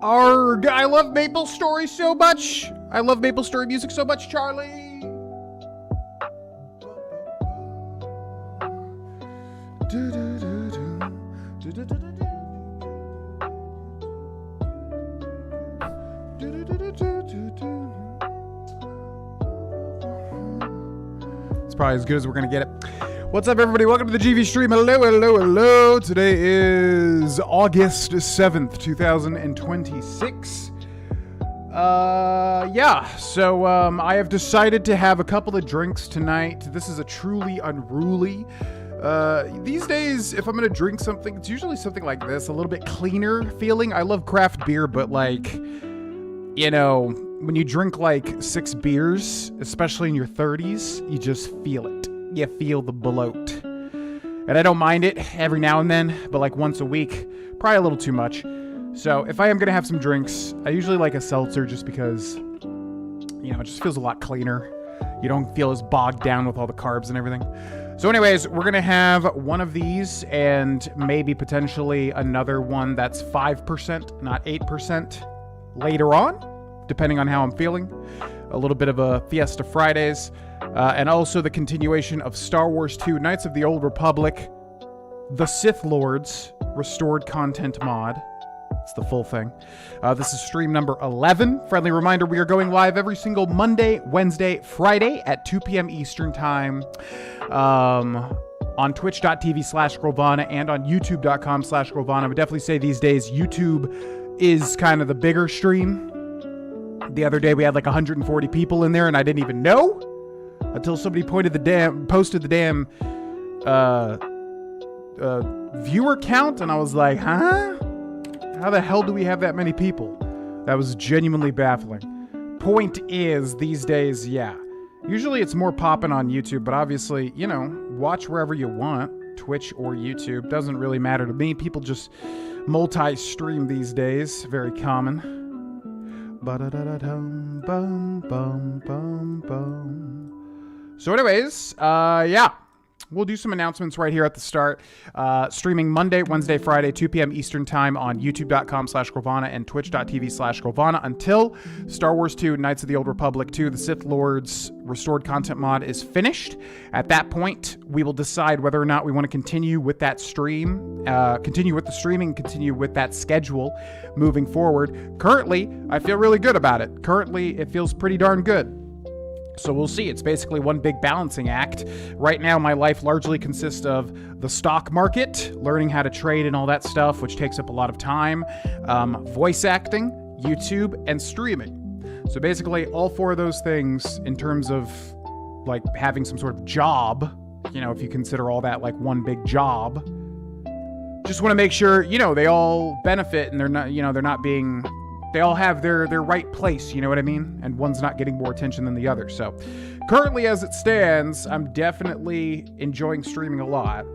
Arrgh, I love Maple Story so much. I love Maple Story music so much, Charlie. It's probably as good as we're gonna get it. What's up, everybody? Welcome to the GV stream. Hello, hello, hello. Today is August 7th, 2026. So I have decided to have a couple of drinks tonight. This is a truly unruly. These days, if I'm gonna drink something, it's usually something like this, a little bit cleaner feeling. I love craft beer, but like, you know, when you drink like 6 beers, especially in your 30s, you just feel it. You feel the bloat. And I don't mind it every now and then, but like once a week, probably a little too much. So if I am going to have some drinks, I usually like a seltzer just because, you know, it just feels a lot cleaner. You don't feel as bogged down with all the carbs and everything. So anyways, we're going to have one of these and maybe potentially another one that's 5%, not 8% later on, depending on how I'm feeling. A little bit of a Fiesta Fridays. And also the continuation of Star Wars 2, Knights of the Old Republic, the Sith Lords, restored content mod. It's the full thing. This is stream number 11. Friendly reminder, we are going live every single Monday, Wednesday, Friday at 2 p.m. Eastern Time on twitch.tv/Grohlvana and on youtube.com/Grohlvana. I would definitely say these days YouTube is kind of the bigger stream. The other day we had like 140 people in there and I didn't even know until somebody posted the damn viewer count, and I was like, huh? How the hell do we have that many people? That was genuinely baffling. Point is, these days, yeah. Usually it's more popping on YouTube, but obviously, you know, watch wherever you want. Twitch or YouTube. Doesn't really matter to me. People just multi-stream these days. Very common. So anyways, yeah, we'll do some announcements right here at the start. Streaming Monday, Wednesday, Friday, 2 p.m. Eastern Time on youtube.com/Grohlvana and twitch.tv/Grohlvana until Star Wars 2, Knights of the Old Republic 2, the Sith Lords restored content mod is finished. At that point, we will decide whether or not we want to continue with that stream, continue with the streaming, continue with that schedule moving forward. Currently, I feel really good about it. Currently, it feels pretty darn good. So we'll see. It's basically one big balancing act. Right now, my life largely consists of the stock market, learning how to trade and all that stuff, which takes up a lot of time, voice acting, YouTube, and streaming. So basically, all 4 of those things in terms of like having some sort of job, you know, if you consider all that like one big job, just want to make sure, you know, they all benefit and they're not, you know, they're not being... They all have their right place, you know what I mean? And one's not getting more attention than the other. So currently as it stands, I'm definitely enjoying streaming a lot.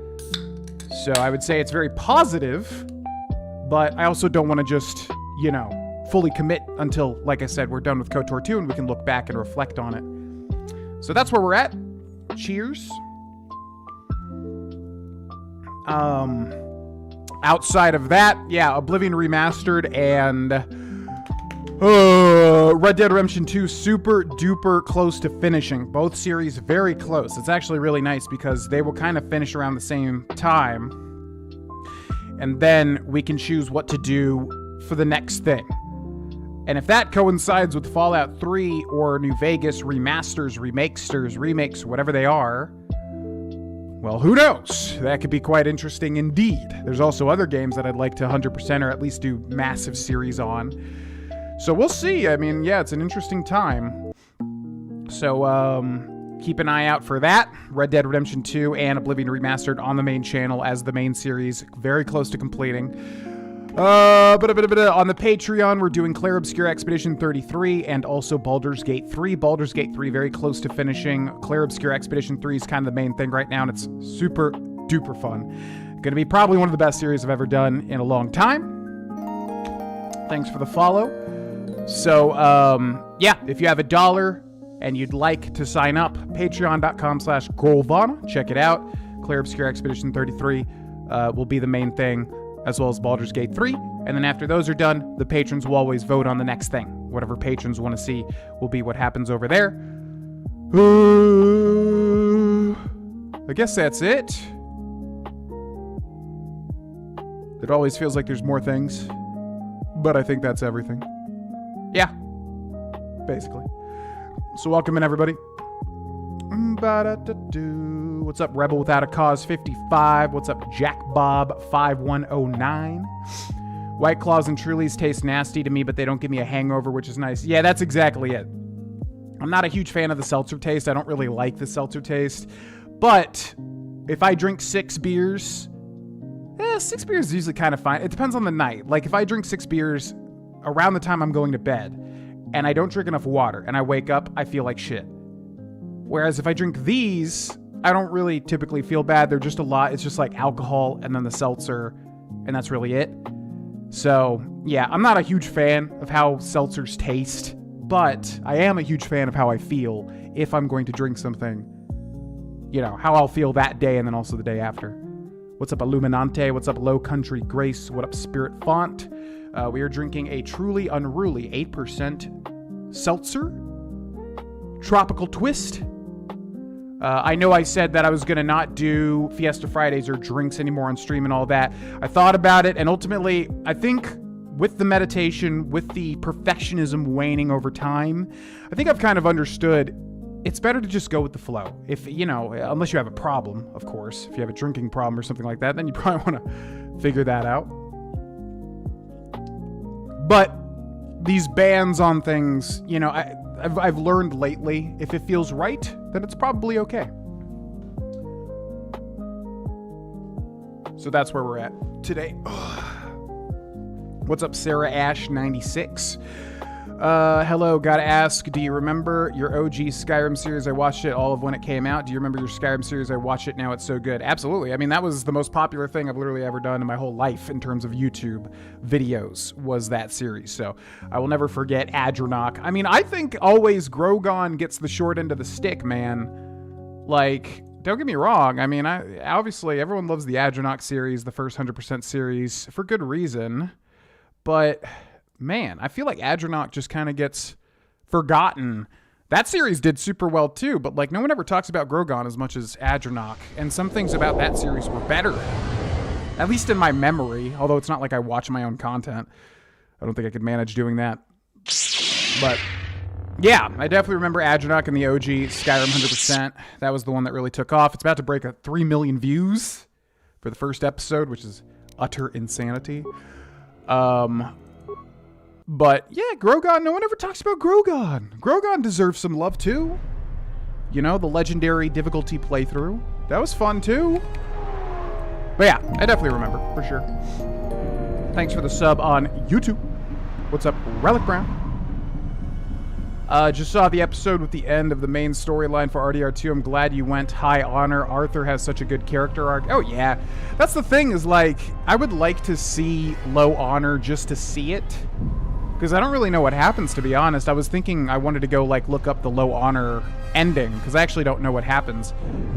So I would say it's very positive, but I also don't want to just, you know, fully commit until, like I said, we're done with KOTOR 2 and we can look back and reflect on it. So that's where we're at. Cheers. Outside of that, yeah, Oblivion Remastered and... Red Dead Redemption 2 super duper close to finishing. Both series very close. It's actually really nice because they will kind of finish around the same time. And then we can choose what to do for the next thing. And if that coincides with Fallout 3 or New Vegas remasters, remakes, whatever they are, well, who knows? That could be quite interesting indeed. There's also other games that I'd like to 100% or at least do massive series on. So we'll see. I mean, yeah, it's an interesting time. So keep an eye out for that. Red Dead Redemption 2 and Oblivion Remastered on the main channel as the main series. Very close to completing. On the Patreon, we're doing Clair Obscur Expedition 33 and also Baldur's Gate 3. Baldur's Gate 3 very close to finishing. Clair Obscur Expedition 3 is kind of the main thing right now, and it's super duper fun. Going to be probably one of the best series I've ever done in a long time. Thanks for the follow. So, yeah, if you have $1 and you'd like to sign up, patreon.com/Grohlvana. Check it out. Clair Obscur Expedition 33 will be the main thing, as well as Baldur's Gate 3 And then after those are done, the patrons will always vote on the next thing. Whatever patrons want to see will be what happens over there. I guess that's it. It always feels like there's more things, but I think that's everything. Yeah, basically. So welcome in, everybody. What's up, Rebel Without a Cause 55? What's up, Jack Bob 5109? White Claws and Trulies taste nasty to me, but they don't give me a hangover, which is nice. Yeah, that's exactly it. I'm not a huge fan of the seltzer taste. I don't really like the seltzer taste. But if I drink 6 beers, 6 beers is usually kind of fine. It depends on the night. Like if I drink 6 beers around the time I'm going to bed and I don't drink enough water and I wake up, I feel like shit. Whereas if I drink these, I don't really typically feel bad. They're just a lot. It's just like alcohol and then the seltzer, and that's really it. So, yeah, I'm not a huge fan of how seltzers taste, but I am a huge fan of how I feel if I'm going to drink something. You know, how I'll feel that day and then also the day after. What's up, Illuminante? What's up, Low Country Grace? What up, Spirit Font? We are drinking a truly unruly 8% seltzer. Tropical Twist. I know I said that I was going to not do Fiesta Fridays or drinks anymore on stream and all that. I thought about it, and ultimately, I think with the meditation, with the perfectionism waning over time, I think I've kind of understood it's better to just go with the flow. If, you know, unless you have a problem, of course. If you have a drinking problem or something like that, then you probably want to figure that out. But these bans on things, you know, I've learned lately, if it feels right, then it's probably okay. So that's where we're at today. What's up, Sarah Ash 96? Hello, gotta ask, do you remember your OG Skyrim series? I watched it all of when it came out. Do you remember your Skyrim series? I watched it, now it's so good. Absolutely. I mean, that was the most popular thing I've literally ever done in my whole life in terms of YouTube videos, was that series. So I will never forget Adranok. I mean, I think always Grogan gets the short end of the stick, man. Like, don't get me wrong. I mean, obviously everyone loves the Adranok series, the first 100% series, for good reason. But man, I feel like Adranok just kind of gets forgotten. That series did super well too, but like no one ever talks about Grogan as much as Adranok, and some things about that series were better. At least in my memory, although it's not like I watch my own content. I don't think I could manage doing that. But yeah, I definitely remember Adranok and the OG Skyrim 100%. That was the one that really took off. It's about to break 3 million views for the first episode, which is utter insanity. But yeah, Grogan, no one ever talks about Grogan. Grogan deserves some love too. You know, the legendary difficulty playthrough. That was fun too. But yeah, I definitely remember, for sure. Thanks for the sub on YouTube. What's up, Relic Brown? Just saw the episode with the end of the main storyline for RDR2. I'm glad you went. High honor. Arthur has such a good character arc. Oh yeah. That's the thing, is like, I would like to see Low Honor just to see it. Because I don't really know what happens, to be honest. I was thinking I wanted to go, like, look up the Low Honor ending, because I actually don't know what happens.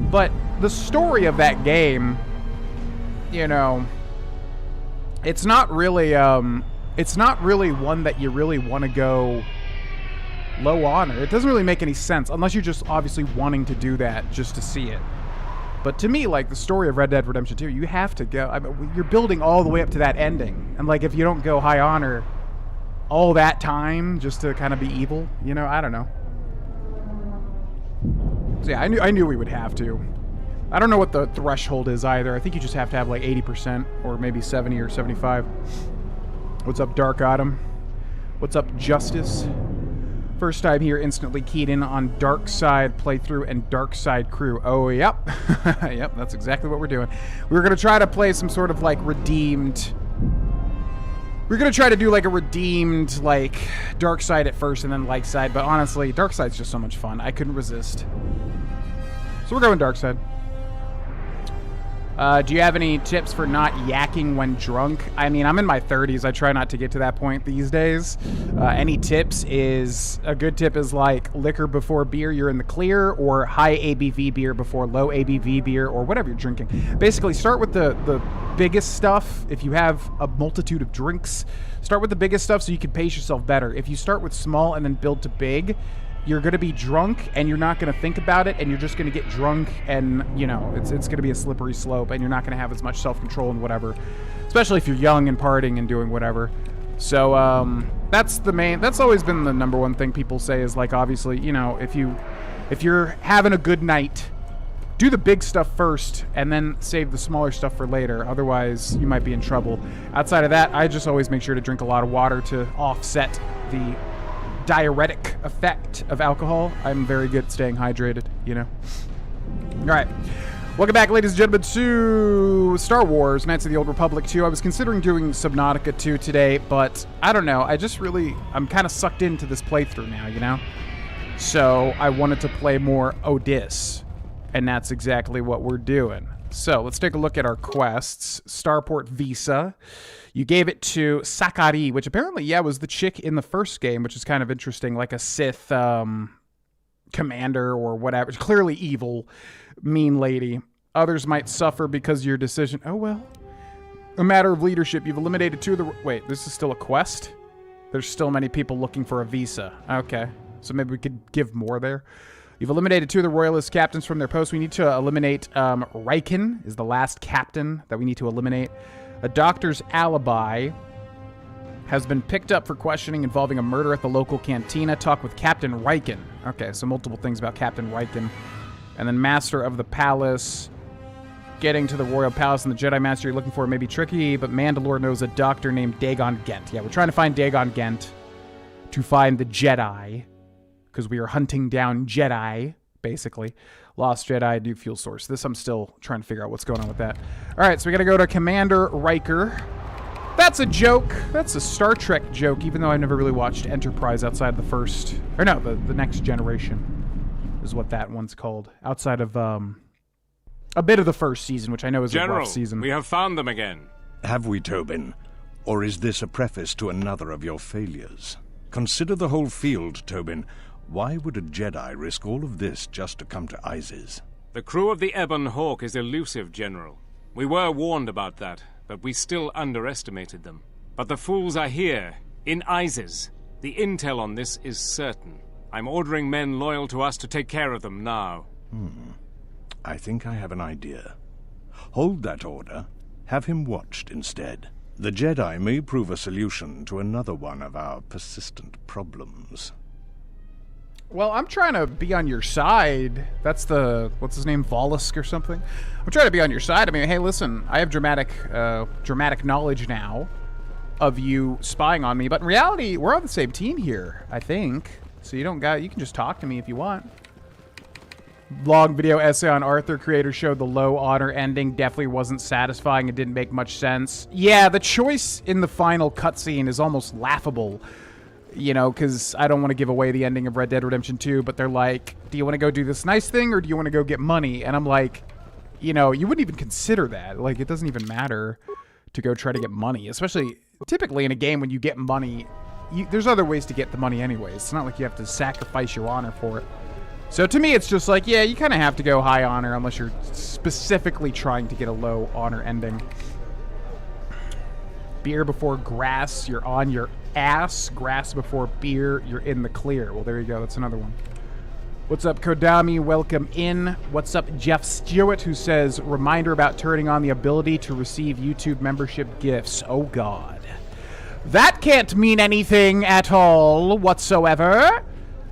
But the story of that game, you know, it's not really one that you really want to go Low Honor. It doesn't really make any sense, unless you're just obviously wanting to do that just to see it. But to me, like, the story of Red Dead Redemption 2, you have to go. I mean, you're building all the way up to that ending. And, like, if you don't go High Honor all that time just to kind of be evil, you know, I don't know. So yeah, I knew we would have to. I don't know what the threshold is either. I think you just have to have like 80% or maybe 70 or 75. What's up, Dark Autumn? What's up, Justice? First time here, instantly keyed in on Dark Side playthrough and Dark Side crew. Oh, yep. Yep, that's exactly what we're doing. We were going to try to play some sort of like redeemed... We're going to try to do like a redeemed, like, Dark Side at first and then Light Side, but honestly, Dark Side's just so much fun. I couldn't resist. So we're going Dark Side. Do you have any tips for not yakking when drunk? I mean, I'm in my 30s. I try not to get to that point these days. Any tips is, a good tip is like liquor before beer, you're in the clear, or high ABV beer before low ABV beer, or whatever you're drinking. Basically, start with the biggest stuff. If you have a multitude of drinks, start with the biggest stuff so you can pace yourself better. If you start with small and then build to big, you're going to be drunk and you're not going to think about it, and you're just going to get drunk, and you know it's going to be a slippery slope, and you're not going to have as much self-control and whatever, especially if you're young and partying and doing whatever. So that's always been the number one thing people say is, like, obviously, you know, if you're having a good night, do the big stuff first and then save the smaller stuff for later. Otherwise you might be in trouble. Outside of that, I just always make sure to drink a lot of water to offset the diuretic effect of alcohol. I'm very good at staying hydrated, you know. All right. Welcome back, ladies and gentlemen, to Star Wars Knights of the Old Republic 2. I was considering doing Subnautica 2 today, but I don't know. I'm kind of sucked into this playthrough now, you know? So I wanted to play more Odys, and that's exactly what we're doing. So let's take a look at our quests. Starport Visa. You gave it to Sakari, which apparently, yeah, was the chick in the first game, which is kind of interesting, like a Sith commander or whatever. Clearly evil, mean lady. Others might suffer because of your decision. Oh, well. A matter of leadership. You've eliminated 2 of the... Wait, this is still a quest? There's still many people looking for a visa. Okay. So maybe we could give more there. You've eliminated 2 of the royalist captains from their posts. We need to eliminate Riken is the last captain that we need to eliminate. A doctor's alibi has been picked up for questioning involving a murder at the local cantina. Talk with Captain Riken. Okay, so multiple things about Captain Riken. And then Master of the Palace. Getting to the Royal Palace and the Jedi Master you're looking for may be tricky, but Mandalore knows a doctor named Dagon Gent. Yeah, we're trying to find Dagon Gent to find the Jedi, because we are hunting down Jedi, basically. Lost Jedi, new fuel source. This, I'm still trying to figure out what's going on with that. All right, so we got to go to Commander Riker. That's a joke. That's a Star Trek joke, even though I've never really watched Enterprise outside the first... Or no, the Next Generation is what that one's called. Outside of a bit of the first season, which I know is a rough season. We have found them again. Have we, Tobin? Or is this a preface to another of your failures? Consider the whole field, Tobin. Why would a Jedi risk all of this just to come to Isis? The crew of the Ebon Hawk is elusive, General. We were warned about that, but we still underestimated them. But the fools are here, in Isis. The intel on this is certain. I'm ordering men loyal to us to take care of them now. I think I have an idea. Hold that order. Have him watched instead. The Jedi may prove a solution to another one of our persistent problems. Well, I'm trying to be on your side. That's the, what's his name, Vollusk or something? I'm trying to be on your side. I mean, hey, listen, I have dramatic knowledge now of you spying on me, but in reality, we're on the same team here, I think. So you can just talk to me if you want. Long video essay on Arthur. Creator showed the low honor ending. Definitely wasn't satisfying. It didn't make much sense. Yeah, the choice in the final cutscene is almost laughable. You know, because I don't want to give away the ending of Red Dead Redemption 2, but they're like, do you want to go do this nice thing, or do you want to go get money? And I'm like, you know, you wouldn't even consider that. Like, it doesn't even matter to go try to get money, especially typically in a game when you get money, there's other ways to get the money anyways. It's not like you have to sacrifice your honor for it. So to me, it's just like, yeah, you kind of have to go high honor unless you're specifically trying to get a low honor ending. Beer before grass, you're on your ass. Grass before beer, you're in the clear. Well, there you go. That's another one. What's up, Kodami? Welcome in. What's up, Jeff Stewart, who says, reminder about turning on the ability to receive YouTube membership gifts. Oh, God. That can't mean anything at all whatsoever.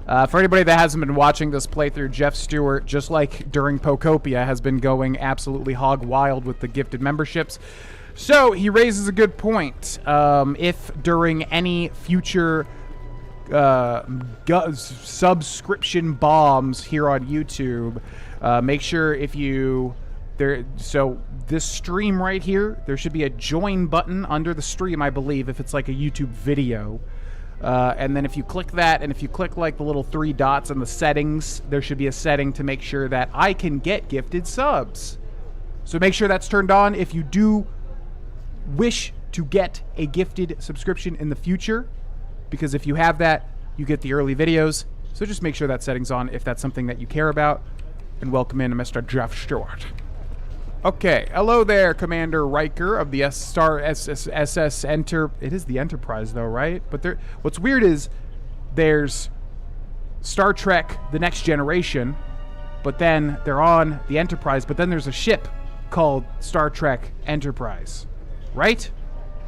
For anybody that hasn't been watching this playthrough, Jeff Stewart, just like during Pokopia, has been going absolutely hog wild with the gifted memberships. So he raises a good point. If during any future subscription bombs here on YouTube, make sure if you... So this stream right here, there should be a join button under the stream, I believe, if it's like a YouTube video. And then if you click that, and if you click like the little 3 dots in the settings, there should be a setting to make sure that I can get gifted subs. So make sure that's turned on if you do wish to get a gifted subscription in the future, because if you have that, you get the early videos. So just make sure that setting's on if that's something that you care about. And welcome in Mr. Jeff Stewart. Okay, hello there, Commander Riker of the SS Enter. It is the Enterprise, though, right? But there, what's weird is there's Star Trek: The Next Generation, but then they're on the Enterprise, but then there's a ship called Star Trek Enterprise, right?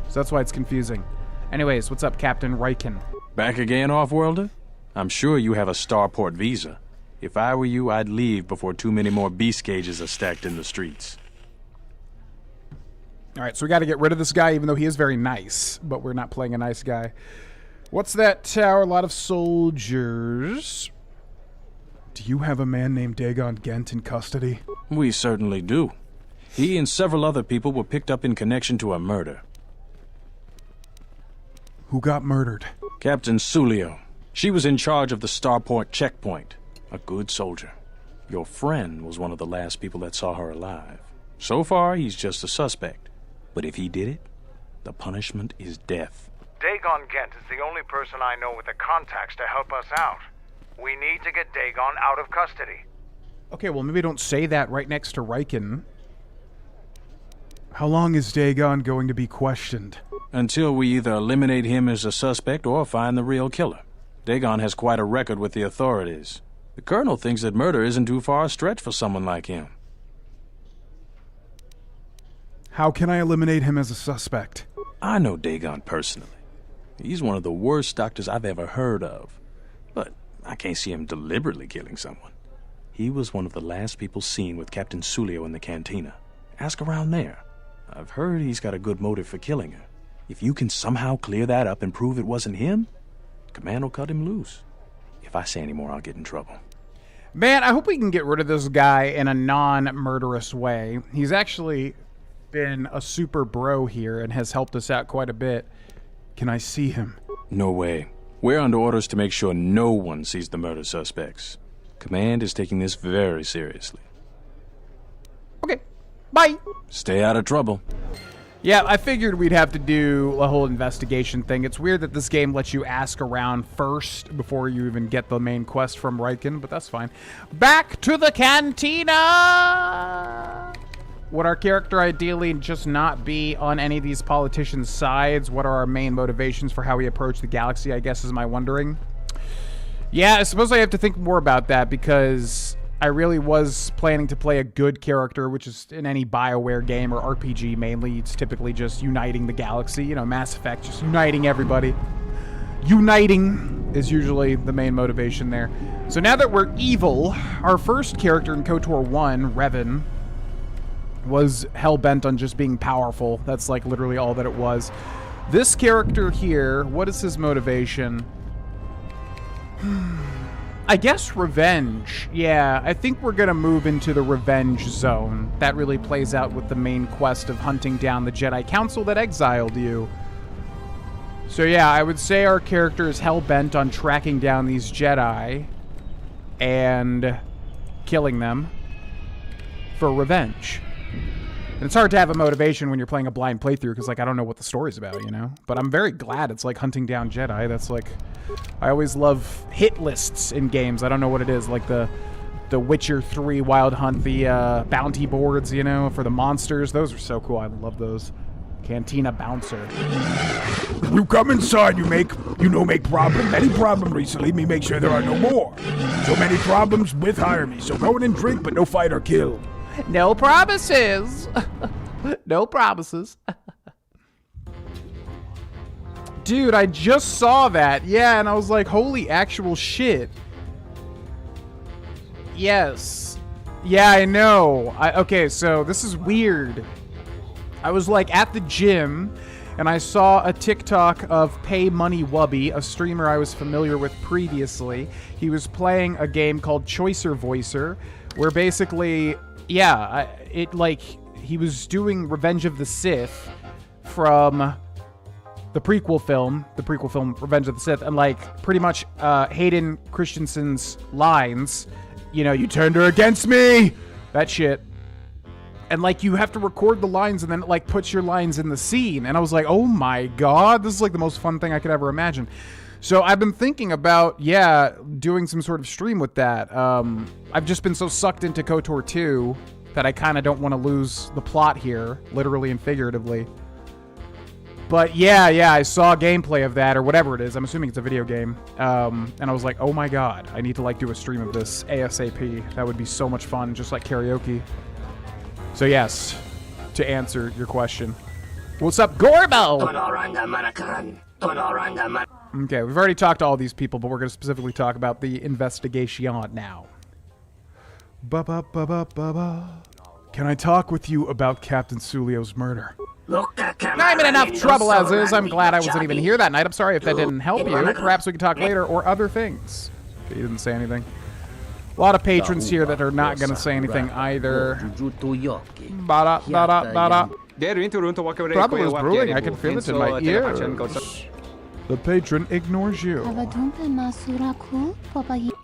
So that's why it's confusing. Anyways, what's up, Captain Riken? Back again, Off-Worlder? I'm sure you have a starport visa. If I were you, I'd leave before too many more beast cages are stacked in the streets. All right, so we got to get rid of this guy, even though he is very nice, but we're not playing a nice guy. What's that tower? A lot of soldiers. Do you have a man named Dagon Gent in custody? We certainly do. He and several other people were picked up in connection to a murder. Who got murdered? Captain Sulio. She was in charge of the starport checkpoint. A good soldier. Your friend was one of the last people that saw her alive. So far, he's just a suspect. But if he did it, the punishment is death. Dagon Gent is the only person I know with the contacts to help us out. We need to get Dagon out of custody. Okay, well, maybe don't say that right next to Riken. How long is Dagon going to be questioned? Until we either eliminate him as a suspect or find the real killer. Dagon has quite a record with the authorities. The Colonel thinks that murder isn't too far a stretch for someone like him. How can I eliminate him as a suspect? I know Dagon personally. He's one of the worst doctors I've ever heard of. But I can't see him deliberately killing someone. He was one of the last people seen with Captain Sulio in the cantina. Ask around there. I've heard he's got a good motive for killing her. If you can somehow clear that up and prove it wasn't him, Command will cut him loose. If I say any more, I'll get in trouble. Man, I hope we can get rid of this guy in a non-murderous way. He's actually been a super bro here and has helped us out quite a bit. Can I see him? No way. We're under orders to make sure no one sees the murder suspects. Command is taking this very seriously. Okay, bye. Stay out of trouble. Yeah, I figured we'd have to do a whole investigation thing. It's weird that this game lets you ask around first before you even get the main quest from Riken, but that's fine. Back to the cantina! Would our character ideally just not be on any of these politicians' sides? What are our main motivations for how we approach the galaxy, I guess, is my wondering. Yeah, I suppose I have to think more about that, because I really was planning to play a good character, which is in any BioWare game or RPG mainly. It's typically just uniting the galaxy. You know, Mass Effect, just uniting everybody. Uniting is usually the main motivation there. So now that we're evil, our first character in KOTOR 1, Revan, was hell-bent on just being powerful. That's like literally all that it was. This character here, what is his motivation? I guess revenge. Yeah, I think we're gonna move into the revenge zone. That really plays out with the main quest of hunting down the Jedi Council that exiled you. So yeah, I would say our character is hell-bent on tracking down these Jedi and killing them for revenge. And it's hard to have a motivation when you're playing a blind playthrough, because, like, I don't know what the story's about, you know? But I'm very glad it's, like, hunting down Jedi. That's, like... I always love hit lists in games. I don't know what it is. Like, the Witcher 3 Wild Hunt, the bounty boards, you know, for the monsters. Those are so cool. I love those. Cantina Bouncer. You come inside, you make problem. Any problem recently, me make sure there are no more. So many problems with hire me. So go in and drink, but no fight or kill. No promises. No promises. Dude, I just saw that. Yeah, and I was like, holy actual shit. Yes. Yeah, I know. Okay, so this is weird. I was like at the gym, and I saw a TikTok of Pay Money Wubby, a streamer I was familiar with previously. He was playing a game called Choicer Voicer, where basically... Yeah, he was doing Revenge of the Sith from the prequel film Revenge of the Sith, and, like, pretty much Hayden Christensen's lines, you know, you turned her against me, that shit. And, like, you have to record the lines and then it, like, puts your lines in the scene. And I was like, oh my god, this is, like, the most fun thing I could ever imagine. So I've been thinking about, yeah, doing some sort of stream with that. I've just been so sucked into KOTOR 2 that I kind of don't want to lose the plot here, literally and figuratively. But yeah, I saw gameplay of that, or whatever it is. I'm assuming it's a video game. And I was like, oh my god, I need to, like, do a stream of this ASAP. That would be so much fun, just like karaoke. So yes, to answer your question. What's up, Gorbo? Okay, we've already talked to all these people, but we're going to specifically talk about the investigation now. Can I talk with you about Captain Sulio's murder? I'm in enough trouble as is. I'm glad I wasn't even here that night. I'm sorry if that didn't help you. Perhaps we can talk later or other things. Okay, he didn't say anything. A lot of patrons here that are not going to say anything either. Trouble is brewing. I can feel it in my ears. The patron ignores you.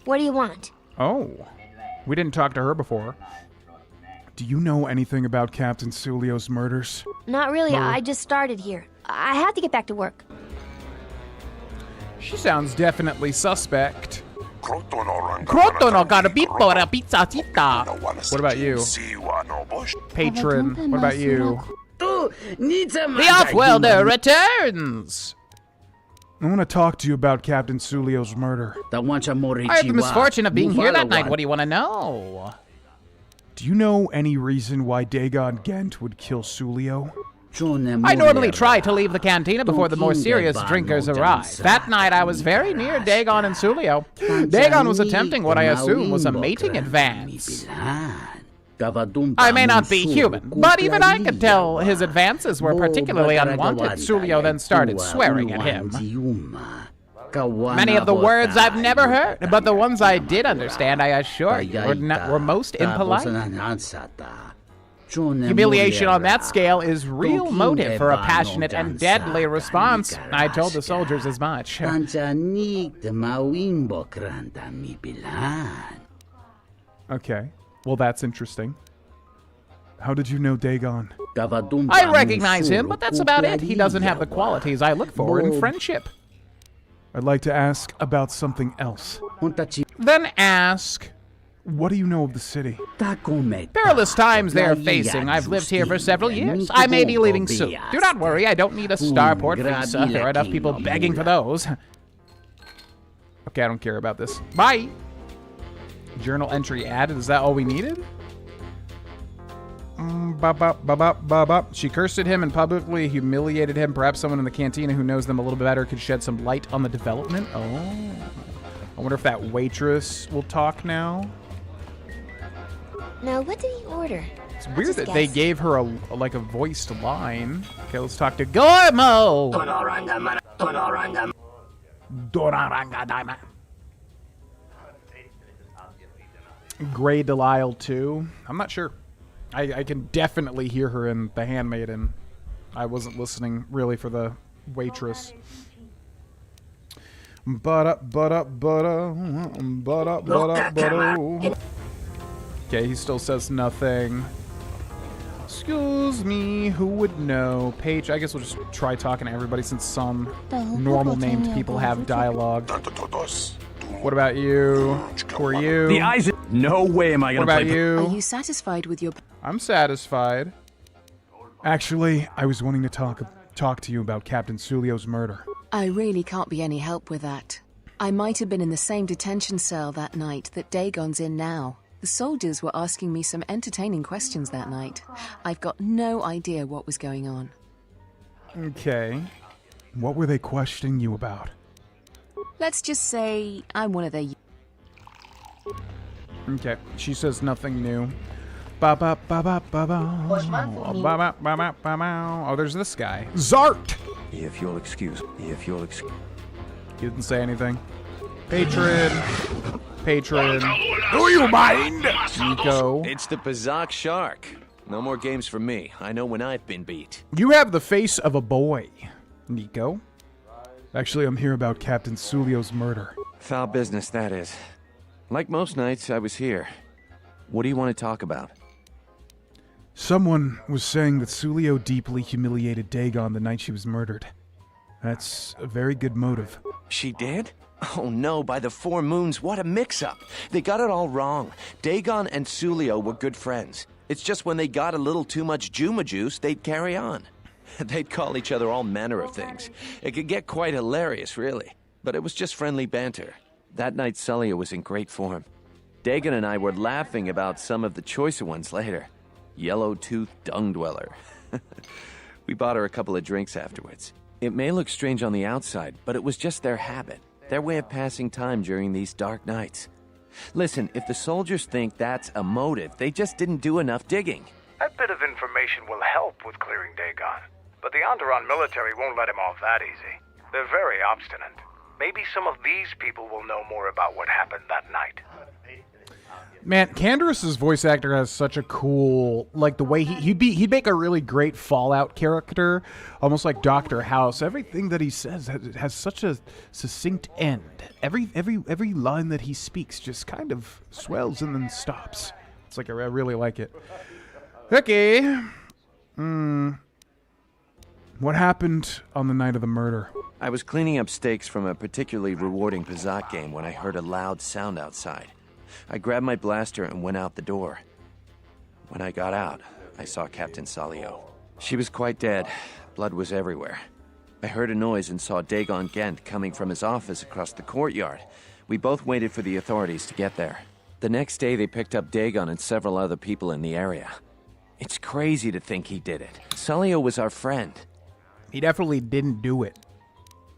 What do you want? Oh, we didn't talk to her before. Do you know anything about Captain Sulio's murders? Not really. I just started here. I have to get back to work. She sounds definitely suspect. What about you? Patron, what about you? The Off-Welder returns! I want to talk to you about Captain Sulio's murder. I had the misfortune of being here that night. What do you want to know? Do you know any reason why Dagon Gent would kill Sulio? I normally try to leave the cantina before the more serious drinkers arrive. That night I was very near Dagon and Sulio. Dagon was attempting what I assume was a mating advance. I may not be human, but even I could tell his advances were particularly unwanted. Sulio then started swearing at him. Many of the words I've never heard, but the ones I did understand, I assure you, were most impolite. Humiliation on that scale is real motive for a passionate and deadly response. I told the soldiers as much. Okay, well that's interesting. How did you know Dagon? I recognize him, but that's about it. He doesn't have the qualities I look for in friendship. I'd like to ask about something else. Then ask, what do you know of the city? Perilous times they are facing. I've lived here for several years. I may be leaving soon. Do not worry, I don't need a starport visa. There are enough people begging for those. Okay, I don't care about this. Bye! Journal entry added. Is that all we needed? She cursed at him and publicly humiliated him. Perhaps someone in the cantina who knows them a little bit better could shed some light on the development. Oh. I wonder if that waitress will talk now. Now, what did he order? It's weird that they gave her a voiced line. Okay, let's talk to Gormo! Grey Delisle 2? I'm not sure. I can definitely hear her in The Handmaiden. I wasn't listening really for the waitress. Okay, he still says nothing. Excuse me, who would know? Paige, I guess we'll just try talking to everybody since some normal named people have dialogue. What about you? Who are you? The eyes. No way am I gonna play. What about you? Are you satisfied with your... I'm satisfied. Actually, I was wanting to talk to you about Captain Sulio's murder. I really can't be any help with that. I might have been in the same detention cell that night that Dagon's in now. The soldiers were asking me some entertaining questions that night. I've got no idea what was going on. Okay. What were they questioning you about? Let's just say I'm one of their... Okay, she says nothing new. Oh, there's this guy. Zart! If you'll excuse. He didn't say anything. Patron. Do you mind? Nico. It's the Bazak Shark. No more games for me. I know when I've been beat. You have the face of a boy, Nico. Actually, I'm here about Captain Sulio's murder. Foul business, that is. Like most nights, I was here. What do you want to talk about? Someone was saying that Sulio deeply humiliated Dagon the night she was murdered. That's a very good motive. She did? Oh no, by the 4 moons, what a mix-up. They got it all wrong. Dagon and Sulio were good friends. It's just when they got a little too much Juma juice, they'd carry on. They'd call each other all manner of things. It could get quite hilarious, really. But it was just friendly banter. That night, Sulio was in great form. Dagon and I were laughing about some of the choicer ones later. Yellow-toothed dung dweller. We bought her a couple of drinks afterwards. It may look strange on the outside, but it was just their habit. Their way of passing time during these dark nights. Listen, if the soldiers think that's a motive, they just didn't do enough digging. That bit of information will help with clearing Dagon. But the Onderon military won't let him off that easy. They're very obstinate. Maybe some of these people will know more about what happened that night. Man, Canderous' voice actor has such a cool, like the way he'd make a really great Fallout character, almost like Dr. House. Everything that he says has such a succinct end. Every line that he speaks just kind of swells and then stops. It's like I really like it. Okay. What happened on the night of the murder? I was cleaning up stakes from a particularly rewarding Pizat game when I heard a loud sound outside. I grabbed my blaster and went out the door. When I got out, I saw Captain Salio. She was quite dead. Blood was everywhere. I heard a noise and saw Dagon Gent coming from his office across the courtyard. We both waited for the authorities to get there. The next day, they picked up Dagon and several other people in the area. It's crazy to think he did it. Salio was our friend. He definitely didn't do it.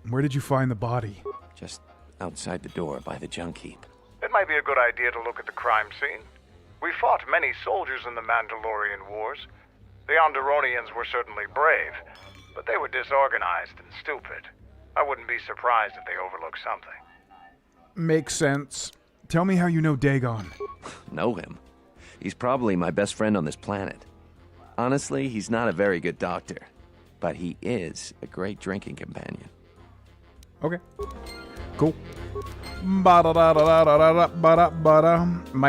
Where did you find the body? Just outside the door by the junk heap. It might be a good idea to look at the crime scene. We fought many soldiers in the Mandalorian Wars. The Onderonians were certainly brave, but they were disorganized and stupid. I wouldn't be surprised if they overlooked something. Makes sense. Tell me how you know Dagon. Know him? He's probably my best friend on this planet. Honestly, he's not a very good doctor, but he is a great drinking companion. Okay. Cool. Might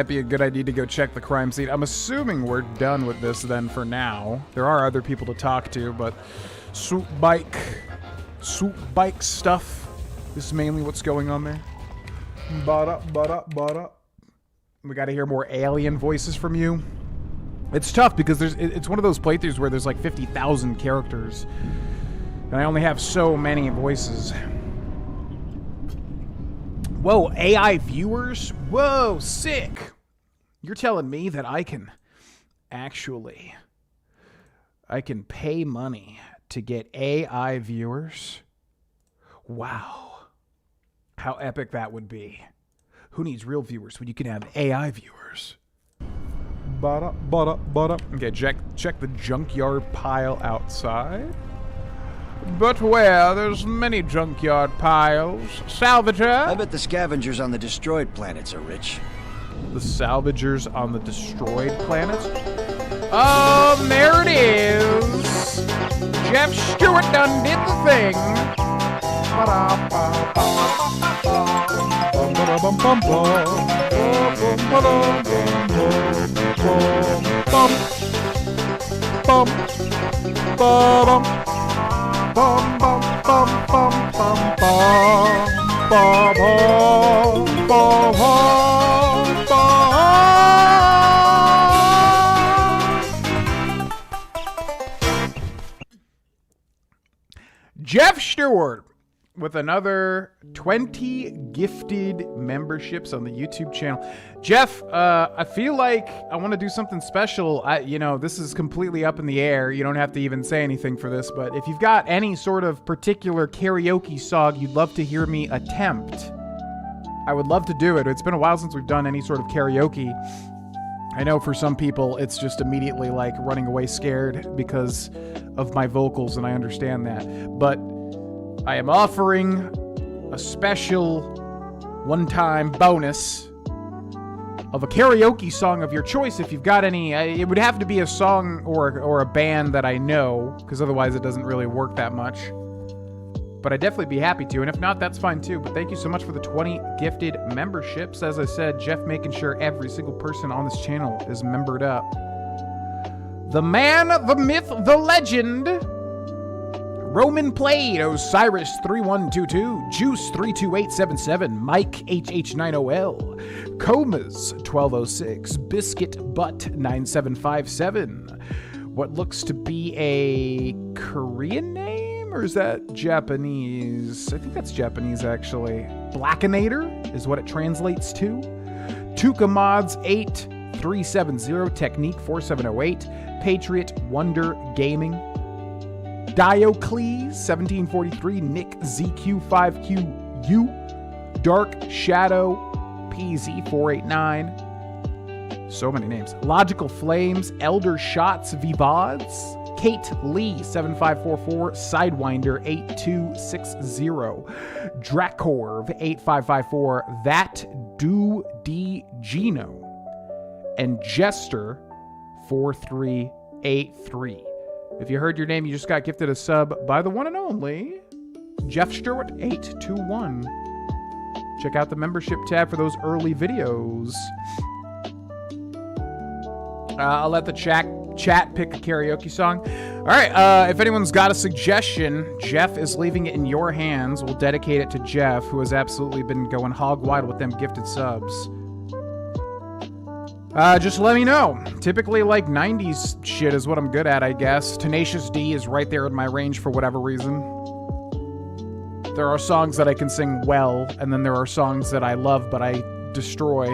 be a good idea to go check the crime scene. I'm assuming we're done with this then for now. There are other people to talk to, but swoop bike stuff is mainly what's going on there. We got to hear more alien voices from you. It's tough because it's one of those playthroughs where there's like 50,000 characters, and I only have so many voices. Whoa, AI viewers? Whoa, sick! You're telling me that I can pay money to get AI viewers? Wow. How epic that would be. Who needs real viewers when you can have AI viewers? Okay, check the junkyard pile outside. But where? There's many junkyard piles. Salvager? I bet the scavengers on the destroyed planets are rich. The salvagers on the destroyed planets? Oh, there it is! Jeff Stewart done did the thing! Bum bum bum bum bum bum bum bum bum. Jeff Stewart with another 20 gifted memberships on the YouTube channel. Jeff, I feel like I want to do something special. This is completely up in the air. You don't have to even say anything for this, but if you've got any sort of particular karaoke song you'd love to hear me attempt, I would love to do it. It's been a while since we've done any sort of karaoke. I know for some people it's just immediately like running away scared because of my vocals, and I understand that. But I am offering a special one-time bonus of a karaoke song of your choice if you've got any. It would have to be a song or a band that I know, because otherwise it doesn't really work that much. But I'd definitely be happy to, and if not, that's fine too. But thank you so much for the 20 gifted memberships. As I said, Jeff making sure every single person on this channel is membered up. The man, the myth, the legend. Roman Plate, Osiris 3122, Juice 32877, Mike HH90L, Comas 1206, Biscuit Butt 9757. What looks to be a Korean name, or is that Japanese? I think that's Japanese, actually. Blackinator is what it translates to. Tuka Mods 8370, Technique 4708, Patriot Wonder Gaming. Diocles 1743, Nick ZQ5QU, Dark Shadow PZ 489. So many names. Logical Flames, Elder Shots Vivads, Kate Lee 7544, Sidewinder 8260, Dracorv 8554, That Do D Gino, and Jester 4383. If you heard your name, you just got gifted a sub by the one and only Jeff Stewart 821. Check out the membership tab for those early videos. I'll let the chat pick a karaoke song. All right, if anyone's got a suggestion, Jeff is leaving it in your hands. We'll dedicate it to Jeff, who has absolutely been going hog wild with them gifted subs. Just let me know. Typically, like, 90s shit is what I'm good at, I guess. Tenacious D is right there in my range for whatever reason. There are songs that I can sing well, and then there are songs that I love but I destroy.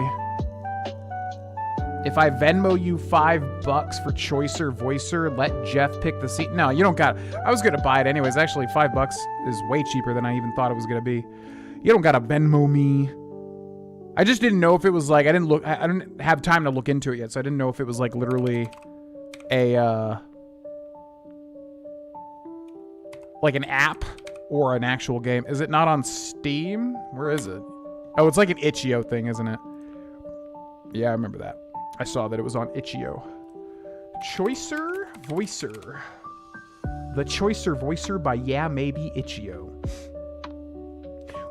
If I Venmo you $5 for Choicer Voicer, let Jeff pick the seat. No, you don't got it. I was gonna buy it anyways. Actually, $5 is way cheaper than I even thought it was gonna be. You don't gotta Venmo me. I just didn't know if it was like, I didn't have time to look into it yet, so I didn't know if it was like literally a, like an app or an actual game. Is it not on Steam? Where is it? Oh, it's like an Itch.io thing, isn't it? Yeah, I remember that. I saw that it was on Itch.io. Choicer Voicer. The Choicer Voicer by Yeah Maybe Itch.io.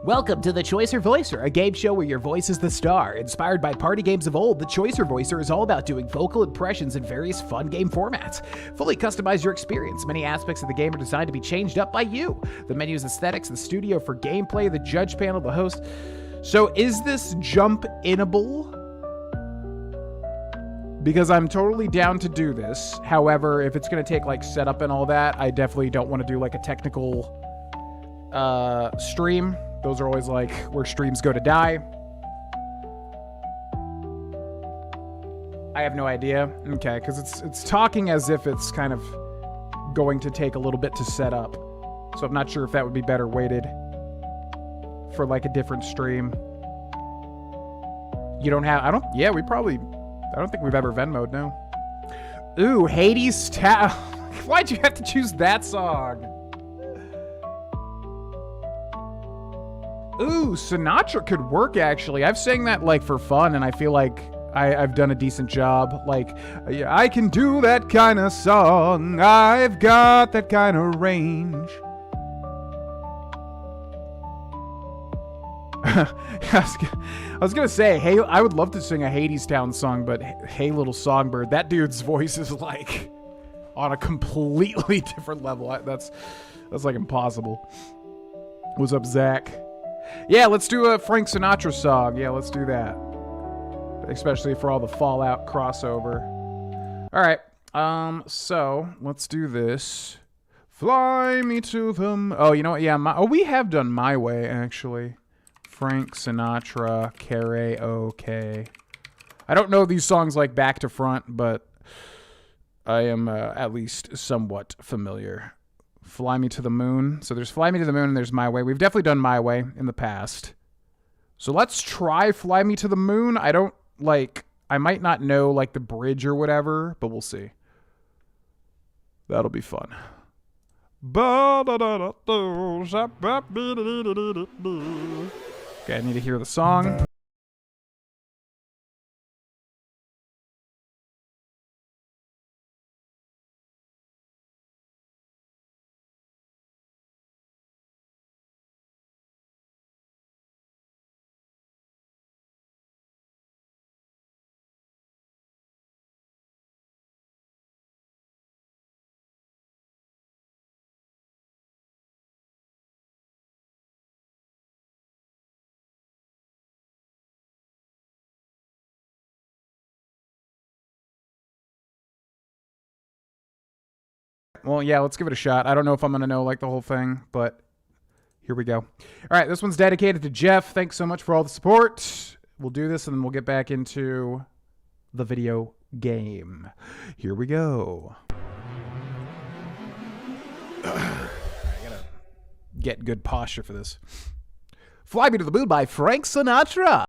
Welcome to The Choicer Voicer, a game show where your voice is the star. Inspired by party games of old, The Choicer Voicer is all about doing vocal impressions in various fun game formats. Fully customize your experience. Many aspects of the game are designed to be changed up by you. The menu's aesthetics, the studio for gameplay, the judge panel, the host. So is this jump-inable? Because I'm totally down to do this. However, if it's going to take like setup and all that, I definitely don't want to do like a technical stream. Those are always like where streams go to die. I have no idea. Okay, because it's talking as if it's kind of going to take a little bit to set up. So I'm not sure if that would be better weighted for like a different stream. You don't have, I don't think we've ever Venmo'd, no. Ooh, Hades Why'd you have to choose that song? Ooh, Sinatra could work, actually. I've sang that, like, for fun, and I feel like I've done a decent job. Like, yeah, I can do that kind of song. I've got that kind of range. I was gonna say, hey, I would love to sing a Hades Town song, but Hey Little Songbird, that dude's voice is, like, on a completely different level. That's like impossible. What's up, Zach? Yeah, let's do a Frank Sinatra song. Yeah, let's do that. Especially for all the Fallout crossover. All right. So let's do this. Fly me to them. Oh, you know what? Yeah. We have done My Way, actually. Frank Sinatra karaoke. I don't know these songs like back to front, but I am at least somewhat familiar. Fly Me to the Moon. So there's Fly Me to the Moon and there's My Way. We've definitely done My Way in the past. So let's try Fly Me to the Moon. I might not know like the bridge or whatever, but we'll see. That'll be fun. Okay, I need to hear the song. Well, yeah, let's give it a shot. I don't know if I'm going to know like the whole thing, but here we go. All right, this one's dedicated to Jeff. Thanks so much for all the support. We'll do this and then we'll get back into the video game. Here we go. I gotta get good posture for this. Fly Me to the Moon by Frank Sinatra.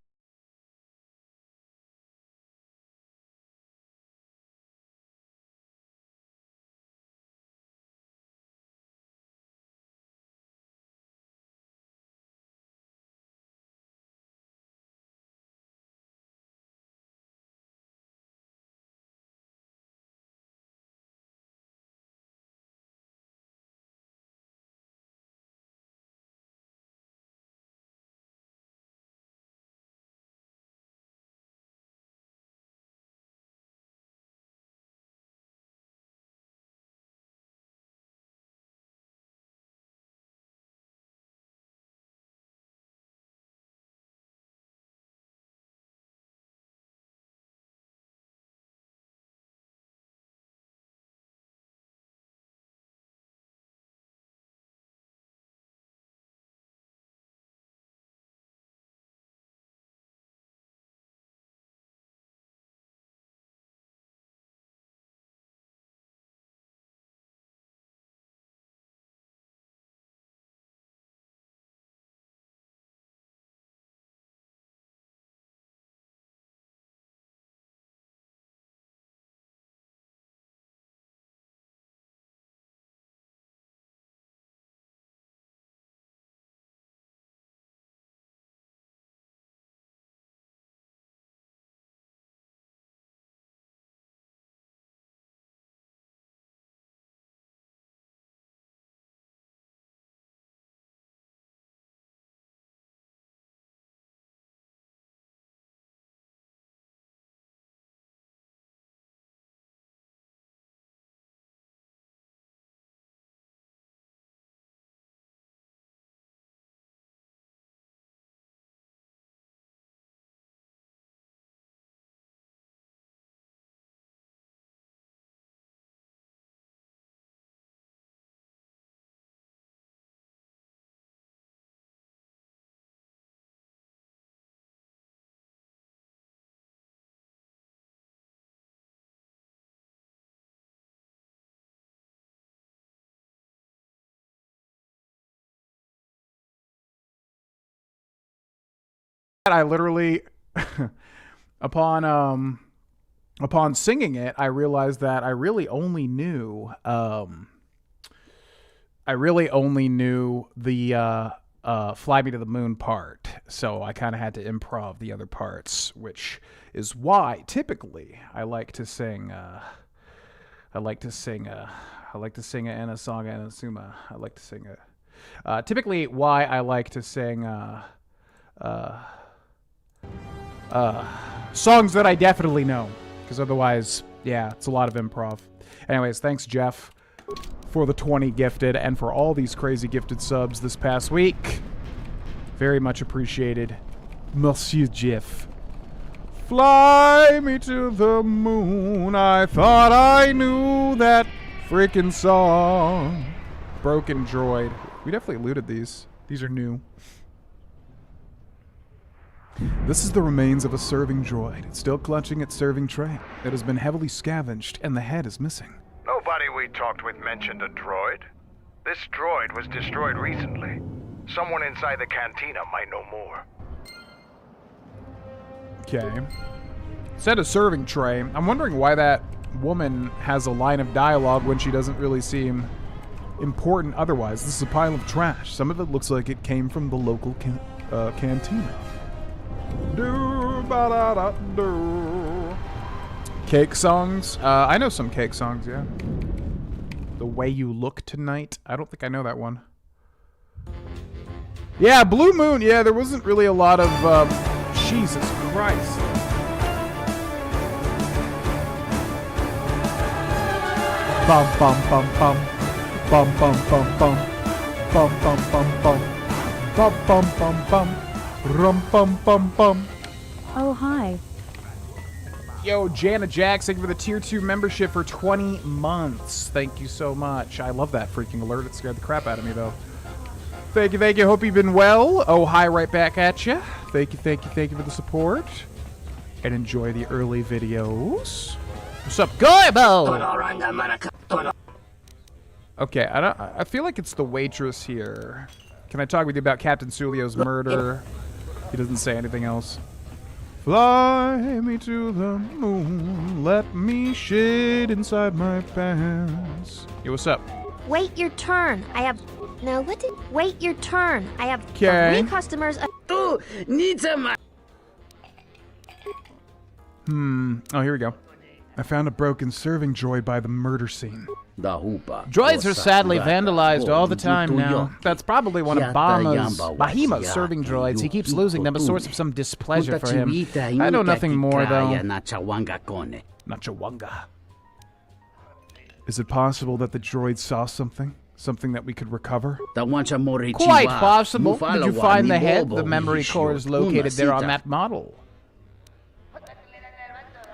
I literally, upon singing it, I realized that I really only knew the Fly Me to the Moon part. So I kind of had to improv the other parts, which is why typically I like to sing a song and asuma. Typically why I like to sing songs that I definitely know, because otherwise, yeah, it's a lot of improv. Anyways, thanks Jeff for the 20 gifted and for all these crazy gifted subs this past week. Very much appreciated, Monsieur Jeff. Fly me to the moon, I thought I knew that freaking song. Broken Droid. We definitely looted these. These are new. This is the remains of a serving droid, still clutching its serving tray. It has been heavily scavenged, and the head is missing. Nobody we talked with mentioned a droid. This droid was destroyed recently. Someone inside the cantina might know more. Okay. Said a serving tray. I'm wondering why that woman has a line of dialogue when she doesn't really seem important otherwise. This is a pile of trash. Some of it looks like it came from the local cantina. Cake songs. I know some cake songs, yeah. The Way You Look Tonight. I don't think I know that one. Yeah, Blue Moon. Yeah, there wasn't really a lot of... Jesus Christ. Bum bum bum bum. Bum bum bum bum. Bum bum bum bum. Bum bum bum bum. Rum bum bum bum. Oh, hi. Yo, Jana Jax, thank you for the Tier 2 membership for 20 months. Thank you so much. I love that freaking alert. It scared the crap out of me, though. Thank you, thank you. Hope you've been well. Oh, hi, right back at you. Thank you, thank you, thank you for the support. And enjoy the early videos. What's up, Goibo? Okay, I feel like it's the waitress here. Can I talk with you about Captain Sulio's murder? He doesn't say anything else. Fly me to the moon, let me shade inside my pants. Yo, what's up? Wait your turn. I have... Now, what did... Wait your turn. I have 'Kay. 3 customers... Oh, here we go. I found a broken serving droid by the murder scene. Droids are sadly vandalized all the time now. That's probably one of Bahima's serving droids. He keeps losing them, a source of some displeasure for him. I know nothing more, though. Nachawanga. Is it possible that the droid saw something? Something that we could recover? Quite possible. Did you find the head? The memory core is located there on that model.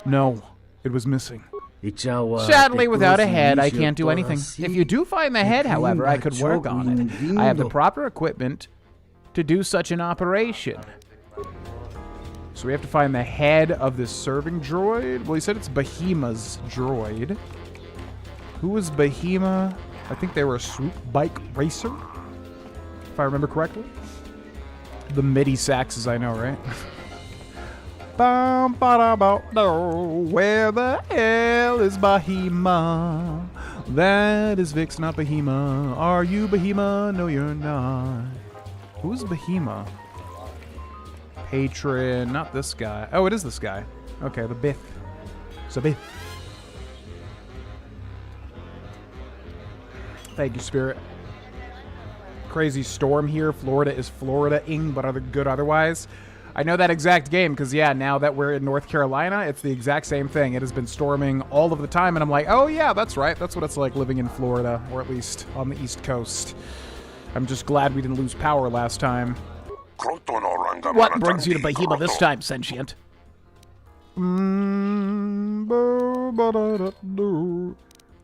No, it was missing. Sadly, without a head, I can't do anything. If you do find the head, however, I could work on it. I have the proper equipment to do such an operation. So we have to find the head of this serving droid. Well, he said it's Bahima's droid. Who was Bahima? I think they were a swoop bike racer, if I remember correctly. The MIDI saxes, I know, right? Where the hell is Bahima? That is Vix, not Bahima. Are you Bahima? No, you're not. Who's Bahima? Patron, not this guy. Oh, it is this guy. Okay, the Biff. So Biff. Thank you, Spirit. Crazy storm here. Florida is Florida-ing, but good otherwise. I know that exact game because, yeah, now that we're in North Carolina, it's the exact same thing. It has been storming all of the time, and I'm like, oh, yeah, that's right. That's what it's like living in Florida, or at least on the East Coast. I'm just glad we didn't lose power last time. What brings you to Bahima this time, Sentient?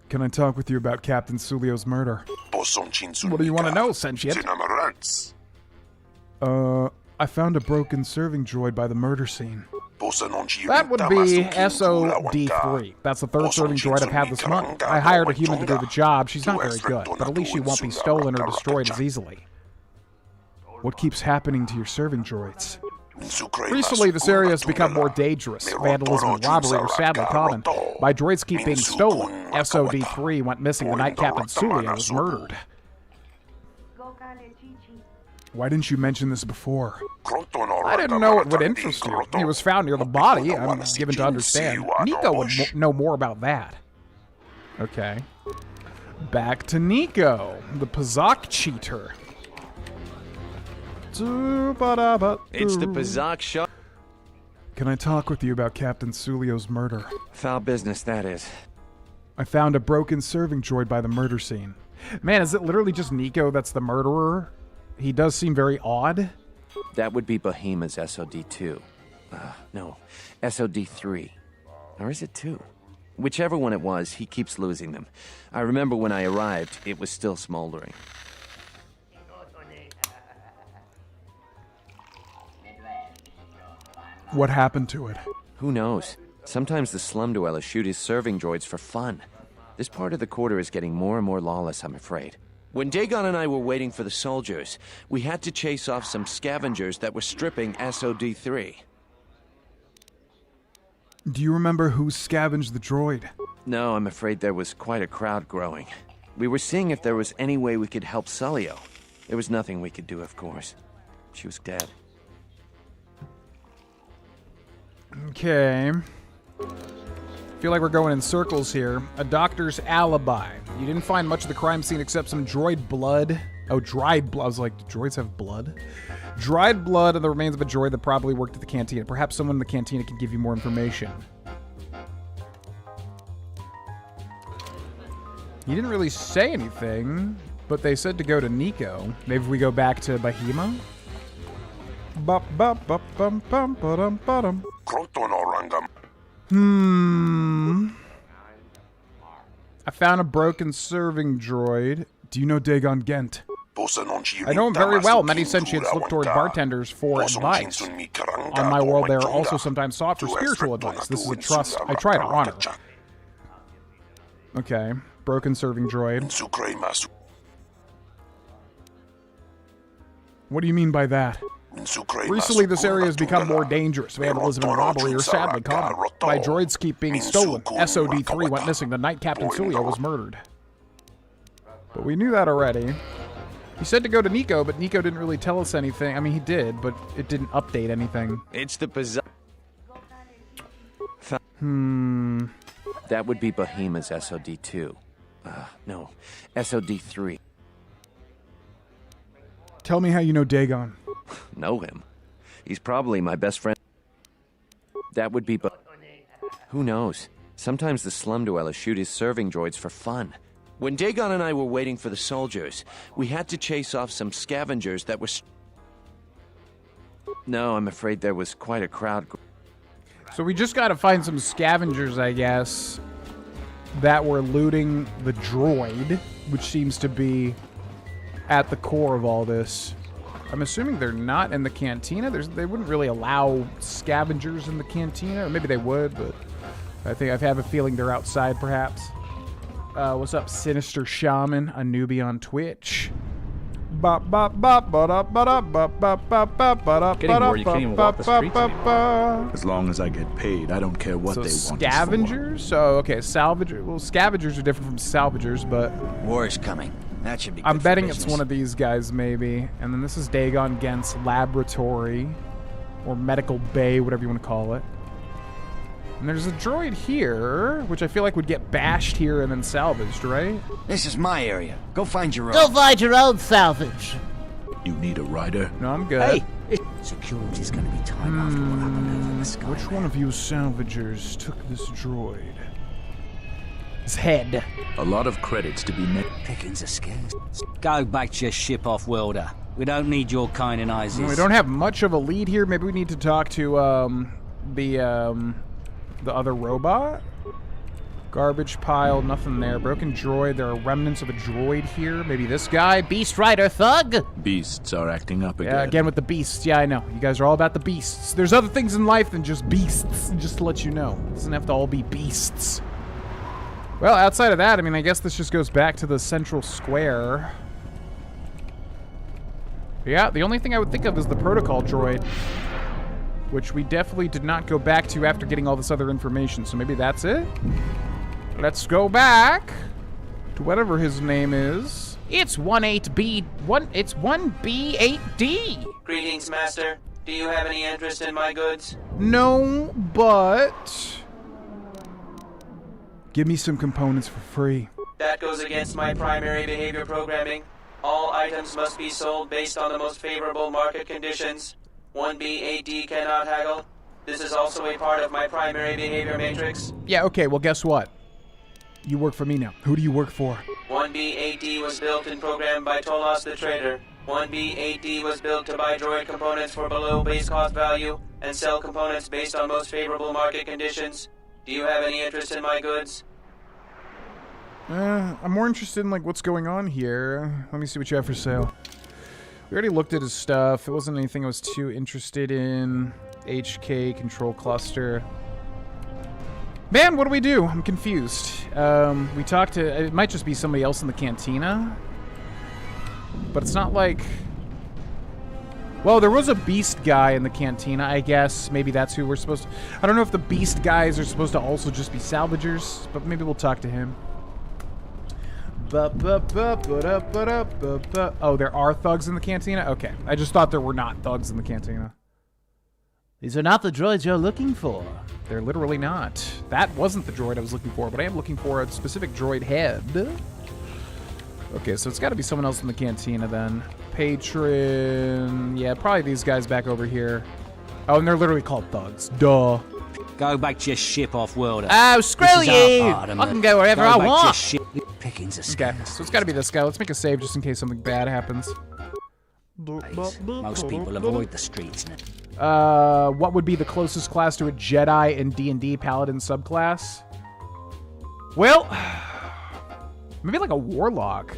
Can I talk with you about Captain Sulio's murder? What do you want to know, Sentient? I found a broken serving droid by the murder scene. That would be SOD3. That's the third serving droid I've had this month. I hired a human to do the job. She's not very good, but at least she won't be stolen or destroyed as easily. What keeps happening to your serving droids? Recently, this area has become more dangerous. Vandalism and robbery are sadly common. My droids keep being stolen. SOD3 went missing the night Captain Sulio was murdered. Why didn't you mention this before? I didn't know it would interest you. He was found near the body, I'm given to understand. Nico would know more about that. Okay. Back to Nico, the Pazak cheater. It's the Pazak show. Can I talk with you about Captain Sulio's murder? Foul business, that is. I found a broken serving droid by the murder scene. Man, is it literally just Nico that's the murderer? He does seem very odd. That would be Bahima's SOD2. No, SOD3. Or is it 2? Whichever one it was, he keeps losing them. I remember when I arrived, it was still smoldering. What happened to it? Who knows? Sometimes the slum dwellers shoot his serving droids for fun. This part of the quarter is getting more and more lawless, I'm afraid. When Dagon and I were waiting for the soldiers, we had to chase off some scavengers that were stripping SOD3. Do you remember who scavenged the droid? No, I'm afraid there was quite a crowd growing. We were seeing if there was any way we could help Sulio. There was nothing we could do, of course. She was dead. Okay. Feel like we're going in circles here. A doctor's alibi. You didn't find much of the crime scene except some droid blood. Oh, dried blood. I was like, do droids have blood? Dried blood and the remains of a droid that probably worked at the cantina. Perhaps someone in the cantina can give you more information. He didn't really say anything, but they said to go to Nico. Maybe we go back to Bahima? I found a broken serving droid. Do you know Dagon Gent? I know him very well. Many sentients look toward bartenders for advice. On my world, they are also sometimes sought for spiritual advice. This is a trust I try to honor. Okay. Broken serving droid. What do you mean by that? Recently, this area has become more dangerous. Vandalism and robbery are sadly common. My droids keep being stolen. SOD-3 went missing the night Captain Sulio was murdered. But we knew that already. He said to go to Nico, but Nico didn't really tell us anything. I mean, he did, but it didn't update anything. It's the bizarre. That would be Bahima's SOD-2. No, SOD-3. Tell me how you know Dagon. Know him. He's probably my best friend. That would be Who knows? Sometimes the slum dwellers shoot his serving droids for fun. When Dagon and I were waiting for the soldiers, we had to chase off some scavengers that were... No, I'm afraid there was quite a crowd. So we just gotta find some scavengers, I guess, that were looting the droid, which seems to be at the core of all this. I'm assuming they're not in the cantina. They wouldn't really allow scavengers in the cantina. Or maybe they would, but I have a feeling they're outside, perhaps. What's up, Sinister Shaman, a newbie on Twitch? Getting where you can't even walk the streets anymore. As long as I get paid, I don't care what they want. Scavengers? So, okay, salvagers. Well, scavengers are different from salvagers, but... War is coming. That should be good. I'm betting it's one of these guys, maybe. And then this is Dagon Gent's laboratory, or medical bay, whatever you want to call it. And there's a droid here, which I feel like would get bashed here and then salvaged, right? This is my area. Go find your own. Go find your own salvage. You need a rider? No, I'm good. Hey, security's gonna be tight after what happened over the sky. Which one of you salvagers took this droid? His head. A lot of credits to be made. Pickings are scarce. Go back to your ship off-worlder. We don't need your kind and eyes. We don't have much of a lead here. Maybe we need to talk to the other robot? Garbage pile, nothing there. Broken droid, there are remnants of a droid here. Maybe this guy? Beast Rider Thug? Beasts are acting up again. Yeah, again with the beasts. Yeah, I know. You guys are all about the beasts. There's other things in life than just beasts, just to let you know. It doesn't have to all be beasts. Well, outside of that, I mean, I guess this just goes back to the central square. Yeah, the only thing I would think of is the protocol droid, which we definitely did not go back to after getting all this other information, so maybe that's it? Let's go back to whatever his name is. It's 1B8D. Greetings, Master. Do you have any interest in my goods? No, but... give me some components for free. That goes against my primary behavior programming. All items must be sold based on the most favorable market conditions. 1B8D cannot haggle. This is also a part of my primary behavior matrix. Yeah, okay, well guess what? You work for me now. Who do you work for? 1B8D was built and programmed by Tolos the Trader. 1B8D was built to buy droid components for below base cost value and sell components based on most favorable market conditions. Do you have any interest in my goods? I'm more interested in like what's going on here. Let me see what you have for sale. We already looked at his stuff. It wasn't anything I was too interested in. HK control cluster. Man, what do we do? I'm confused. We talked to... it might just be somebody else in the cantina. But it's not like... well, there was a beast guy in the cantina, I guess. Maybe that's who we're supposed to... I don't know if the beast guys are supposed to also just be salvagers, but maybe we'll talk to him. Oh, there are thugs in the cantina? Okay. I just thought there were not thugs in the cantina. These are not the droids you're looking for. They're literally not. That wasn't the droid I was looking for, but I am looking for a specific droid head. Okay, so it's got to be someone else in the cantina then. Patron... yeah, probably these guys back over here. Oh, and they're literally called thugs. Duh. Go back to your ship off-worlder. Oh, screw you! I can go wherever I want. Pickings are okay, so it's got to be this guy. Let's make a save just in case something bad happens. Most people avoid the streets. What would be the closest class to a Jedi in D&D Paladin subclass? Well, maybe like a Warlock.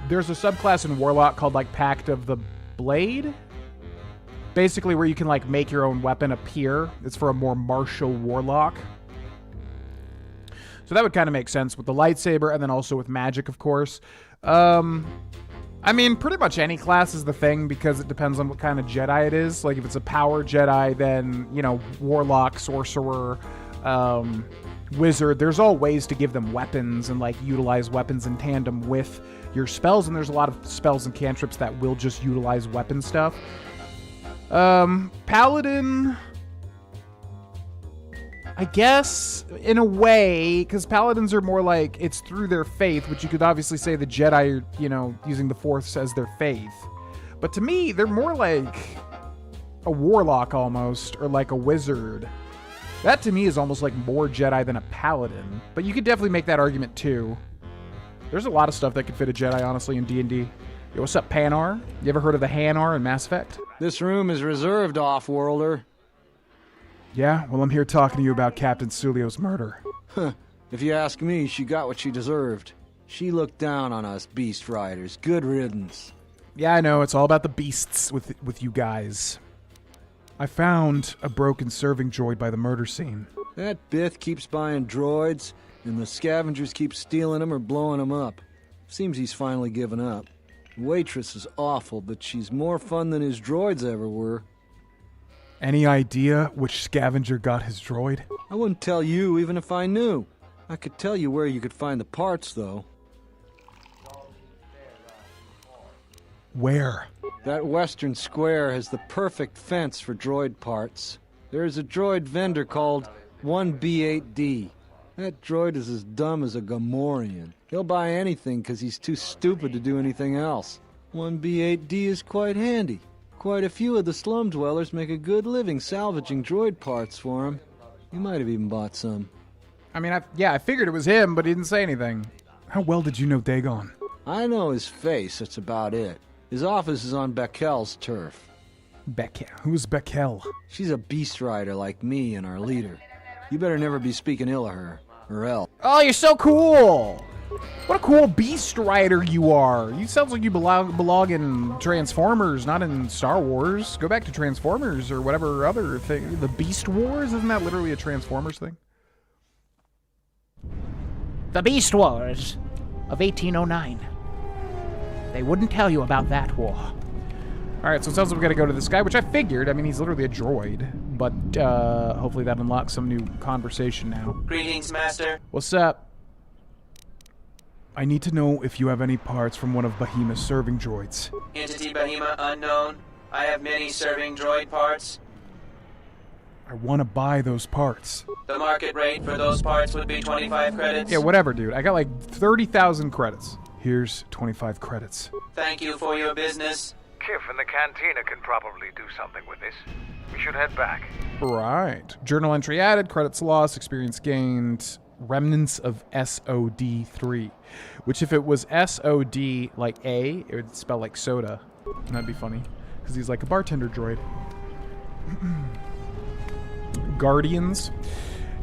There's a subclass in Warlock called like Pact of the Blade. Basically where you can like make your own weapon appear. It's for a more martial Warlock. So that would kind of make sense with the lightsaber and then also with magic, of course. I mean, pretty much any class is the thing because it depends on what kind of Jedi it is. Like, if it's a power Jedi, then, you know, Warlock, Sorcerer, Wizard, there's all ways to give them weapons and, like, utilize weapons in tandem with your spells. And there's a lot of spells and cantrips that will just utilize weapon stuff. Paladin, I guess, in a way, because Paladins are more like, it's through their faith, which you could obviously say the Jedi are, you know, using the Force as their faith. But to me, they're more like a Warlock almost, or like a Wizard. That to me is almost like more Jedi than a Paladin. But you could definitely make that argument too. There's a lot of stuff that could fit a Jedi, honestly, in D&D. Yo, what's up, Panar? You ever heard of the Hanar in Mass Effect? This room is reserved, Off-Worlder. Yeah, well, I'm here talking to you about Captain Sulio's murder. Huh. If you ask me, she got what she deserved. She looked down on us beast riders. Good riddance. Yeah, I know. It's all about the beasts with you guys. I found a broken serving droid by the murder scene. That Bith keeps buying droids, and the scavengers keep stealing them or blowing them up. Seems he's finally given up. The waitress is awful, but she's more fun than his droids ever were. Any idea which scavenger got his droid? I wouldn't tell you even if I knew. I could tell you where you could find the parts, though. Where? That western square has the perfect fence for droid parts. There is a droid vendor called 1B8D. That droid is as dumb as a Gamorrean. He'll buy anything because he's too stupid to do anything else. 1B8D is quite handy. Quite a few of the slum dwellers make a good living salvaging droid parts for him. You might have even bought some. I mean, I figured it was him, but he didn't say anything. How well did you know Dagon? I know his face, that's about it. His office is on Beckel's turf. Beckel? Who's Beckel? She's a beast rider like me and our leader. You better never be speaking ill of her, or else. Oh, you're so cool! What a cool beast rider you are. You sounds like you belong in Transformers, not in Star Wars. Go back to Transformers or whatever other thing. The Beast Wars? Isn't that literally a Transformers thing? The Beast Wars of 1809. They wouldn't tell you about that war. Alright, so it sounds like we gotta go to this guy, which I figured. I mean, he's literally a droid. But hopefully that unlocks some new conversation now. Greetings, Master. What's up? I need to know if you have any parts from one of Behemoth's serving droids. Entity Behemoth unknown. I have many serving droid parts. I want to buy those parts. The market rate for those parts would be 25 credits. Yeah, whatever, dude. I got like 30,000 credits. Here's 25 credits. Thank you for your business. Kif and the Cantina can probably do something with this. We should head back. Right. Journal entry added, credits lost, experience gained, remnants of SOD3. Which if it was SOD, like A, it would spell like soda. And that'd be funny. Because he's like a bartender droid. Guardians.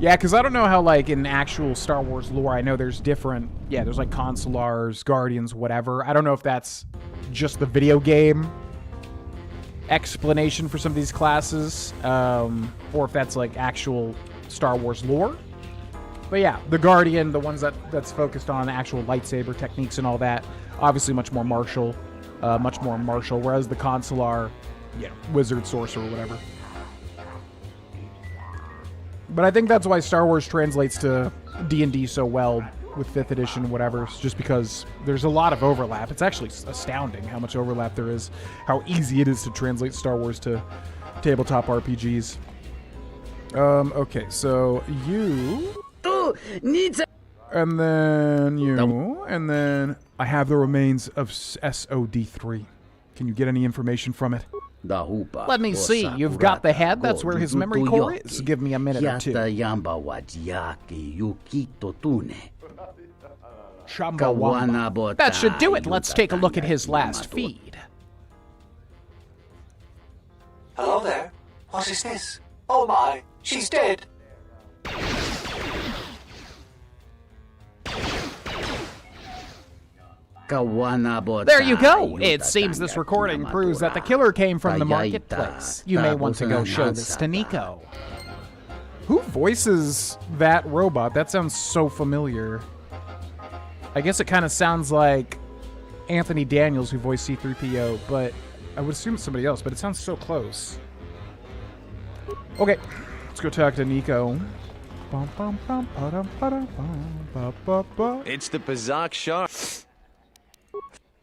Yeah, because I don't know how, like, in actual Star Wars lore, I know there's different... Yeah, there's, like, Consulars, Guardians, whatever. I don't know if that's just the video game explanation for some of these classes, or if that's, like, actual Star Wars lore. But yeah, the Guardian, the ones that's focused on actual lightsaber techniques and all that, obviously much more martial, whereas the Consular, you know, wizard, sorcerer, whatever. But I think that's why Star Wars translates to D&D so well with 5th edition and whatever. It's just because there's a lot of overlap. It's actually astounding how much overlap there is, how easy it is to translate Star Wars to tabletop RPGs. Okay, so you... And then you... And then I have the remains of SOD3. Can you get any information from it? Let me see. You've got the head. That's where his memory core is. Give me a minute or two. That should do it. Let's take a look at his last feed. Hello there. What is this? Oh my, she's dead. There you go! It seems this recording proves that the killer came from the marketplace. You may want to go show this to Nico. Who voices that robot? That sounds so familiar. I guess it kind of sounds like Anthony Daniels, who voiced C-3PO, but I would assume it's somebody else, but it sounds so close. Okay, let's go talk to Nico. It's the Pazak Shark.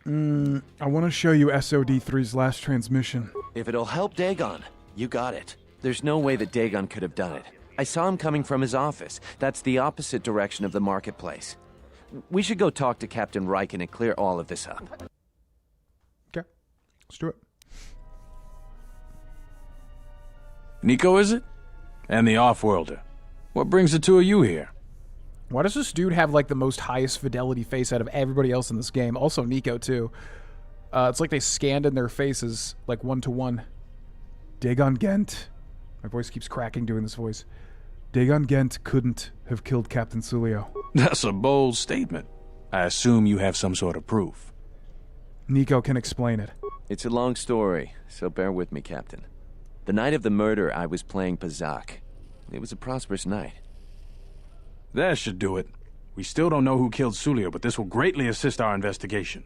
I want to show you SOD3's last transmission. If it'll help Dagon, you got it. There's no way that Dagon could have done it. I saw him coming from his office. That's the opposite direction of the marketplace. We should go talk to Captain Riken and clear all of this up. Okay, let's do it. Nico, is it? And the Offworlder. What brings the two of you here? Why does this dude have, like, the most highest fidelity face out of everybody else in this game? Also Nico, too. It's like they scanned in their faces, like, 1-to-1. Dagon Gent. My voice keeps cracking doing this voice. Dagon Gent couldn't have killed Captain Sulio. That's a bold statement. I assume you have some sort of proof. Nico can explain it. It's a long story, so bear with me, Captain. The night of the murder, I was playing Pazak. It was a prosperous night. That should do it. We still don't know who killed Sulio, but this will greatly assist our investigation.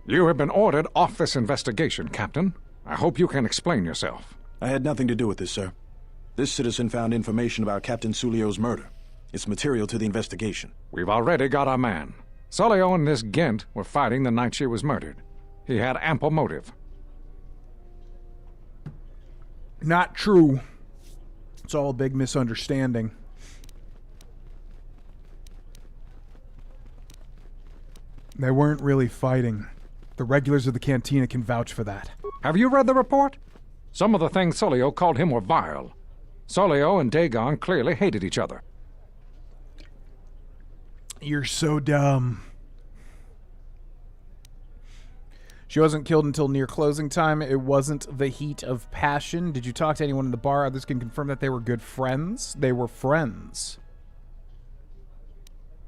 You have been ordered off this investigation, Captain. I hope you can explain yourself. I had nothing to do with this, sir. This citizen found information about Captain Sulio's murder. It's material to the investigation. We've already got our man. Sulio and this Gent were fighting the night she was murdered. He had ample motive. Not true. It's all a big misunderstanding. They weren't really fighting. The regulars of the cantina can vouch for that. Have you read the report? Some of the things Sulio called him were vile. Sulio and Dagon clearly hated each other. You're so dumb. She wasn't killed until near closing time. It wasn't the heat of passion. Did you talk to anyone in the bar? Others can confirm that they were good friends. They were friends.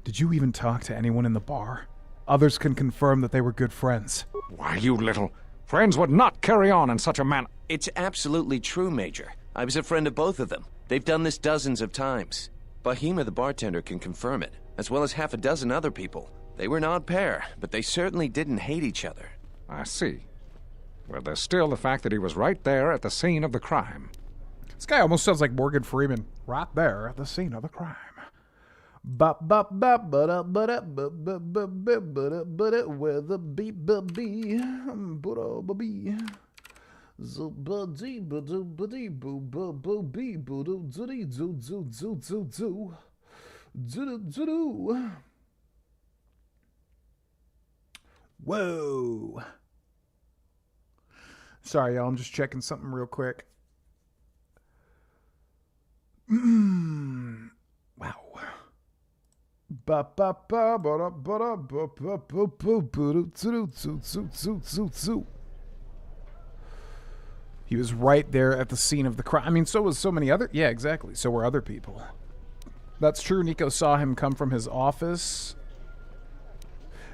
Did you even talk to anyone in the bar? Others can confirm that they were good friends. Why, you little... Friends would not carry on in such a manner. It's absolutely true, Major. I was a friend of both of them. They've done this dozens of times. Bahima, the bartender, can confirm it, as well as half a dozen other people. They were an odd pair, but they certainly didn't hate each other. I see. Well, there's still the fact that he was right there at the scene of the crime. This guy almost sounds like Morgan Freeman. Right there at the scene of the crime. Where the beat Whoa. Sorry, y'all. I'm just checking something real quick. Wow. He was right there at the scene of the crime. I mean, so was so many other... Yeah, exactly. So were other people. That's true. Nico saw him come from his office.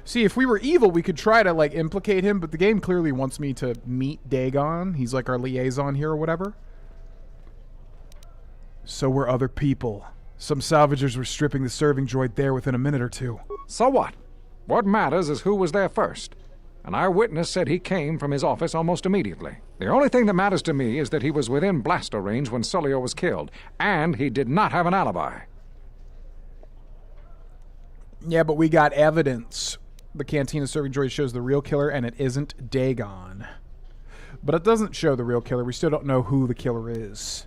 See, if we were evil, we could try to, like, implicate him, but the game clearly wants me to meet Dagon. He's, like, our liaison here or whatever. So were other people. Some salvagers were stripping the serving droid there within a minute or two. So what? What matters is who was there first. An eyewitness said he came from his office almost immediately. The only thing that matters to me is that he was within blaster range when Sulio was killed, and he did not have an alibi. Yeah, but we got evidence. The cantina serving droid shows the real killer, and it isn't Dagon. But it doesn't show the real killer. We still don't know who the killer is.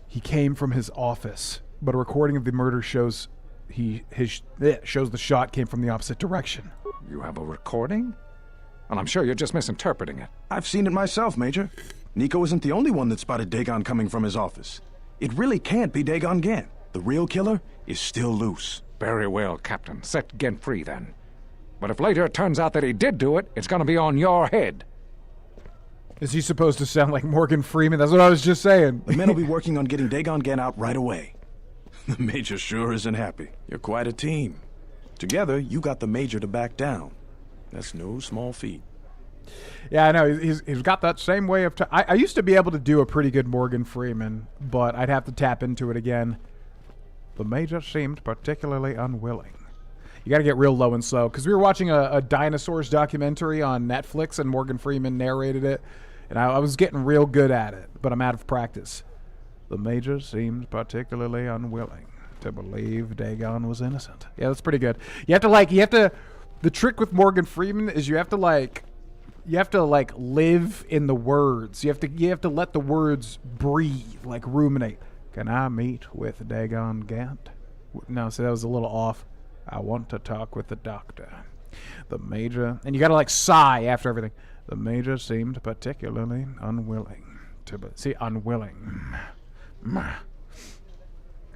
He came from his office, but a recording of the murder shows shows the shot came from the opposite direction. You have a recording? And I'm sure you're just misinterpreting it. I've seen it myself, Major. Nico isn't the only one that spotted Dagon coming from his office. It really can't be Dagon Gent. The real killer is still loose. Very well, Captain. Set Gent free, then. But if later it turns out that he did do it, it's going to be on your head. Is he supposed to sound like Morgan Freeman? That's what I was just saying. The men will be working on getting Dagon Gan out right away. The Major sure isn't happy. You're quite a team. Together, you got the Major to back down. That's no small feat. Yeah, I know. He's got that same way of... I used to be able to do a pretty good Morgan Freeman, but I'd have to tap into it again. The Major seemed particularly unwilling. You got to get real low and slow, because we were watching a dinosaurs documentary on Netflix, and Morgan Freeman narrated it, and I was getting real good at it, but I'm out of practice. The Major seemed particularly unwilling to believe Dagon was innocent. Yeah, that's pretty good. The trick with Morgan Freeman is you have to live in the words. You have to let the words breathe, like ruminate. Can I meet with Dagon Gant? No, so that was a little off. I want to talk with the doctor. The Major, and you got to sigh after everything. The Major seemed particularly unwilling unwilling.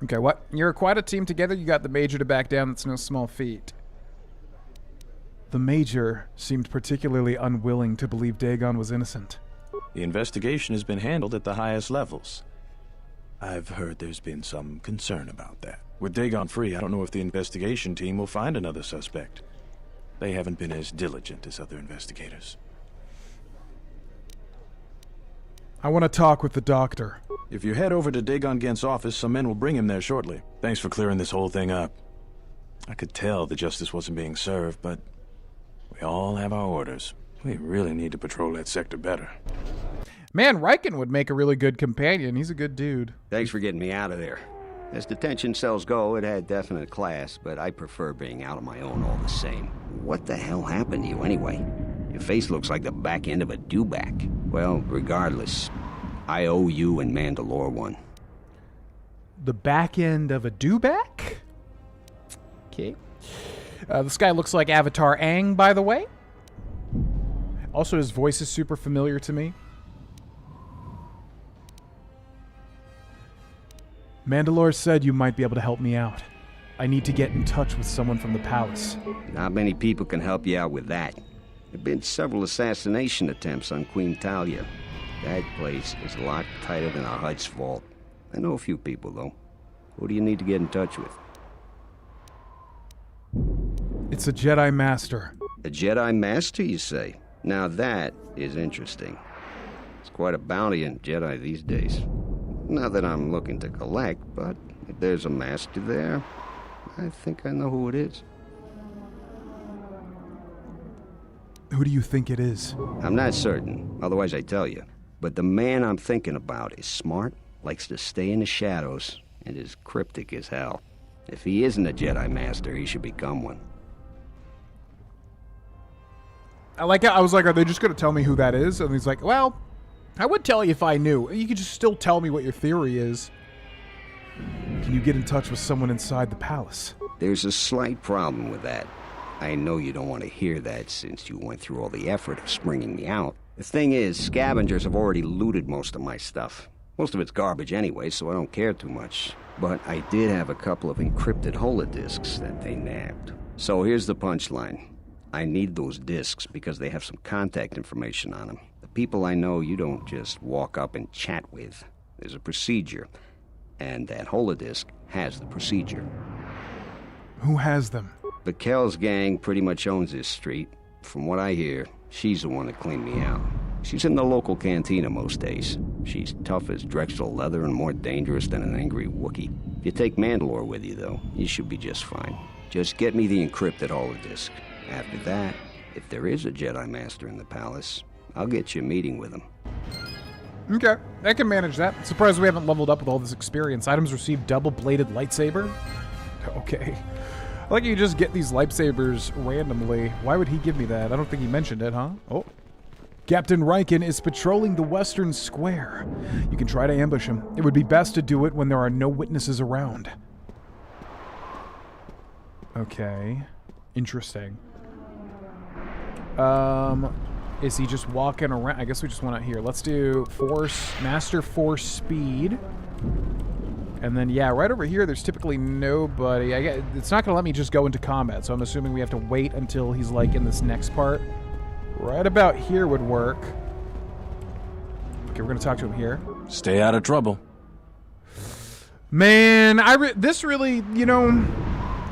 Okay, what? You're quite a team together. You got the Major to back down. That's no small feat. The Major seemed particularly unwilling to believe Dagon was innocent. The investigation has been handled at the highest levels. I've heard there's been some concern about that. With Dagon free, I don't know if the investigation team will find another suspect. They haven't been as diligent as other investigators. I want to talk with the doctor. If you head over to Dagon Gant's office, some men will bring him there shortly. Thanks for clearing this whole thing up. I could tell the justice wasn't being served, but we all have our orders. We really need to patrol that sector better. Man, Riken would make a really good companion. He's a good dude. Thanks for getting me out of there. As detention cells go, it had definite class, but I prefer being out on my own all the same. What the hell happened to you anyway? Your face looks like the back end of a dewback. Well, regardless, I owe you and Mandalore one. The back end of a dewback? Okay. This guy looks like Avatar Aang, by the way. Also, his voice is super familiar to me. Mandalore said you might be able to help me out. I need to get in touch with someone from the palace. Not many people can help you out with that. There have been several assassination attempts on Queen Talia. That place is a lot tighter than a Hut's vault. I know a few people, though. Who do you need to get in touch with? It's a Jedi Master. A Jedi Master, you say? Now that is interesting. It's quite a bounty on Jedi these days. Not that I'm looking to collect, but if there's a master there, I think I know who it is. Who do you think it is? I'm not certain, otherwise I'd tell you. But the man I'm thinking about is smart, likes to stay in the shadows, and is cryptic as hell. If he isn't a Jedi Master, he should become one. I like it. I was like, are they just going to tell me who that is? And he's like, well, I would tell you if I knew. You could just still tell me what your theory is. Can you get in touch with someone inside the palace? There's a slight problem with that. I know you don't want to hear that since you went through all the effort of springing me out. The thing is, scavengers have already looted most of my stuff. Most of it's garbage anyway, so I don't care too much. But I did have a couple of encrypted holodisks that they nabbed. So here's the punchline. I need those disks because they have some contact information on them. The people I know you don't just walk up and chat with. There's a procedure. And that holodisk has the procedure. Who has them? The Kells gang pretty much owns this street. From what I hear, she's the one that cleaned me out. She's in the local cantina most days. She's tough as Drexel leather and more dangerous than an angry Wookiee. If you take Mandalore with you, though, you should be just fine. Just get me the encrypted holodisk. After that, if there is a Jedi Master in the palace, I'll get you a meeting with him. Okay, I can manage that. Surprised we haven't leveled up with all this experience. Items received double-bladed lightsaber? Okay. I like you just get these lightsabers randomly. Why would he give me that? I don't think he mentioned it, huh? Oh. Captain Riken is patrolling the western square. You can try to ambush him. It would be best to do it when there are no witnesses around. Okay. Interesting. Is he just walking around? I guess we just want to here. Let's do Force, Master Force Speed. And then, yeah, right over here, there's typically nobody. It's not going to let me just go into combat, so I'm assuming we have to wait until he's, like, in this next part. Right about here would work. Okay, we're going to talk to him here. Stay out of trouble. Man, this really, you know,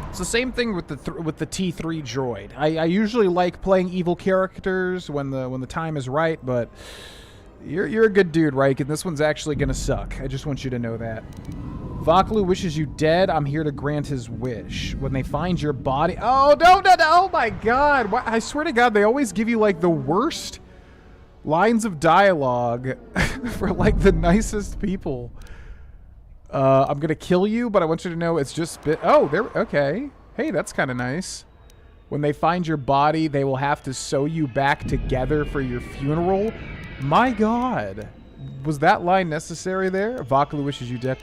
it's the same thing with the T3 droid. I usually like playing evil characters when the time is right, but you're a good dude, Reich, and this one's actually going to suck. I just want you to know that. Vakalu wishes you dead. I'm here to grant his wish. When they find your body... Oh, no, oh my God. I swear to God, they always give you, like, the worst lines of dialogue for, like, the nicest people. I'm going to kill you, but I want you to know it's just... okay. Hey, that's kind of nice. When they find your body, they will have to sew you back together for your funeral. My God. Was that line necessary there? Vakalu wishes you dead.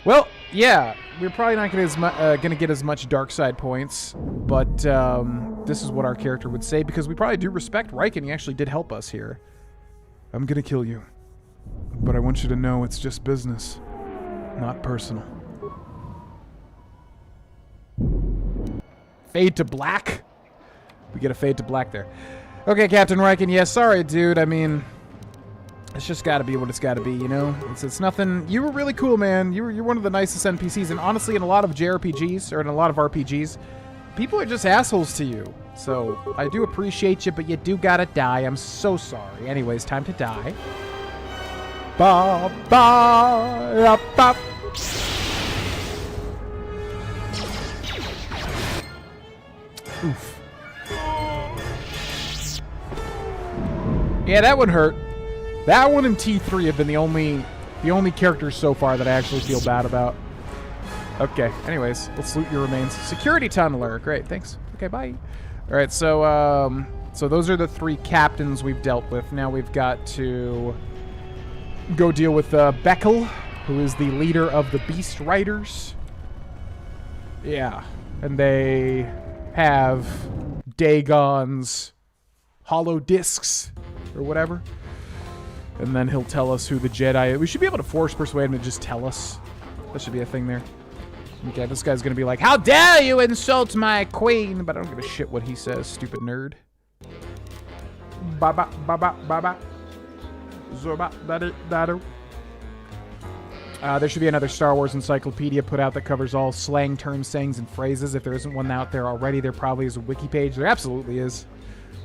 Well, yeah, we're probably not going to get as much dark side points, but this is what our character would say, because we probably do respect Reich, and he actually did help us here. I'm going to kill you, but I want you to know it's just business, not personal. Fade to black? We get a fade to black there. Okay, Captain Riken, yeah, sorry, dude, I mean... It's just got to be what it's got to be, you know? It's nothing... You were really cool, man. You're one of the nicest NPCs, and honestly, in a lot of JRPGs, or in a lot of RPGs, people are just assholes to you. So, I do appreciate you, but you do gotta die. I'm so sorry. Anyways, time to die. Ba ba da, ba. Oof. Yeah, that one hurt. That one and T3 have been the only characters so far that I actually feel bad about. Okay, anyways, let's loot your remains. Security tunneler. Great, thanks. Okay, bye. All right, so those are the 3 captains we've dealt with. Now we've got to go deal with Beckel, who is the leader of the Beast Riders. Yeah, and they have Dagon's hollow discs or whatever. And then he'll tell us who the Jedi is. We should be able to force persuade him to just tell us. That should be a thing there. Okay, this guy's going to be like, how dare you insult my queen? But I don't give a shit what he says, stupid nerd. Ba-ba, ba-ba, ba-ba. Zoba, da-da-da-da. There should be another Star Wars encyclopedia put out that covers all slang terms, sayings, and phrases. If there isn't one out there already, there probably is a wiki page. There absolutely is.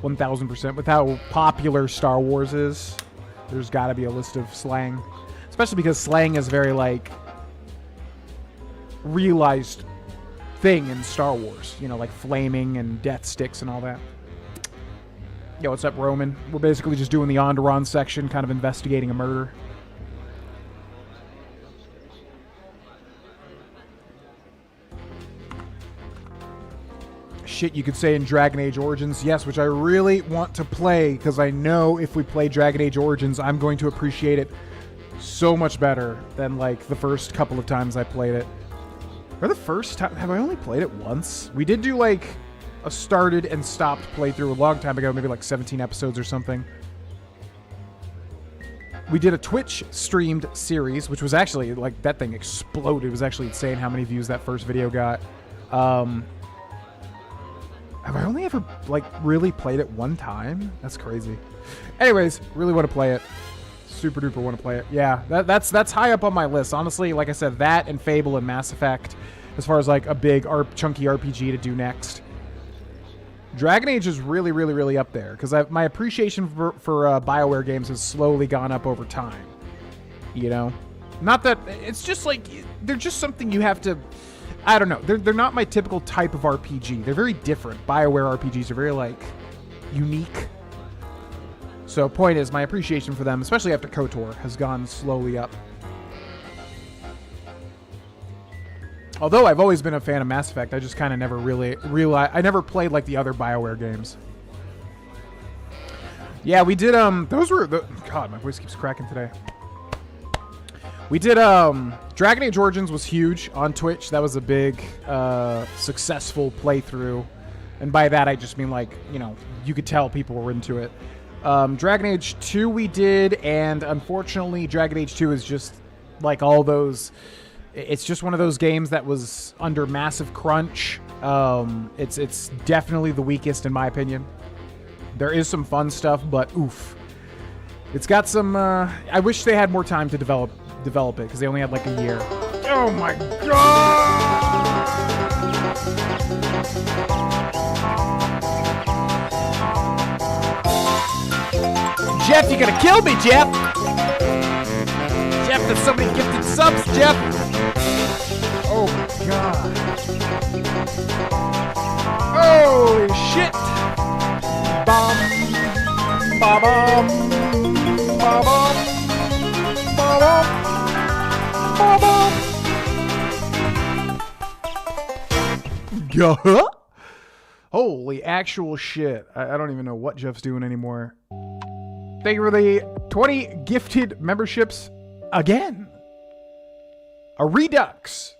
1,000%. With how popular Star Wars is, there's got to be a list of slang. Especially because slang is very, like, realized thing in Star Wars. You know, like flaming and death sticks and all that. Yo, what's up, Roman? We're basically just doing the Onderon section, kind of investigating a murder. Shit you could say in Dragon Age Origins. Yes, which I really want to play, because I know if we play Dragon Age Origins, I'm going to appreciate it so much better than, like, the first couple of times I played it. Or the first time... Have I only played it once? We did do, like, a started and stopped playthrough a long time ago, maybe like 17 episodes or something. We did a Twitch streamed series, which was actually, like, that thing exploded. It was actually insane how many views that first video got. Have I only ever, like, really played it one time? That's crazy. Anyways, really want to play it. Super duper want to play it. Yeah, that's high up on my list. Honestly, like I said, that and Fable and Mass Effect, as far as, like, a big chunky RPG to do next. Dragon Age is really, really, really up there, because my appreciation for BioWare games has slowly gone up over time. You know? Not that... It's just, like, they're just something you have to... I don't know. They're not my typical type of RPG. They're very different. BioWare RPGs are very, like, unique. So, point is, my appreciation for them, especially after KOTOR, has gone slowly up. Although I've always been a fan of Mass Effect, I just kind of never really realized... I never played, like, the other BioWare games. Yeah, we did, those were... God, my voice keeps cracking today. We did, Dragon Age Origins was huge on Twitch. That was a big, successful playthrough. And by that, I just mean, like, you know, you could tell people were into it. Dragon Age 2 we did, and unfortunately, Dragon Age 2 is just, like, all those... It's just one of those games that was under massive crunch. It's definitely the weakest in my opinion. There is some fun stuff, but oof. It's got some, I wish they had more time to develop it, because they only had like a year. Oh my god! Jeff, you're gonna kill me, Jeff! Jeff, there's so many gifted subs, Jeff! Oh my god. Holy shit! Bum, ba-bum, ba-bum, ba-bum, ba-bum. Gah! Holy actual shit. I don't even know what Jeff's doing anymore. Thank you for the 20 gifted memberships again. A redux.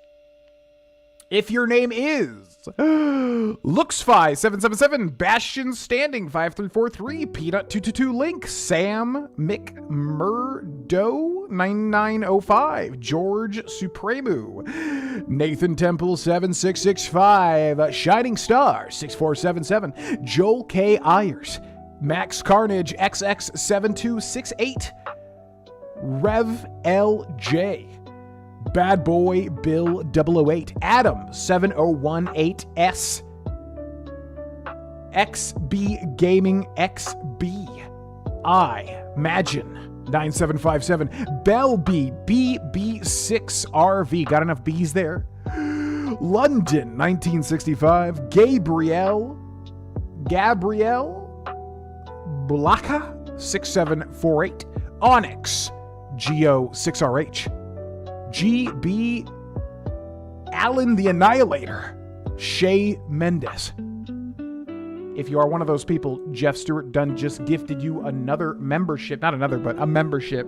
If your name is Looksfi777, Bastion Standing 5343, Peanut 222 Link, Sam McMurdo 9905, George Supremu, Nathan Temple 7665, Shining Star 6477, Joel K. Ayers, Max Carnage XX7268, Rev LJ, Bad Boy Bill 008, Adam 7018S, XB Gaming XB, I Magin 9757, Bell B BB6RV, got enough B's there, London 1965, Gabrielle Blaka 6748, Onyx Geo6RH, GB Allen the Annihilator, Shay Mendes. If you are one of those people, Jeff Stewart Dunn just gifted you another membership. Not another, but a membership.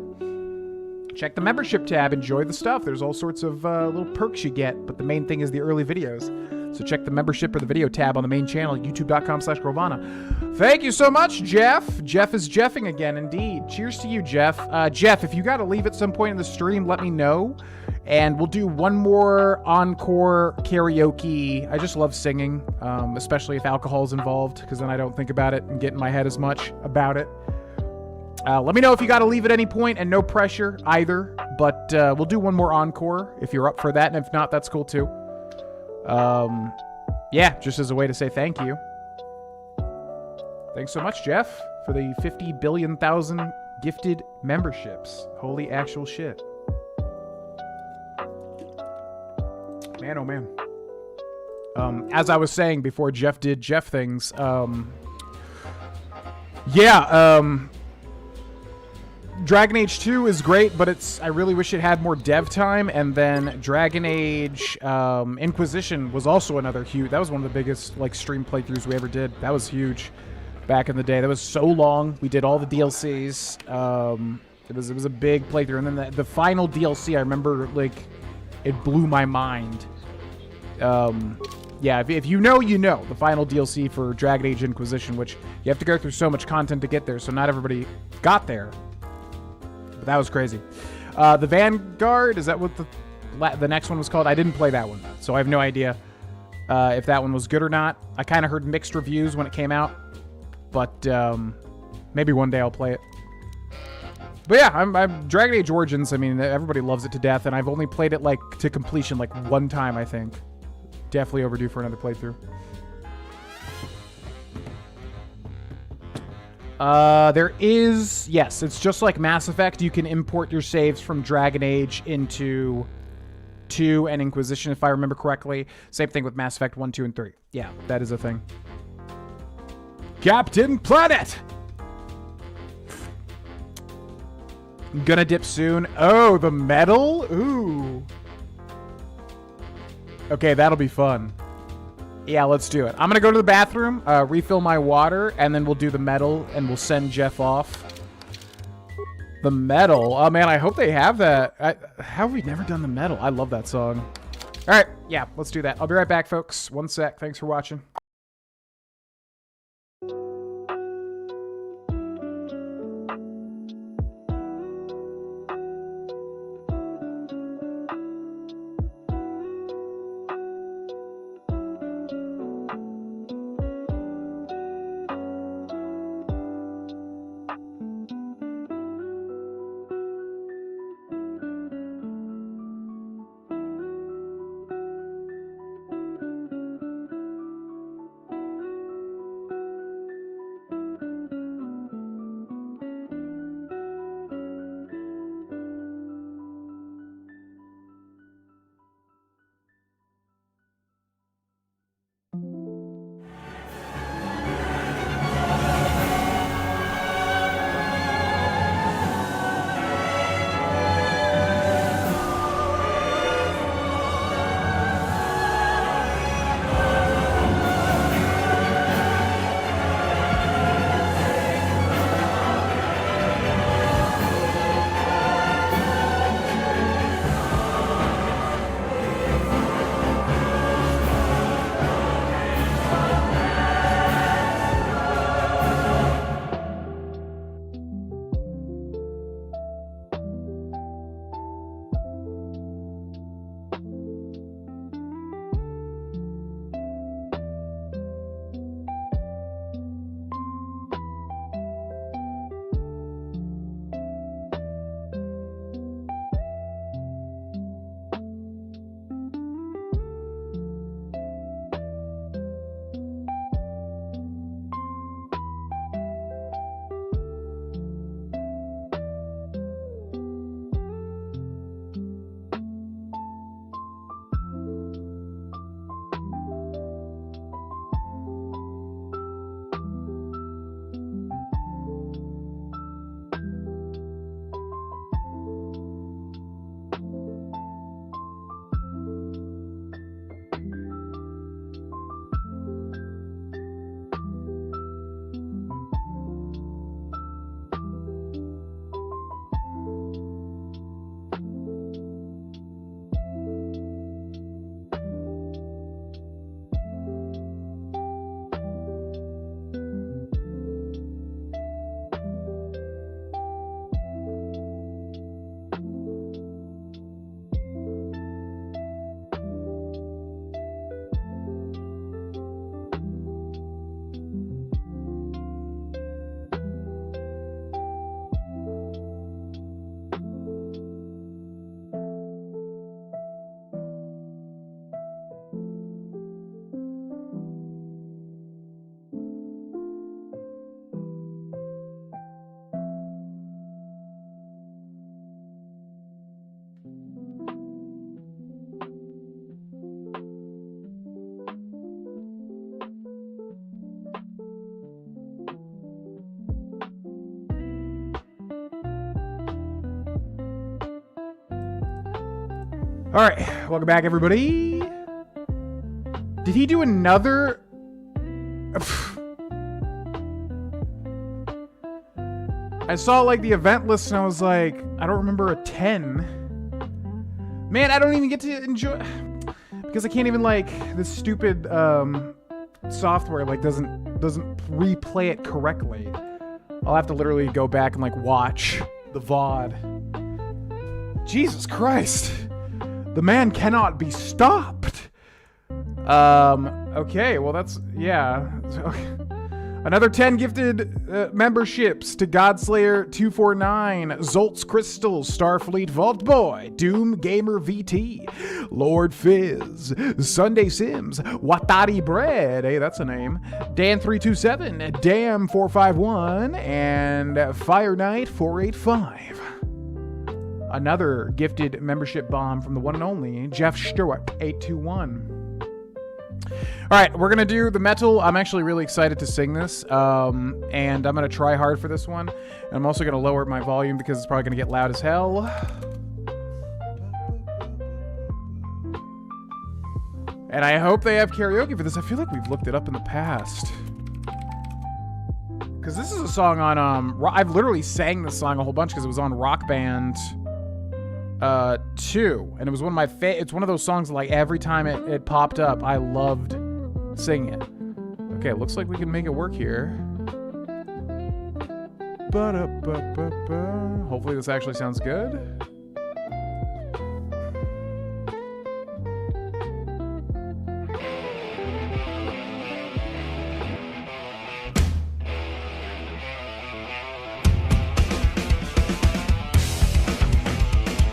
Check the membership tab. Enjoy the stuff. There's all sorts of little perks you get, but the main thing is the early videos. So check the membership or the video tab on the main channel, youtube.com/Grohlvana. Thank you so much, Jeff. Jeff is Jeffing again, indeed. Cheers to you, Jeff. Jeff, if you got to leave at some point in the stream, let me know. And we'll do one more encore karaoke. I just love singing, especially if alcohol's involved, because then I don't think about it and get in my head as much about it. Let me know if you got to leave at any point, and no pressure either. But we'll do one more encore if you're up for that, and if not, that's cool too. Yeah, just as a way to say thank you. Thanks so much, Jeff, for the 50 billion thousand gifted memberships. Holy actual shit. Man, oh man. As I was saying before Jeff did Jeff things, Dragon Age 2 is great, but I really wish it had more dev time. And then Dragon Age Inquisition was also another huge. That was one of the biggest stream playthroughs we ever did. That was huge back in the day. That was so long. We did all the DLCs. It was a big playthrough. And then the final DLC, I remember it blew my mind. Yeah, if you know, you know. The final DLC for Dragon Age Inquisition, which you have to go through so much content to get there, so not everybody got there. But that was crazy. The Vanguard, is that what the next one was called? I didn't play that one, so I have no idea if that one was good or not. I kind of heard mixed reviews when it came out, but maybe one day I'll play it. But yeah, I'm Dragon Age Origins. I mean, everybody loves it to death, and I've only played it to completion one time, I think. Definitely overdue for another playthrough. There is, yes, it's just like Mass Effect. You can import your saves from Dragon Age into 2 and Inquisition, if I remember correctly. Same thing with Mass Effect 1, 2, and 3. Yeah, that is a thing. Captain Planet! Gonna dip soon. Oh, the medal? Ooh. Okay, that'll be fun. Yeah, let's do it. I'm gonna go to the bathroom, refill my water, and then we'll do the medal, and we'll send Jeff off. The medal? Oh, man, I hope they have that. How have we never done the medal? I love that song. All right, yeah, let's do that. I'll be right back, folks. One sec. Thanks for watching. All right, welcome back, everybody. Did he do another? I saw like the event list and I was like, I don't remember a 10. Man, I don't even get to enjoy because I can't even like this stupid software like doesn't replay it correctly. I'll have to literally go back and like watch the VOD. Jesus Christ. The man cannot be stopped. Okay, well that's, yeah. Another 10 gifted memberships to Godslayer 249, Zolt's Crystals, Starfleet Vault Boy, Doom Gamer VT, Lord Fizz, Sunday Sims, Watari Bread, hey, that's a name, Dan327, Dam451, and Fire Knight 485. Another gifted membership bomb from the one and only Jeff Stewart 821. All right, we're going to do the metal. I'm actually really excited to sing this, and I'm going to try hard for this one. And I'm also going to lower my volume because it's probably going to get loud as hell. And I hope they have karaoke for this. I feel like we've looked it up in the past. Because this is a song on, I've literally sang this song a whole bunch because it was on Rock Band 2. And it was one of my it's one of those songs that, like, every time it popped up, I loved singing it. Okay, looks like we can make it work here. Ba-da-ba-ba-ba. Hopefully this actually sounds good.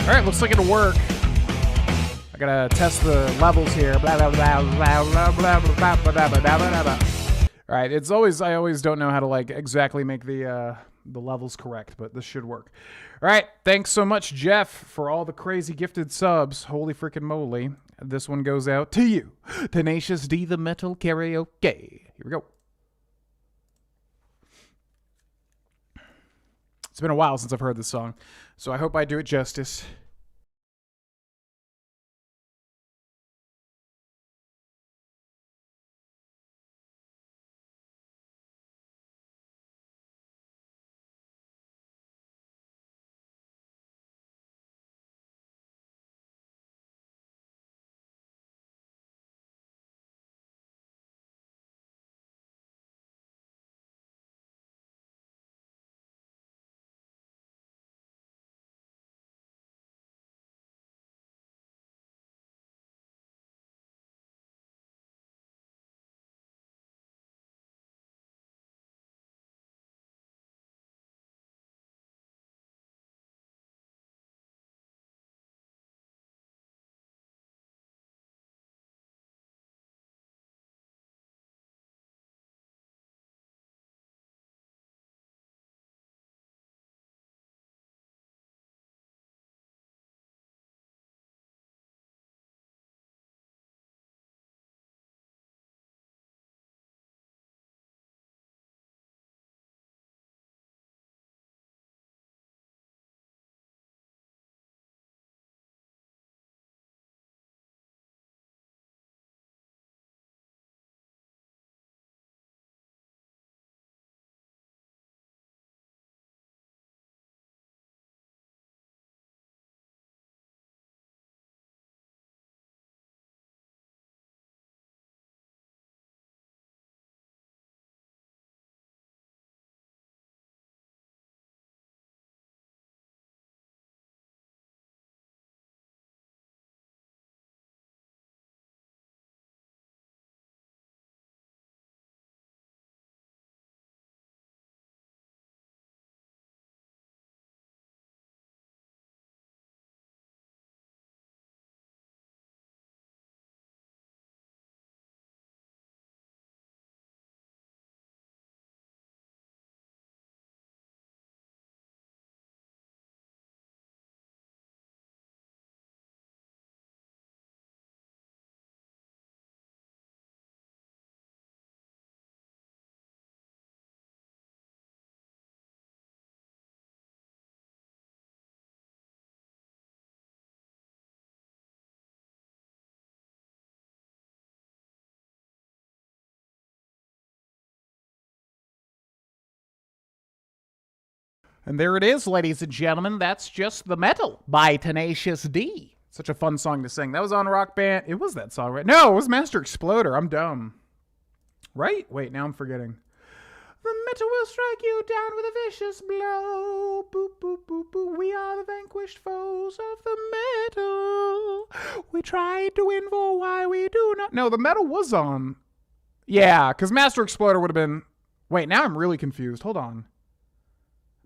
Alright, looks like it'll work. I gotta test the levels here. Blah, blah, blah, blah, blah, blah, blah, blah, blah, blah, blah. Alright, I always don't know how to like exactly make the levels correct, but this should work. Alright, thanks so much, Jeff, for all the crazy gifted subs. Holy freaking moly. This one goes out to you. Tenacious D the Metal Karaoke. Here we go. It's been a while since I've heard this song, so I hope I do it justice. And there it is, ladies and gentlemen. That's Just the Metal by Tenacious D. Such a fun song to sing. That was on Rock Band. It was that song, right? No, it was Master Exploder. I'm dumb. Right? Wait, now I'm forgetting. The metal will strike you down with a vicious blow. Boop, boop, boop, boop. We are the vanquished foes of the metal. We tried to win for why we do not. No, the metal was on. Yeah, because Master Exploder would have been. Wait, now I'm really confused. Hold on.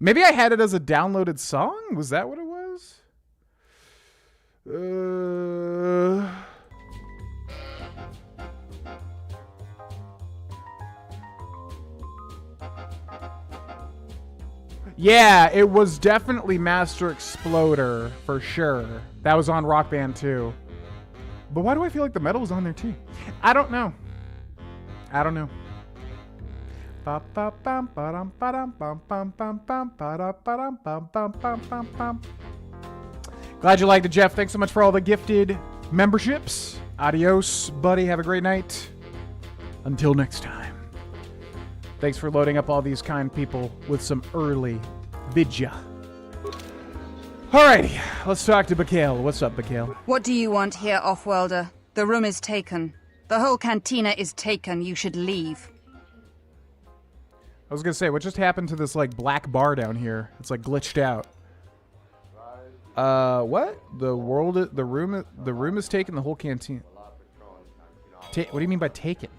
Maybe I had it as a downloaded song? Was that what it was? Yeah, it was definitely Master Exploder, for sure. That was on Rock Band too. But why do I feel like the metal was on there too? I don't know. I don't know. Glad you liked it, Jeff. Thanks so much for all the gifted memberships. Adios, buddy. Have a great night. Until next time. Thanks for loading up all these kind people with some early vidya. Alrighty, let's talk to Bakail. What's up, Bakail? What do you want here, Offworlder? The room is taken. The whole cantina is taken. You should leave. I was gonna say, what just happened to this like black bar down here? It's like glitched out. What? The room is taken. The whole canteen. What do you mean by taken?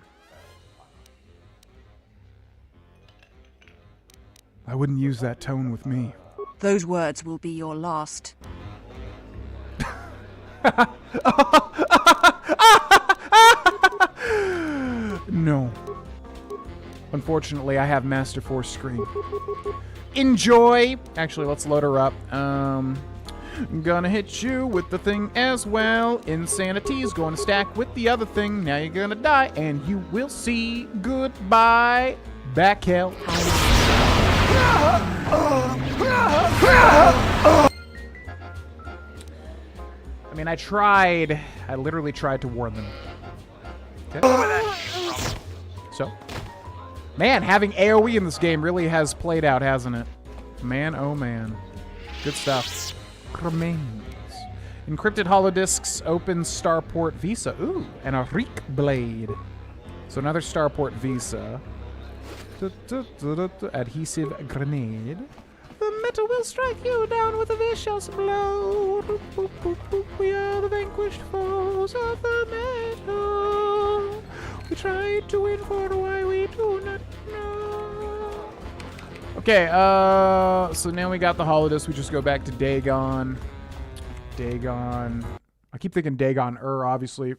I wouldn't use that tone with me. Those words will be your last. No. Unfortunately, I have Master Force screen. Enjoy! Actually, let's load her up. Gonna hit you with the thing as well. Insanity's going to stack with the other thing. Now you're gonna die, and you will see. Goodbye. Back hell. I mean, I literally tried to warn them. Okay. So, man, having AoE in this game really has played out, hasn't it? Man, oh man. Good stuff. Remains. Encrypted holodiscs, open starport visa. Ooh, and a reek blade. So another starport visa. Adhesive grenade. The metal will strike you down with a vicious blow. We are the vanquished foes of the metal. We tried to win for why we do not know. Okay, so now we got the holodisc. We just go back to Dagon. I keep thinking Dagon-er, obviously.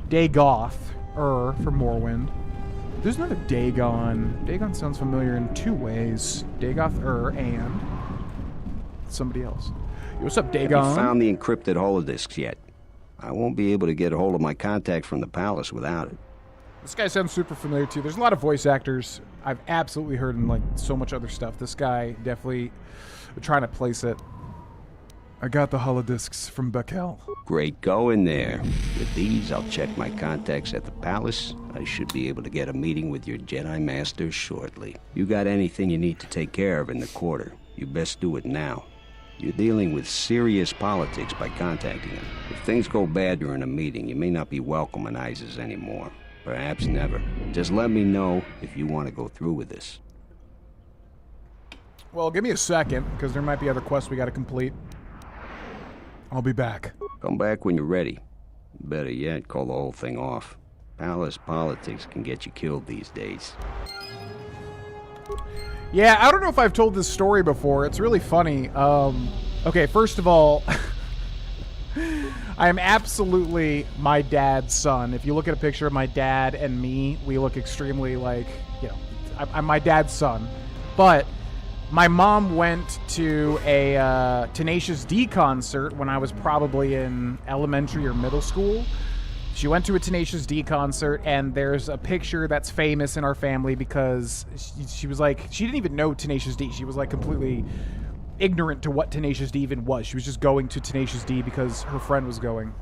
Dagoth-er for Morrowind. There's another Dagon. Dagon sounds familiar in two ways. Dagoth-er and somebody else. Yo, what's up, Dagon? Have you found the encrypted holodiscs yet? I won't be able to get a hold of my contact from the palace without it. This guy sounds super familiar too. There's a lot of voice actors I've absolutely heard in like so much other stuff. This guy definitely trying to place it. I got the holodiscs from Bakail. Great going there. With these, I'll check my contacts at the palace. I should be able to get a meeting with your Jedi Master shortly. You got anything you need to take care of in the quarter, you best do it now. You're dealing with serious politics by contacting him. If things go bad during a meeting, you may not be welcome in Isis anymore. Perhaps never. Just let me know if you want to go through with this. Well, give me a second, because there might be other quests we got to complete. I'll be back. Come back when you're ready. Better yet, call the whole thing off. Palace politics can get you killed these days. Yeah, I don't know if I've told this story before. It's really funny. Okay, first of all, I am absolutely my dad's son. If you look at a picture of my dad and me, we look extremely like, you know, I'm my dad's son. But my mom went to a Tenacious D concert when I was probably in elementary or middle school. She went to a Tenacious D concert, and there's a picture that's famous in our family because she was like, she didn't even know Tenacious D. She was like completely ignorant to what Tenacious D even was. She was just going to Tenacious D because her friend was going.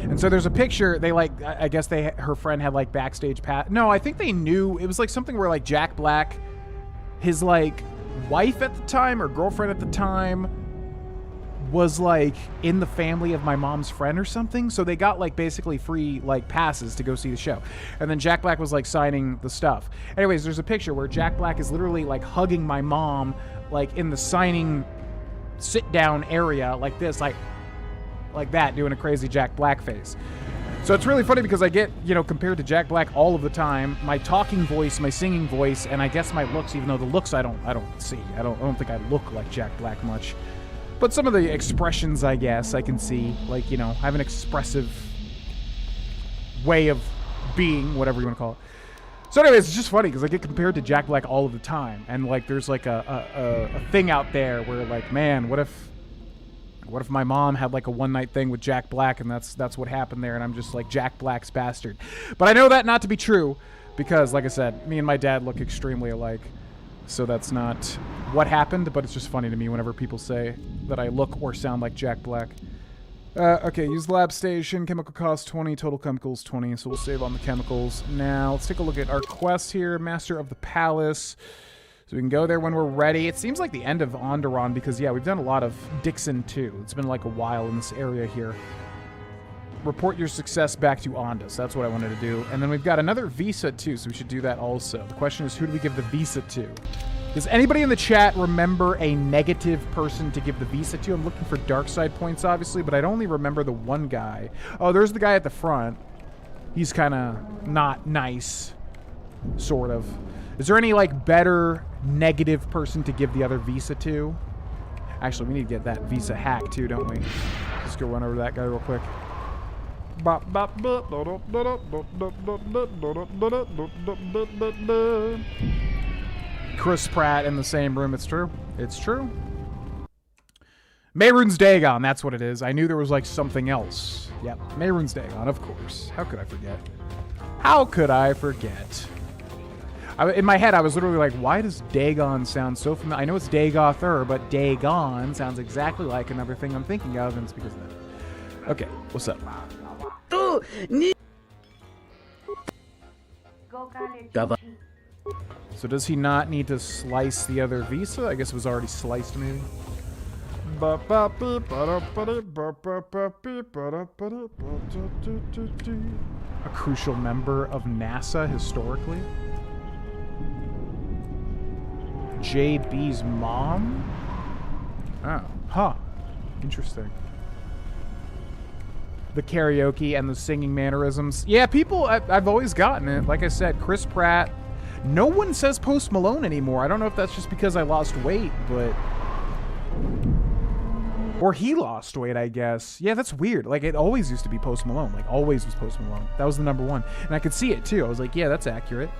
And so there's a picture, they like, I guess her friend had like backstage pass. No, I think they knew, it was like something where like Jack Black, his like wife at the time or girlfriend at the time was like in the family of my mom's friend or something, so they got like basically free like passes to go see the show. And then Jack Black was like signing the stuff. Anyways, there's a picture where Jack Black is literally like hugging my mom like in the signing sit down area like this, like that, doing a crazy Jack Black face. So it's really funny because I get, you know, compared to Jack Black all of the time, my talking voice, my singing voice, and I guess my looks, even though the looks I don't see. I don't think I look like Jack Black much. But some of the expressions, I guess, I can see. Like, you know, I have an expressive way of being, whatever you want to call it. So anyways, it's just funny because I get compared to Jack Black all of the time. And, like, there's, like, a thing out there where, like, man, what if my mom had, like, a one-night thing with Jack Black and that's what happened there and I'm just, like, Jack Black's bastard. But I know that not to be true because, like I said, me and my dad look extremely alike. So that's not what happened, but it's just funny to me whenever people say that I look or sound like Jack Black. Okay, use lab station. Chemical cost 20, total chemicals 20, so we'll save on the chemicals. Now, let's take a look at our quest here. Master of the Palace. So we can go there when we're ready. It seems like the end of Onderon because, yeah, we've done a lot of Dixon, too. It's been like a while in this area here. Report your success back to Ondas. That's what I wanted to do. And then we've got another visa, too, so we should do that also. The question is, who do we give the visa to? Does anybody in the chat remember a negative person to give the visa to? I'm looking for dark side points, obviously, but I'd only remember the one guy. Oh, there's the guy at the front. He's kind of not nice, sort of. Is there any, like, better negative person to give the other visa to? Actually, we need to get that visa hack, too, don't we? Let's go run over to that guy real quick. Chris Pratt in the same room. It's true. It's true. Mehrunes Dagon, that's what it is. I knew there was like something else. Yep, Mehrunes Dagon, of course. How could I forget? How could I forget? In my head, I was literally like, why does Dagon sound so familiar? I know it's Dagother, but Dagon sounds exactly like another thing I'm thinking of, and it's because of that. Okay, what's up? So does he not need to slice the other visa? I guess it was already sliced, maybe. A crucial member of NASA historically. JB's mom? Oh, huh. Interesting. The karaoke and the singing mannerisms. Yeah, people, I've always gotten it. Like I said, Chris Pratt. No one says Post Malone anymore. I don't know if that's just because I lost weight, but... Or he lost weight, I guess. Yeah, that's weird. Like, it always used to be Post Malone. Like, always was Post Malone. That was the number one. And I could see it, too. I was like, yeah, that's accurate.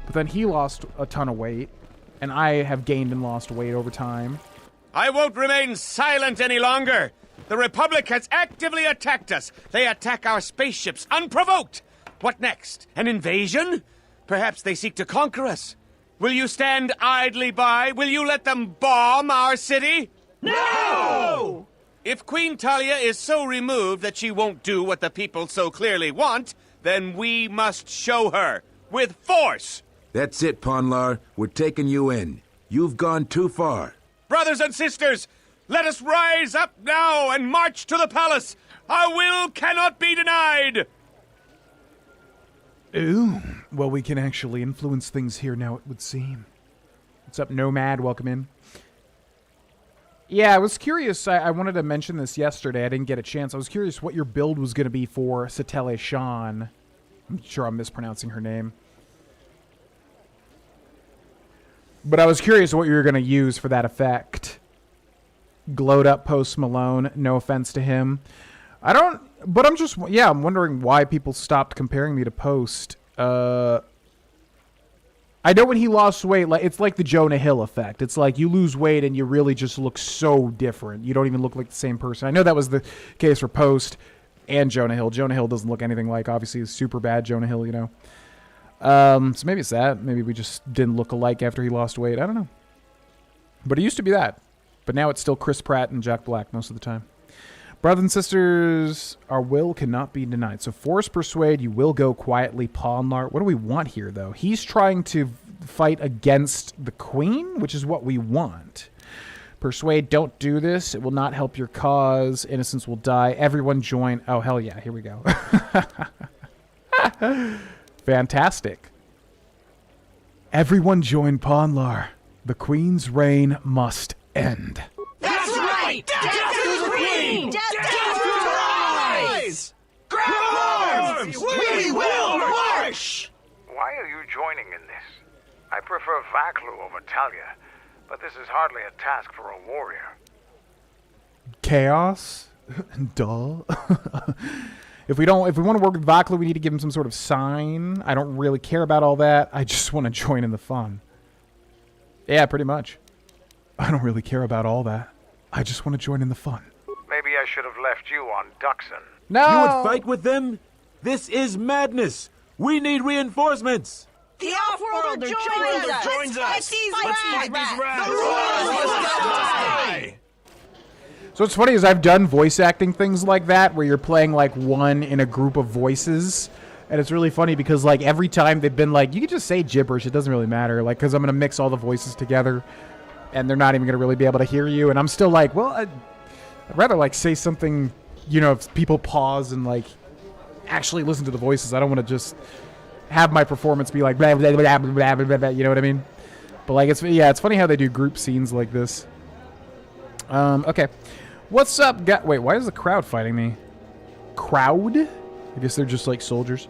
But then he lost a ton of weight. And I have gained and lost weight over time. I won't remain silent any longer. The Republic has actively attacked us. They attack our spaceships unprovoked. What next? An invasion? Perhaps they seek to conquer us. Will you stand idly by? Will you let them bomb our city? No! If Queen Talia is so removed that she won't do what the people so clearly want, then we must show her with force. That's it, Ponlar. We're taking you in. You've gone too far. Brothers and sisters, let us rise up now and march to the palace. Our will cannot be denied. Ooh, well, we can actually influence things here now, it would seem. What's up, Nomad? Welcome in. Yeah, I was curious. I wanted to mention this yesterday. I didn't get a chance. I was curious what your build was going to be for Satele Shan. I'm sure I'm mispronouncing her name. But I was curious what you were going to use for that effect. Glowed up Post Malone. No offense to him. But I'm just, yeah, I'm wondering why people stopped comparing me to Post. I know when he lost weight, like it's like the Jonah Hill effect. It's like you lose weight and you really just look so different. You don't even look like the same person. I know that was the case for Post and Jonah Hill. Jonah Hill doesn't look anything like, obviously, he's super bad Jonah Hill, you know. So maybe it's that. Maybe we just didn't look alike after he lost weight. I don't know. But it used to be that. But now it's still Chris Pratt and Jack Black most of the time. Brothers and sisters, our will cannot be denied. So force persuade, you will go quietly, Ponlar. What do we want here, though? He's trying to fight against the queen, which is what we want. Persuade, don't do this. It will not help your cause. Innocents will die. Everyone join. Oh, hell yeah. Here we go. Fantastic. Everyone join Ponlar. The queen's reign must end. That's right! Death to the queen! Death to the rise! Grab arms! We will march! Why are you joining in this? I prefer Vaklu over Talia, but this is hardly a task for a warrior. Chaos? Duh. If we want to work with Vaklu, we need to give him some sort of sign. I don't really care about all that. I just want to join in the fun. Yeah, pretty much. I don't really care about all that. I just want to join in the fun. Maybe I should have left you on Duxon. No! You would fight with them? This is madness. We need reinforcements. The Offworlder joins us! Let's fight these rats! The Lords! So what's funny is I've done voice acting things like that where you're playing like one in a group of voices. And it's really funny because like every time they've been like, you can just say gibberish. It doesn't really matter. Like, because I'm going to mix all the voices together and they're not even going to really be able to hear you. And I'm still like, well, I'd rather like say something, you know, if people pause and like actually listen to the voices. I don't want to just have my performance be like, blah, blah, blah, blah, blah, blah, you know what I mean? But like, it's funny how they do group scenes like this. Okay. What's up, wait, why is the crowd fighting me? Crowd? I guess they're just like soldiers.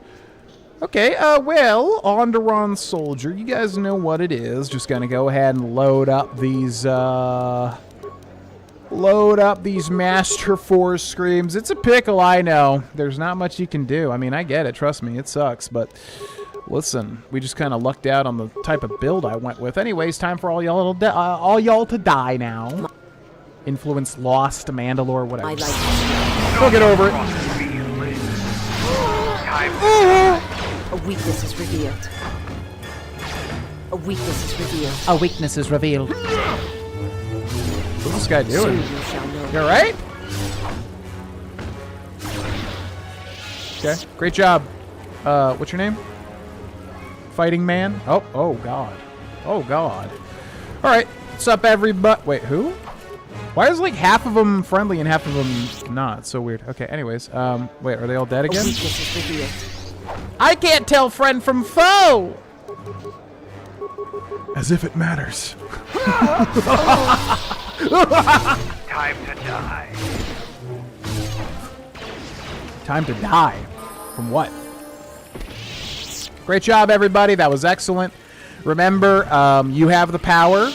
Okay, well, Onderon soldier, you guys know what it is. Just gonna go ahead and load up these Master Force Screams. It's a pickle, I know. There's not much you can do. I mean, I get it, trust me, it sucks, but listen, we just kind of lucked out on the type of build I went with. Anyways, time for all y'all to die now. Influence lost, Mandalore, whatever. We'll get over it. A weakness is revealed. A weakness is revealed. A weakness is revealed. What's this guy doing? You alright? Okay, great job. What's your name? Fighting man? Oh god. Oh god. Alright, what's up everybody? Wait, who? Why is like half of them friendly and half of them not? It's so weird. Okay, anyways, wait, are they all dead again? I can't tell friend from foe! As if it matters. Time to die. Time to die? From what? Great job, everybody. That was excellent. Remember, you have the power.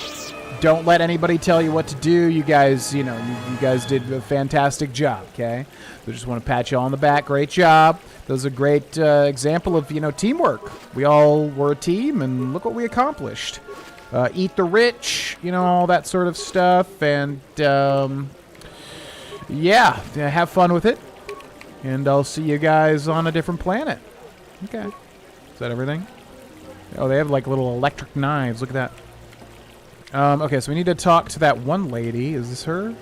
Don't let anybody tell you what to do. You guys, you know, you guys did a fantastic job, okay? So just want to pat you all on the back. Great job. That was a great example of, you know, teamwork. We all were a team, and look what we accomplished. Eat the rich, you know, all that sort of stuff. And, yeah, have fun with it. And I'll see you guys on a different planet. Okay. Is that everything? Oh, they have, like, little electric knives. Look at that. Okay, so we need to talk to that one lady. Is this her?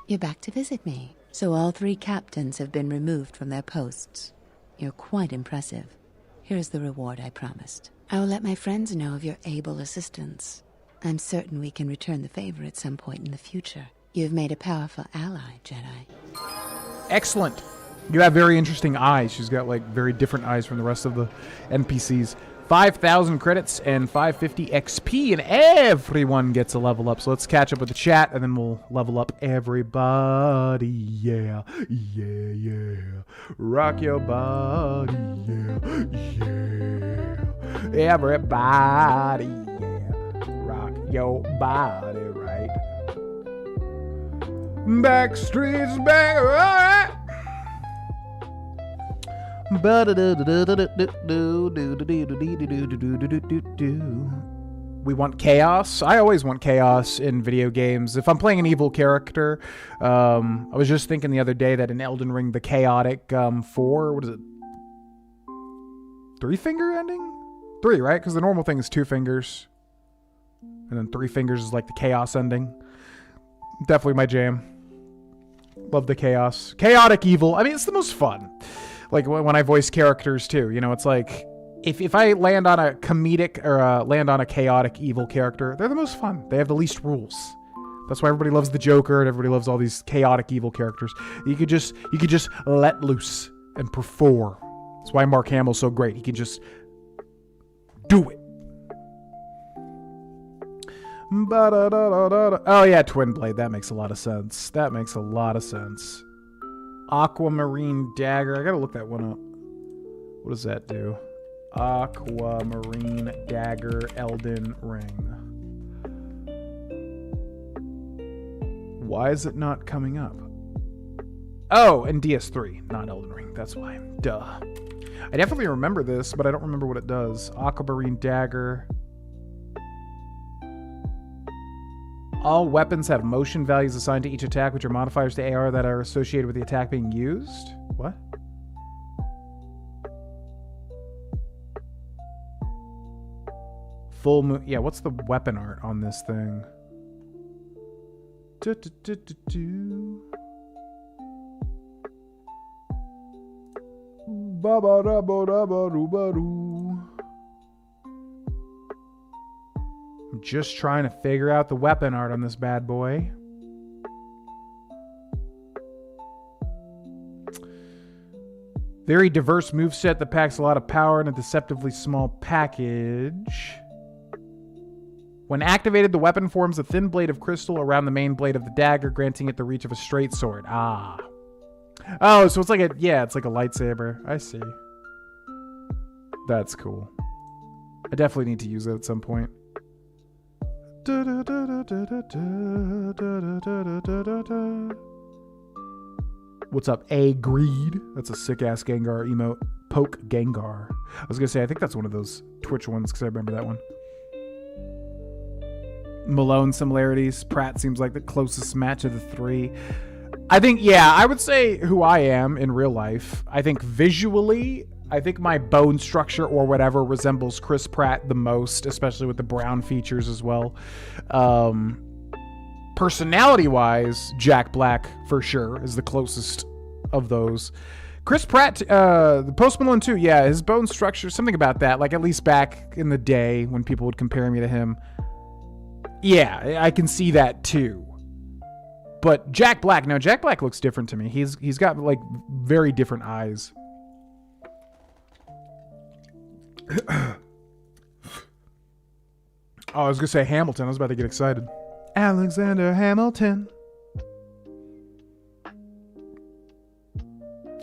You're back to visit me. So all 3 captains have been removed from their posts. You're quite impressive. Here's the reward I promised. I will let my friends know of your able assistance. I'm certain we can return the favor at some point in the future. You've made a powerful ally, Jedi. Excellent. You have very interesting eyes. She's got, like, very different eyes from the rest of the NPCs. 5,000 credits and 550 XP, and everyone gets a level up. So let's catch up with the chat, and then we'll level up everybody. Yeah, yeah, yeah. Rock your body. Yeah, yeah. Everybody. Yeah. Rock your body, right? Backstreet's back. All right. We want chaos. I always want chaos in video games. If I'm playing an evil character, I was just thinking the other day that in Elden Ring, the chaotic 4, what is it? 3-finger ending? 3, right? Because the normal thing is 2 fingers. And then 3 fingers is like the chaos ending. Definitely my jam. Love the chaos. Chaotic evil. I mean, it's the most fun. Like when I voice characters too, you know, it's like if I land on a comedic or land on a chaotic evil character, they're the most fun. They have the least rules. That's why everybody loves the Joker and everybody loves all these chaotic evil characters. You could just let loose and perform. That's why Mark Hamill's so great. He can just do it. Oh yeah, Twin Blade. That makes a lot of sense. That makes a lot of sense. Aquamarine Dagger. I gotta look that one up. What does that do? Aquamarine Dagger Elden Ring. Why is it not coming up? Oh, and DS3, not Elden Ring. That's why. Duh. I definitely remember this, but I don't remember what it does. Aquamarine Dagger. All weapons have motion values assigned to each attack, which are modifiers to AR that are associated with the attack being used. What? Full moon. Yeah, what's the weapon art on this thing? I'm just trying to figure out the weapon art on this bad boy. Very diverse moveset that packs a lot of power in a deceptively small package. When activated, the weapon forms a thin blade of crystal around the main blade of the dagger, granting it the reach of a straight sword. Ah. Oh, so it's like a, yeah, it's like a lightsaber. I see. That's cool. I definitely need to use it at some point. What's up, A Greed? That's a sick-ass Gengar emote. Poke Gengar. I was gonna say, I think that's one of those Twitch ones, because I remember that one. Malone similarities. Pratt seems like the closest match of the three. I think, yeah, I would say who I am in real life. I think visually, I think my bone structure or whatever resembles Chris Pratt the most, especially with the brown features as well. Personality-wise, Jack Black, for sure, is the closest of those. Chris Pratt, the Post Malone too, yeah, his bone structure, something about that, like at least back in the day when people would compare me to him. Yeah, I can see that too. But Jack Black, no, Jack Black looks different to me. He's got like very different eyes. Oh, I was gonna say Hamilton. I was about to get excited. Alexander Hamilton.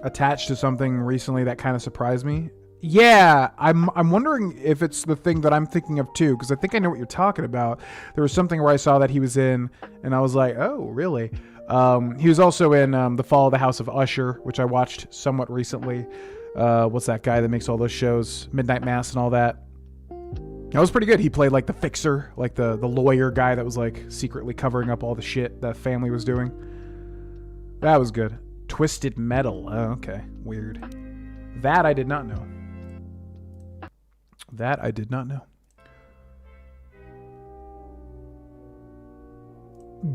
Attached to something recently that kind of surprised me. Yeah, I'm wondering if it's the thing that I'm thinking of too, because I think I know what you're talking about. There was something where I saw that he was in, and I was like, oh, really? He was also in The Fall of the House of Usher, which I watched somewhat recently. What's that guy that makes all those shows? Midnight Mass and all that. That was pretty good. He played like the fixer, like the lawyer guy that was like secretly covering up all the shit that family was doing. That was good. Twisted Metal. Oh, okay. Weird. That I did not know. That I did not know.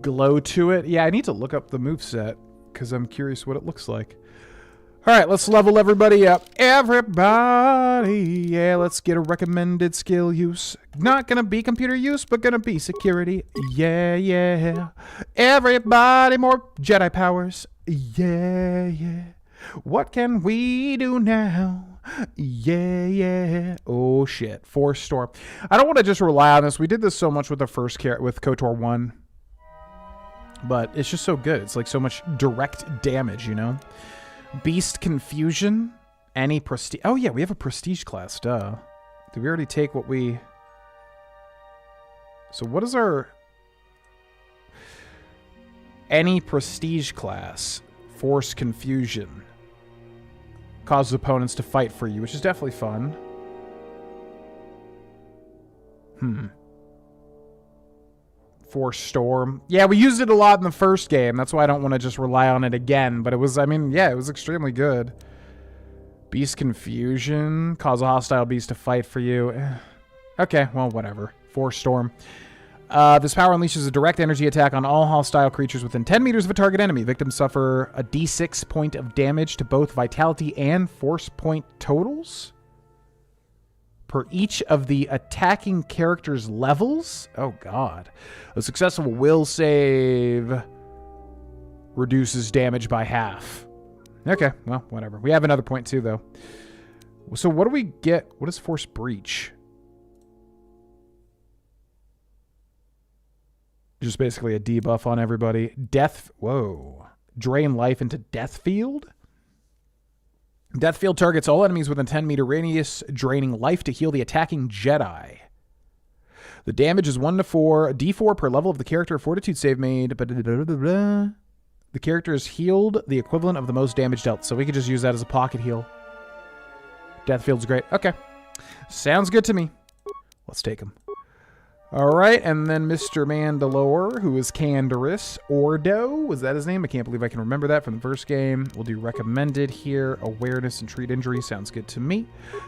Glow to it. Yeah, I need to look up the moveset because I'm curious what it looks like. All right, let's level everybody up. Everybody, yeah, let's get a recommended skill use. Not gonna be computer use, but gonna be security. Yeah, yeah. Everybody, more Jedi powers. Yeah, yeah. What can we do now? Yeah, yeah. Oh, shit. Force Storm. I don't want to just rely on this. We did this so much with the first with KOTOR 1. But it's just so good. It's like so much direct damage, you know? Beast Confusion. Any prestige. Oh, yeah, we have a prestige class. Duh. Did we already take what we... So what is our... Any prestige class. Force Confusion. Causes opponents to fight for you, which is definitely fun. Force Storm. Yeah, we used it a lot in the first game. That's why I don't want to just rely on it again. But it was, I mean, yeah, it was extremely good. Beast Confusion. Cause a hostile beast to fight for you. Okay, well, whatever. Force Storm. This power unleashes a direct energy attack on all hostile creatures within 10 meters of a target enemy. Victims suffer a d6 point of damage to both vitality and force point totals per each of the attacking character's levels. Oh, God. A successful will save reduces damage by half. Okay, well, whatever. We have another point, too, though. So what do we get? What is Force Breach? Just basically a debuff on everybody. Death. Whoa. Drain life into Death Field. Death Field targets all enemies within 10-meter radius, draining life to heal the attacking Jedi. The damage is 1 to 4, a d4 per level of the character fortitude save made. The character is healed the equivalent of the most damage dealt, so we could just use that as a pocket heal. Death Field's great. Okay. Sounds good to me. Let's take him. All right, and then Mr. Mandalore, who is Canderous. Ordo, was that his name? I can't believe I can remember that from the first game. We'll do recommended here. Awareness and treat injury sounds good to me.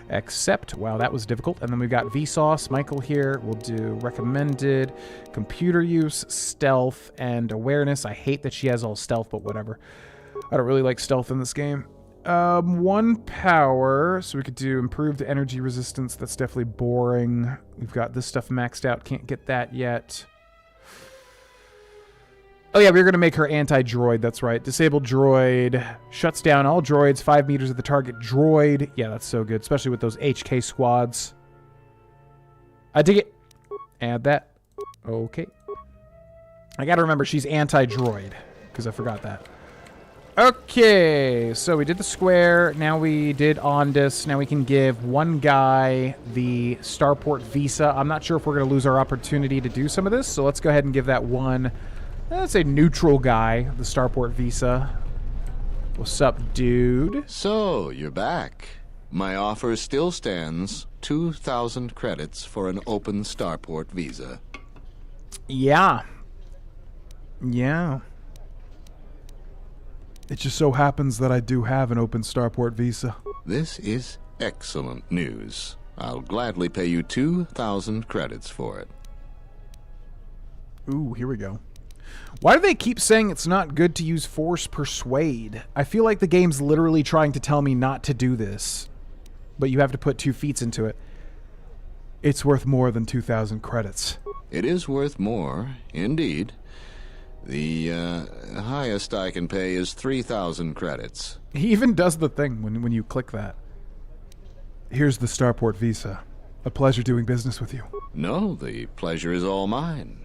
Accept. Wow, that was difficult. And then we've got Vsauce, Michael here. We'll do recommended, computer use, stealth, and awareness. I hate that she has all stealth, but whatever. I don't really like stealth in this game. 1 power, so we could do improved energy resistance. That's definitely boring. We've got this stuff maxed out. Can't get that yet. Oh yeah, we're going to make her anti-droid. That's right. Disabled droid. Shuts down all droids 5 meters of the target droid. Yeah, that's so good, especially with those HK squads. I dig it. Add that. Okay. I got to remember she's anti-droid, because I forgot that. Okay, so we did the square. Now we did Ondus. Now we can give one guy the Starport Visa. I'm not sure if we're going to lose our opportunity to do some of this, so let's go ahead and give that one, let's say, neutral guy the Starport Visa. What's up, dude? So, you're back. My offer still stands. 2,000 credits for an open Starport Visa. Yeah. Yeah. It just so happens that I do have an open Starport Visa. This is excellent news. I'll gladly pay you 2,000 credits for it. Ooh, here we go. Why do they keep saying it's not good to use Force Persuade? I feel like the game's literally trying to tell me not to do this. But you have to put 2 feats into it. It's worth more than 2,000 credits. It is worth more, indeed. The highest I can pay is 3,000 credits. He even does the thing when you click that. Here's the Starport Visa. A pleasure doing business with you. No, the pleasure is all mine.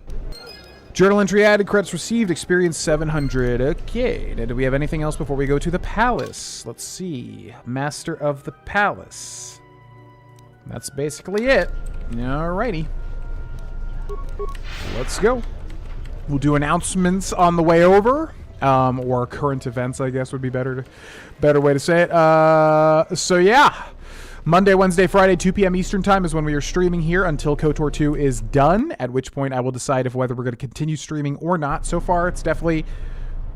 Journal entry added, credits received, experience 700. Okay, now do we have anything else before we go to the palace? Let's see. Master of the Palace. That's basically it. Alrighty. Let's go. We'll do announcements on the way over, or current events, I guess would be better way to say it. So yeah, Monday, Wednesday, Friday, 2 p.m. Eastern Time is when we are streaming here until KOTOR 2 is done, at which point I will decide if whether we're going to continue streaming or not. So far, it's definitely,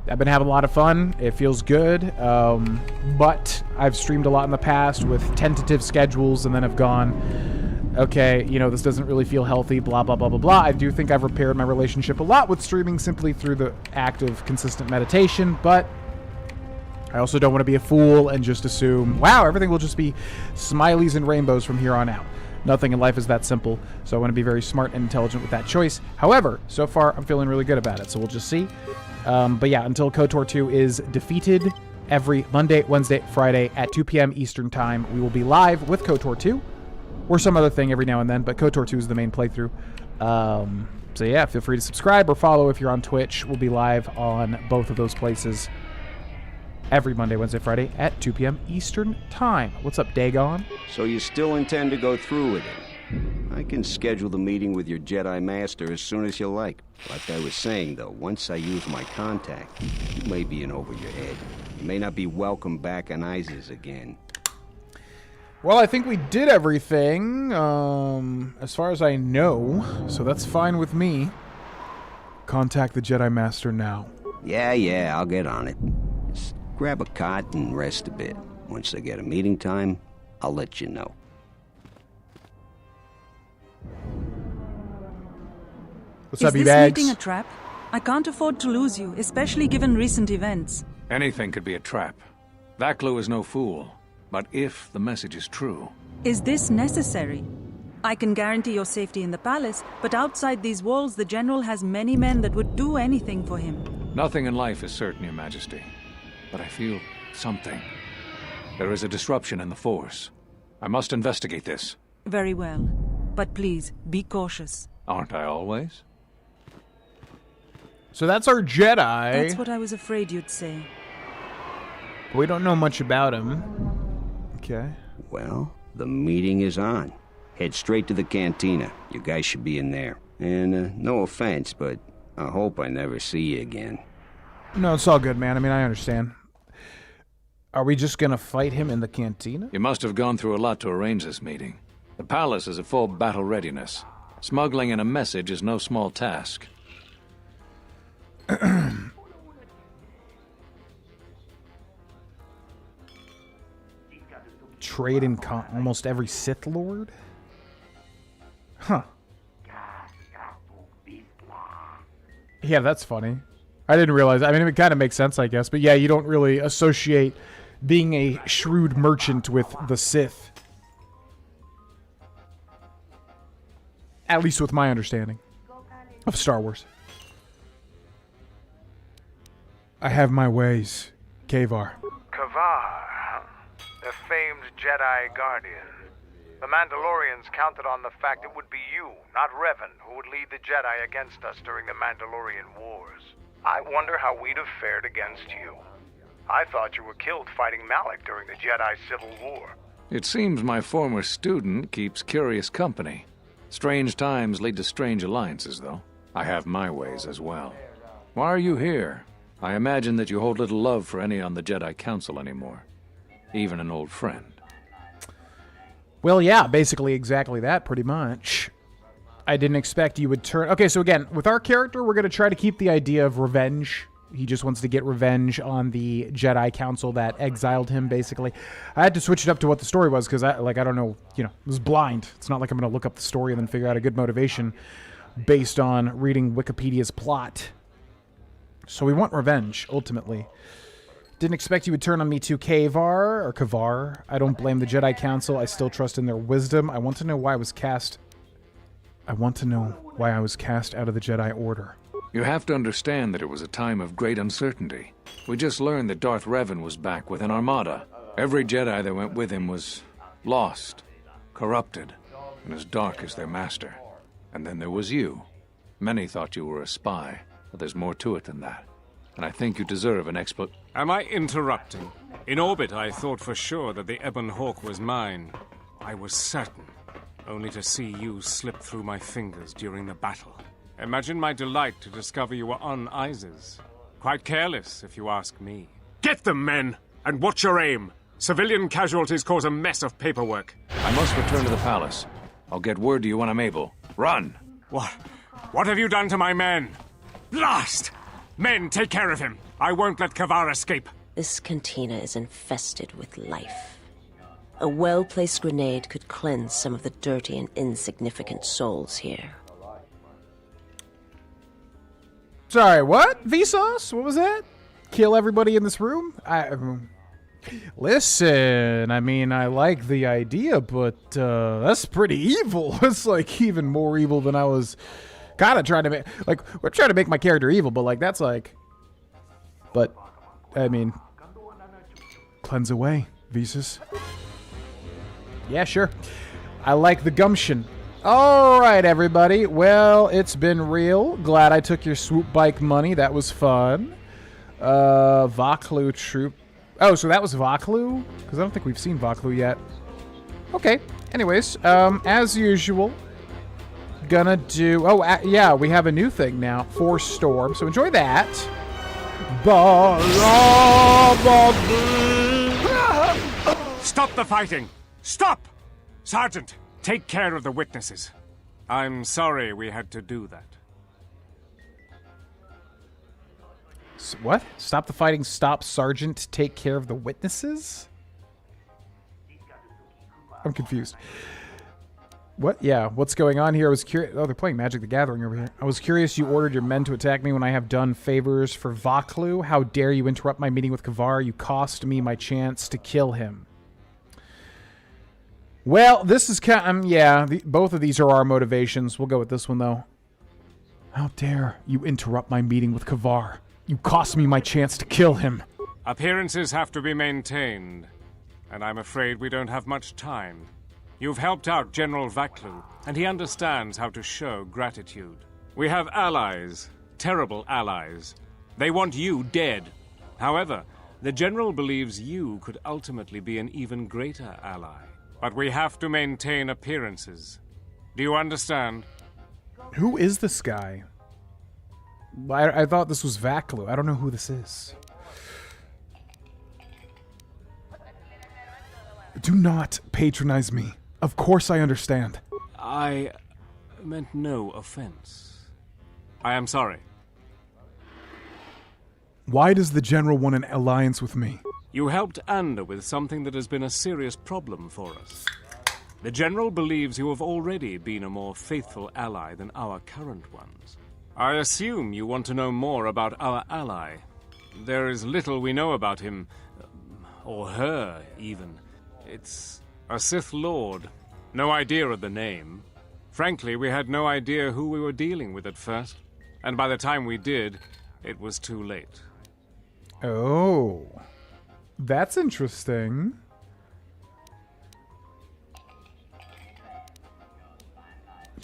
I've been having a lot of fun. It feels good, but I've streamed a lot in the past with tentative schedules and then have gone, okay, you know, this doesn't really feel healthy, blah, blah, blah, blah, blah. I do think I've repaired my relationship a lot with streaming simply through the act of consistent meditation, but I also don't want to be a fool and just assume, wow, everything will just be smileys and rainbows from here on out. Nothing in life is that simple, so I want to be very smart and intelligent with that choice. However, so far, I'm feeling really good about it, so we'll just see. But yeah, until KOTOR 2 is defeated, every Monday, Wednesday, Friday at 2 p.m. Eastern Time, we will be live with KOTOR 2. Or some other thing every now and then, but KOTOR 2 is the main playthrough. So yeah, feel free to subscribe or follow if you're on Twitch. We'll be live on both of those places every Monday, Wednesday, Friday at 2 p.m. Eastern Time. What's up, Dagon? So you still intend to go through with it? I can schedule the meeting with your Jedi Master as soon as you like. Like I was saying, though, once I use my contact, you may be in over your head. You may not be welcome back on Isis again. Well, I think we did everything, as far as I know, so that's fine with me. Contact the Jedi Master now. Yeah, I'll get on it. Just grab a cot and rest a bit. Once I get a meeting time, I'll let you know. What's up, Is this E-Bags? meeting a trap? I can't afford to lose you, especially given recent events. Anything could be a trap. Vaklu is no fool. But if the message is true... Is this necessary? I can guarantee your safety in the palace, but outside these walls, the General has many men that would do anything for him. Nothing in life is certain, Your Majesty. But I feel something. There is a disruption in the Force. I must investigate this. Very well. But please, be cautious. Aren't I always? So that's our Jedi. That's what I was afraid you'd say. We don't know much about him. Okay. Well, the meeting is on. Head straight to the cantina. You guys should be in there. And no offense, but I hope I never see you again. No, it's all good, man. I mean, I understand. Are we just gonna fight him in the cantina? You must have gone through a lot to arrange this meeting. The palace is at full battle readiness. Smuggling in a message is no small task. Trade in almost every Sith Lord? Huh. Yeah, that's funny. I didn't realize. I mean, it kind of makes sense, I guess. But yeah, you don't really associate being a shrewd merchant with the Sith. At least with my understanding of Star Wars. I have my ways, Kavar. Kavar, the famed Jedi Guardian. The Mandalorians counted on the fact it would be you, not Revan, who would lead the Jedi against us during the Mandalorian Wars. I wonder how we'd have fared against you. I thought you were killed fighting Malak during the Jedi Civil War. It seems my former student keeps curious company. Strange times lead to strange alliances, though. I have my ways as well. Why are you here? I imagine that you hold little love for any on the Jedi Council anymore. Even an old friend. Well, yeah, basically exactly that, pretty much. I didn't expect you would turn... Okay, so again, with our character, we're going to try to keep the idea of revenge. He just wants to get revenge on the Jedi Council that exiled him, basically. I had to switch it up to what the story was, because I don't know, it was blind. It's not like I'm going to look up the story and then figure out a good motivation based on reading Wikipedia's plot. So we want revenge, ultimately. Didn't expect you would turn on me too, Kavar. I don't blame the Jedi Council. I still trust in their wisdom. I want to know why I was cast out of the Jedi Order. You have to understand that it was a time of great uncertainty. We just learned that Darth Revan was back with an armada. Every Jedi that went with him was lost, corrupted, and as dark as their master. And then there was you. Many thought you were a spy, but there's more to it than that. And I think you deserve an Am I interrupting? In orbit, I thought for sure that the Ebon Hawk was mine. I was certain, only to see you slip through my fingers during the battle. Imagine my delight to discover you were on Isis. Quite careless, if you ask me. Get them, men! And watch your aim! Civilian casualties cause a mess of paperwork. I must return to the palace. I'll get word to you when I'm able. Run! What have you done to my men? Blast! Men, take care of him. I won't let Kavar escape. This cantina is infested with life. A well-placed grenade could cleanse some of the dirty and insignificant souls here. Sorry, what? Vsauce? What was that? Kill everybody in this room? Listen, I mean, I like the idea, but that's pretty evil. It's like even more evil than I was kind of trying to make. Like, we're trying to make my character evil, but like that's like. But, I mean, cleanse away, Visas. Yeah, sure. I like the gumption. All right, everybody. Well, it's been real. Glad I took your swoop bike money. That was fun. Vaklu troop. Oh, so that was Vaklu? Because I don't think we've seen Vaklu yet. Okay. Anyways, as usual, gonna do... Oh, yeah, we have a new thing now. Force Storm. So enjoy that. Stop the fighting! Stop! Sergeant, take care of the witnesses. I'm sorry we had to do that. What? Stop the fighting, stop, Sergeant, take care of the witnesses? I'm confused. What? Yeah, what's going on here? I was curious. Oh, they're playing Magic the Gathering over here. I was curious you ordered your men to attack me when I have done favors for Vaklu. How dare you interrupt my meeting with Kavar? You cost me my chance to kill him. Well, this is kind of, yeah, both of these are our motivations. We'll go with this one, though. How dare you interrupt my meeting with Kavar? You cost me my chance to kill him. Appearances have to be maintained, and I'm afraid we don't have much time. You've helped out General Vaklu, and he understands how to show gratitude. We have allies, terrible allies. They want you dead. However, the General believes you could ultimately be an even greater ally. But we have to maintain appearances. Do you understand? Who is this guy? I thought this was Vaklu. I don't know who this is. Do not patronize me. Of course I understand. I meant no offense. I am sorry. Why does the General want an alliance with me? You helped Ander with something that has been a serious problem for us. The General believes you have already been a more faithful ally than our current ones. I assume you want to know more about our ally. There is little we know about him, or her, even. It's a Sith Lord. No idea of the name. Frankly, we had no idea who we were dealing with at first. And by the time we did, it was too late. Oh. That's interesting.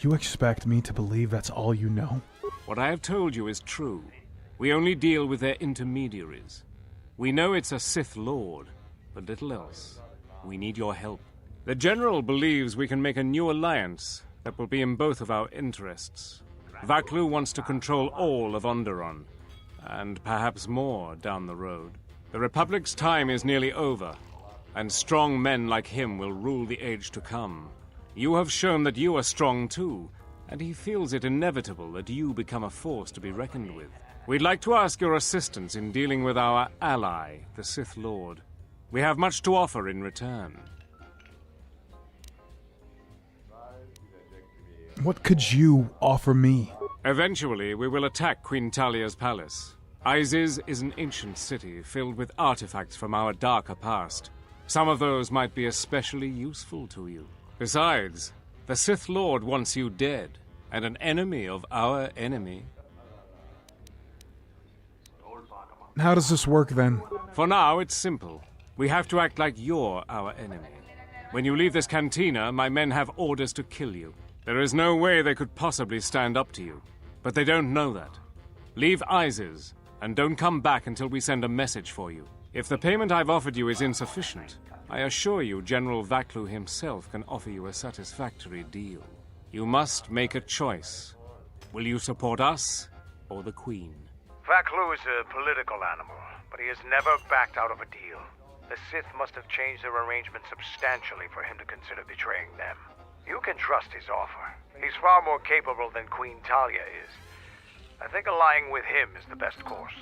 You expect me to believe that's all you know? What I have told you is true. We only deal with their intermediaries. We know it's a Sith Lord, but little else. We need your help. The General believes we can make a new alliance that will be in both of our interests. Vaklu wants to control all of Onderon, and perhaps more down the road. The Republic's time is nearly over, and strong men like him will rule the age to come. You have shown that you are strong too, and he feels it inevitable that you become a force to be reckoned with. We'd like to ask your assistance in dealing with our ally, the Sith Lord. We have much to offer in return. What could you offer me? Eventually, we will attack Queen Talia's palace. Isis is an ancient city filled with artifacts from our darker past. Some of those might be especially useful to you. Besides, the Sith Lord wants you dead, and an enemy of our enemy. How does this work, then? For now, it's simple. We have to act like you're our enemy. When you leave this cantina, my men have orders to kill you. There is no way they could possibly stand up to you. But they don't know that. Leave Isis, and don't come back until we send a message for you. If the payment I've offered you is insufficient, I assure you General Vaklu himself can offer you a satisfactory deal. You must make a choice. Will you support us, or the Queen? Vaklu is a political animal, but he has never backed out of a deal. The Sith must have changed their arrangement substantially for him to consider betraying them. You can trust his offer. He's far more capable than Queen Talia is. I think allying with him is the best course.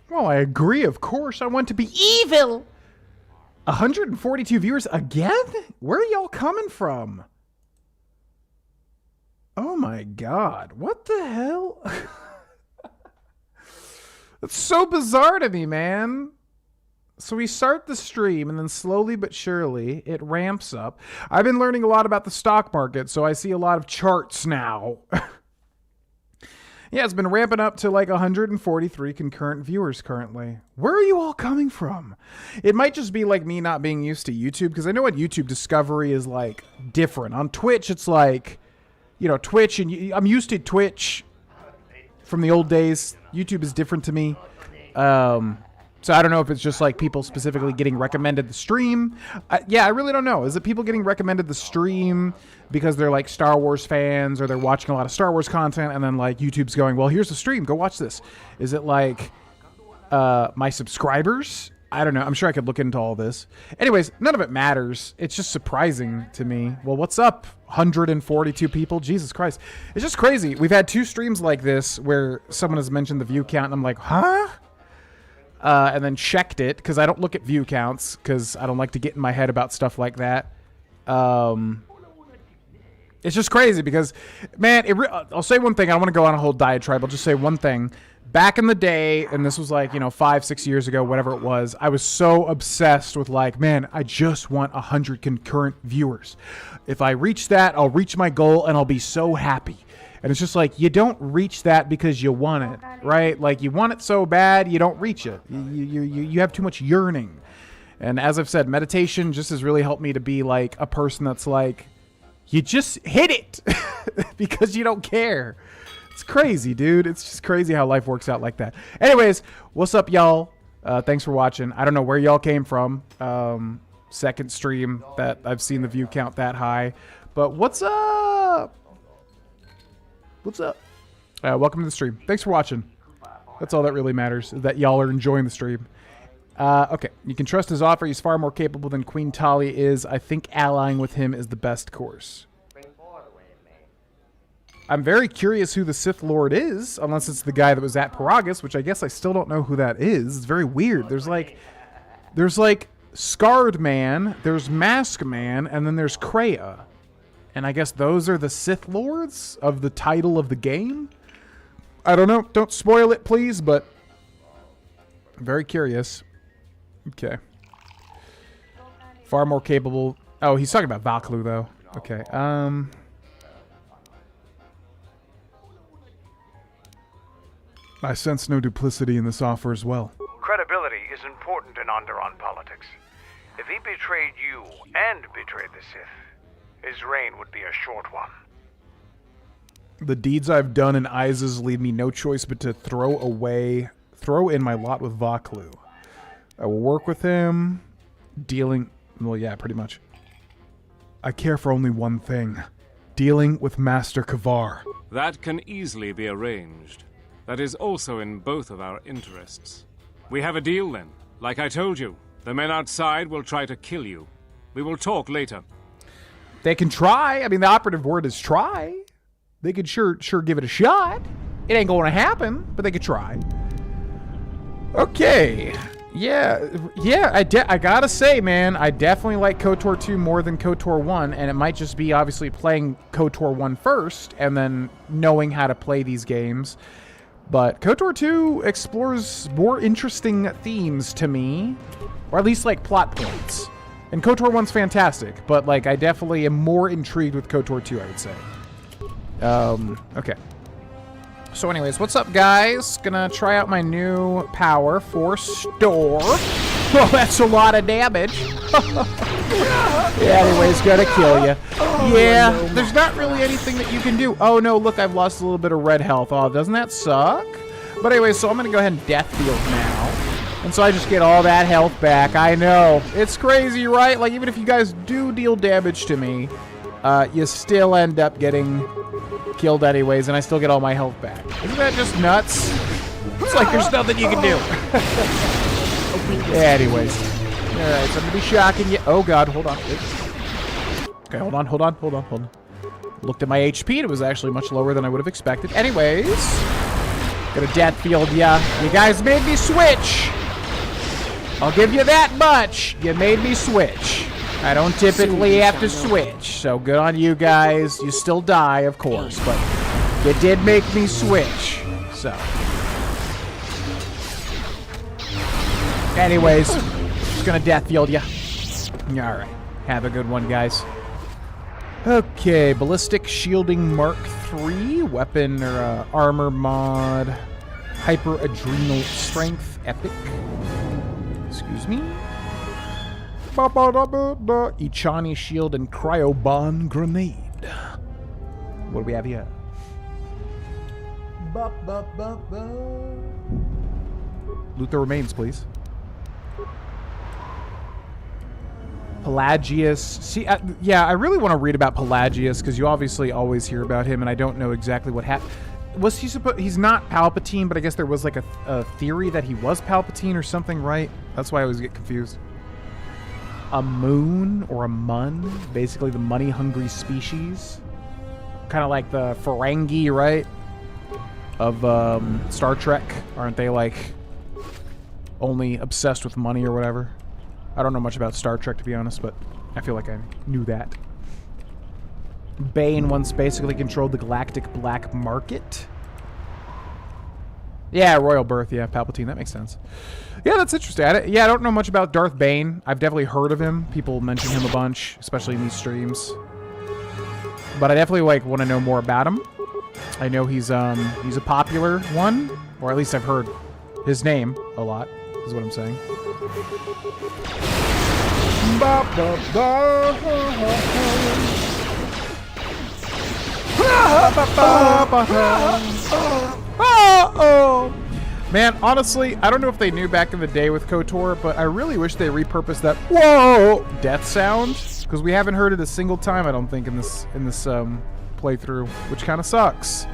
Well, I agree, of course. I want to be evil. 142 viewers again? Where are y'all coming from? Oh my god. What the hell? That's so bizarre to me, man. So we start the stream, and then slowly but surely, it ramps up. I've been learning a lot about the stock market, so I see a lot of charts now. Yeah, it's been ramping up to like 143 concurrent viewers currently. Where are you all coming from? It might just be like me not being used to YouTube, because I know what YouTube discovery is like different. On Twitch, it's like, you know, Twitch, and I'm used to Twitch from the old days. YouTube is different to me. So I don't know if it's just like people specifically getting recommended the stream. Yeah, I really don't know. Is it people getting recommended the stream because they're like Star Wars fans or they're watching a lot of Star Wars content and then like YouTube's going, well, here's the stream. Go watch this. Is it like my subscribers? I don't know. I'm sure I could look into all this. Anyways, none of it matters. It's just surprising to me. Well, what's up? 142 people? Jesus Christ. It's just crazy. We've had 2 streams like this where someone has mentioned the view count and I'm like, huh? And then checked it because I don't look at view counts because I don't like to get in my head about stuff like that. It's just crazy because, man, I'll say one thing. I don't want to go on a whole diatribe. I'll just say one thing. Back in the day, and this was like, 5-6 years ago, whatever it was, I was so obsessed with like, man, I just want 100 concurrent viewers. If I reach that, I'll reach my goal and I'll be so happy. And it's just like, you don't reach that because you want it, right? Like, you want it so bad, you don't reach it. You have too much yearning. And as I've said, meditation just has really helped me to be like a person that's like, you just hit it because you don't care. It's crazy, dude. It's just crazy how life works out like that. Anyways, what's up, y'all? Thanks for watching. I don't know where y'all came from. Second stream that I've seen the view count that high. But what's up? What's up? Welcome to the stream. Thanks for watching. That's all that really matters, is that y'all are enjoying the stream. Okay, you can trust his offer. He's far more capable than Queen Talia is. I think allying with him is the best course. I'm very curious who the Sith Lord is, unless it's the guy that was at Paragus, which I guess I still don't know who that is. It's very weird. There's like Scarred Man, there's Mask Man, and then there's Kreia. And I guess those are the Sith Lords of the title of the game? I don't know. Don't spoil it, please, but I'm very curious. Okay. Far more capable. Oh, he's talking about Valklu, though. Okay. I sense no duplicity in this offer as well. Credibility is important in Onderon politics. If he betrayed you and betrayed the Sith, his reign would be a short one. The deeds I've done in Izes leave me no choice but to throw in my lot with Valklu. I will work with him, well, yeah, pretty much. I care for only one thing, dealing with Master Kavar. That can easily be arranged. That is also in both of our interests. We have a deal then. Like I told you, the men outside will try to kill you. We will talk later. They can try. I mean, the operative word is try. They could sure give it a shot. It ain't going to happen, but they could try. Okay. Yeah, I gotta say, man, I definitely like KOTOR 2 more than KOTOR 1, and it might just be obviously playing KOTOR 1 first, and then knowing how to play these games. But KOTOR 2 explores more interesting themes to me, or at least like plot points. And KOTOR 1's fantastic, but like I definitely am more intrigued with KOTOR 2, I would say. Okay. So anyways, what's up, guys? Gonna try out my new power for store. Oh, that's a lot of damage. Yeah, anyways, gonna kill you. Yeah, there's not really anything that you can do. Oh no, look, I've lost a little bit of red health. Oh, doesn't that suck? But anyway, so I'm gonna go ahead and death field now. And so I just get all that health back. I know. It's crazy, right? Like, even if you guys do deal damage to me, you still end up getting killed anyways, and I still get all my health back. Isn't that just nuts? It's like there's nothing you can do. Yeah, anyways. Alright, so I'm gonna be shocking you. Oh god, hold on. Okay, hold on. Looked at my HP, and it was actually much lower than I would have expected. Anyways, gonna death field ya. You guys made me switch. I'll give you that much. You made me switch. I don't typically have to switch, so good on you guys. You still die, of course, but you did make me switch, so. Anyways, just gonna death field ya. Alright, have a good one, guys. Okay, Ballistic Shielding Mark III, weapon or armor mod, Hyper Adrenal Strength, Epic. Excuse me. Ichani Shield and Cryobon Grenade. What do we have here? Loot the remains, please. Pelagius. See, yeah, I really want to read about Pelagius because you obviously always hear about him, and I don't know exactly what happened. Was he supposed? He's not Palpatine, but I guess there was like a theory that he was Palpatine or something, right? That's why I always get confused. A moon or a mun, basically the money-hungry species, kind of like the Ferengi, right? Of Star Trek, aren't they like only obsessed with money or whatever? I don't know much about Star Trek, to be honest, but I feel like I knew that. Bane once basically controlled the galactic black market. Yeah, royal birth. Yeah, Palpatine. That makes sense. Yeah, that's interesting. I don't know much about Darth Bane. I've definitely heard of him. People mention him a bunch, especially in these streams. But I definitely want to know more about him. I know he's a popular one, or at least I've heard his name a lot. Is what I'm saying. Man, honestly, I don't know if they knew back in the day with KOTOR, but I really wish they repurposed that whoa death sound, because we haven't heard it a single time, I don't think, in this playthrough, which kind of sucks.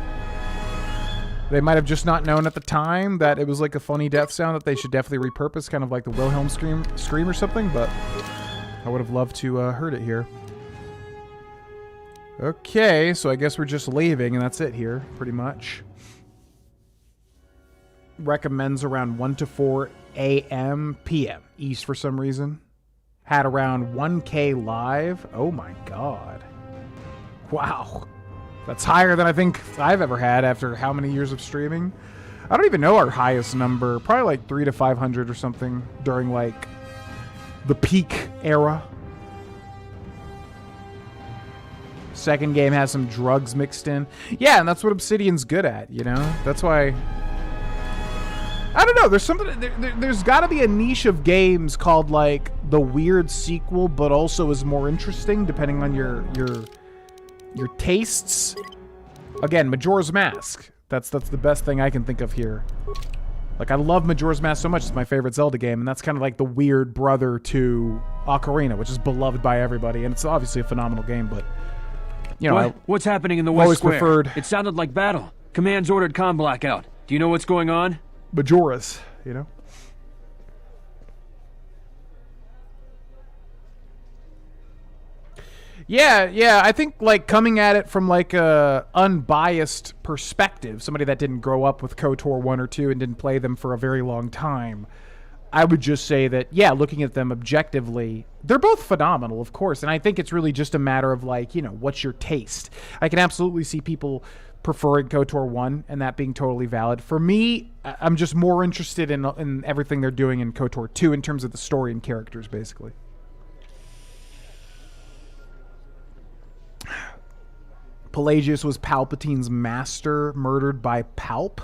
They might have just not known at the time that it was like a funny death sound that they should definitely repurpose, kind of like the Wilhelm scream or something, but I would have loved to heard it here. Okay, so I guess we're just leaving, and that's it here, pretty much. Recommends around 1 to 4 a.m. p.m. East for some reason. Had around 1K live. Oh my god. Wow. That's higher than I think I've ever had after how many years of streaming. I don't even know our highest number. Probably like 300 to 500 or something during like the peak era. Second game has some drugs mixed in. Yeah, and that's what Obsidian's good at, you know? That's why... I don't know, there's something... There's gotta be a niche of games called, like, the weird sequel, but also is more interesting, depending on your tastes. Again, Majora's Mask. That's the best thing I can think of here. Like, I love Majora's Mask so much, it's my favorite Zelda game, and that's kind of like the weird brother to Ocarina, which is beloved by everybody, and it's obviously a phenomenal game, but... You know, what's happening in the West Square? Preferred it sounded like battle. Command's ordered comm blackout. Do you know what's going on? Majora's, you know? Yeah, I think, like, coming at it from, like, a unbiased perspective, somebody that didn't grow up with KOTOR 1 or 2 and didn't play them for a very long time, I would just say that, yeah, looking at them objectively, they're both phenomenal, of course, and I think it's really just a matter of, like, you know, what's your taste? I can absolutely see people preferring KOTOR 1 and that being totally valid. For me, I'm just more interested in everything they're doing in KOTOR 2 in terms of the story and characters, basically. Pelagius was Palpatine's master, murdered by Palp.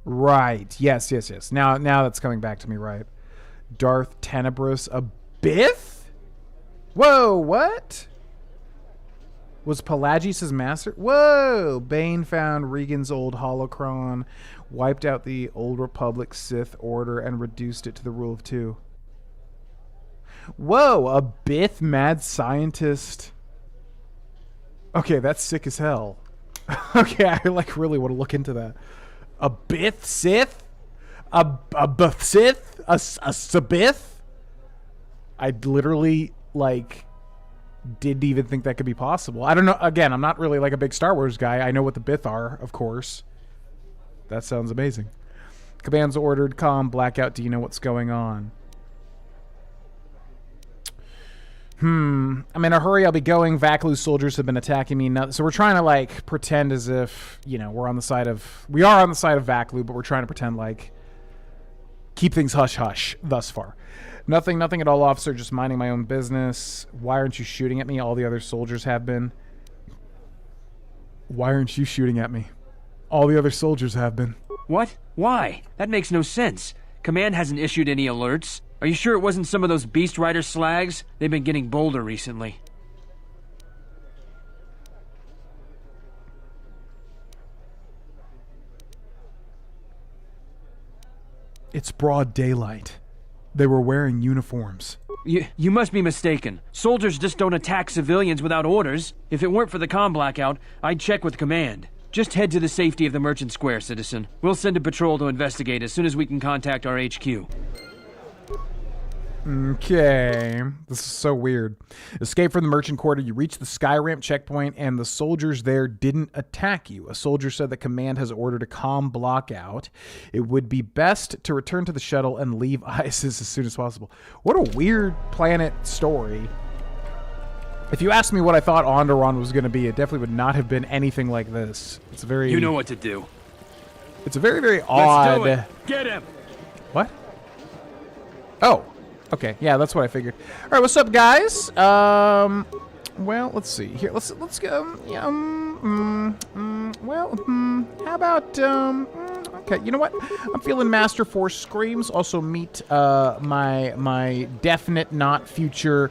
Right. Yes. Now that's coming back to me, right. Darth Tenebrous, a Bith? Whoa, what? Was Pelagius' master? Whoa! Bane found Regan's old holocron, wiped out the Old Republic Sith Order, and reduced it to the rule of 2. Whoa! A Bith mad scientist. Okay, that's sick as hell. Okay, I like really want to look into that. A Bith Sith? A Bith Sith? A Sabith? I literally, like, didn't even think that could be possible. I don't know. Again, I'm not really, like, a big Star Wars guy. I know what the Bith are, of course. That sounds amazing. Command's ordered, comm, blackout, do you know what's going on? I'm in a hurry, I'll be going. Vaklu's soldiers have been attacking me now. So we're trying to, like, pretend as if, you know, we're on the side of... We are on the side of Vaklu, but we're trying to pretend like... Keep things hush-hush thus far. Nothing at all, officer. Just minding my own business. Why aren't you shooting at me? All the other soldiers have been. Why aren't you shooting at me? All the other soldiers have been. What? Why? That makes no sense. Command hasn't issued any alerts. Are you sure it wasn't some of those Beast Rider slags? They've been getting bolder recently. It's broad daylight. They were wearing uniforms. You must be mistaken. Soldiers just don't attack civilians without orders. If it weren't for the comm blackout, I'd check with command. Just head to the safety of the Merchant Square, citizen. We'll send a patrol to investigate as soon as we can contact our HQ. Okay. This is so weird. Escape from the Merchant Quarter. You reach the Skyramp checkpoint, and the soldiers there didn't attack you. A soldier said that command has ordered a comm blockout. It would be best to return to the shuttle and leave ISIS as soon as possible. What a weird planet story. If you asked me what I thought Onderon was going to be, it definitely would not have been anything like this. It's very... You know what to do. It's a very, very odd... Let's do it. Get him! What? Oh. Okay, yeah, that's what I figured. All right, what's up, guys? Well, let's see here. Let's go. How about okay, you know what? I'm feeling Master Force Screams. Also meet my definite not future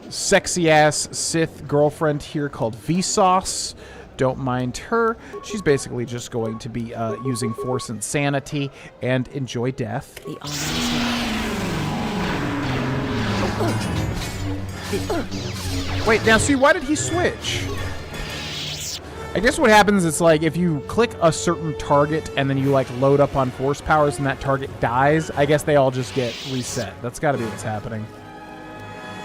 sexy ass Sith girlfriend here called Vsauce. Don't mind her. She's basically just going to be using Force Insanity and enjoy death. The honor is mine. Wait, now see, why did he switch? I guess what happens is, like, if you click a certain target and then you, like, load up on force powers and that target dies, I guess they all just get reset. That's gotta be what's happening.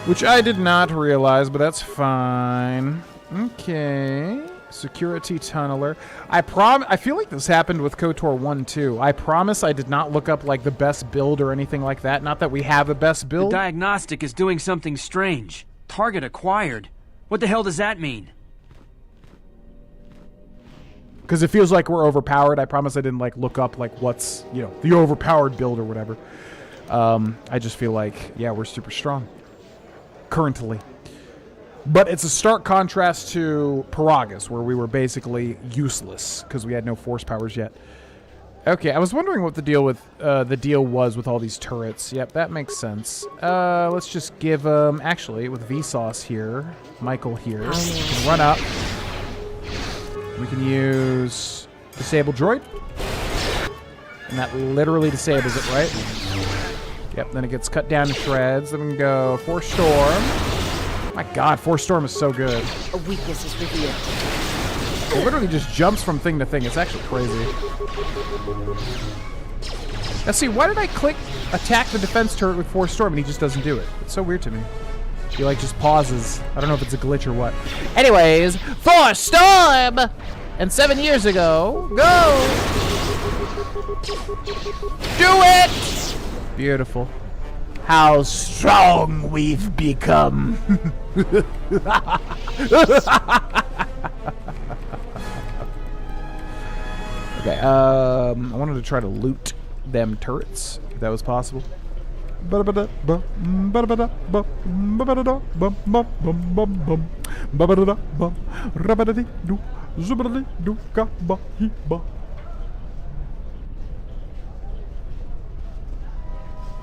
Which I did not realize, but that's fine. Okay. Security Tunneler. I feel like this happened with KOTOR 1 too. I promise I did not look up, like, the best build or anything like that. Not that we have a best build. The diagnostic is doing something strange. Target acquired. What the hell does that mean? Because it feels like we're overpowered. I promise I didn't, like, look up, like, what's, you know, the overpowered build or whatever. I just feel like, yeah, we're super strong. Currently. But it's a stark contrast to Paragus, where we were basically useless because we had no force powers yet. Okay, I was wondering what the deal was with all these turrets. Yep, that makes sense. Let's just give actually with Vsauce here, Michael here, we can run up. We can use disable droid, and that literally disables it, right? Yep. Then it gets cut down to shreds. Then we can go Force Storm. My God, Force Storm is so good. A weakness is revealed. It literally just jumps from thing to thing. It's actually crazy. Now see, why did I click attack the defense turret with Force Storm and he just doesn't do it? It's so weird to me. He like just pauses. I don't know if it's a glitch or what. Anyways, Force Storm! And 7 years ago, go! Do it! Beautiful. How strong we've become. Okay, I wanted to try to loot them turrets, if that was possible.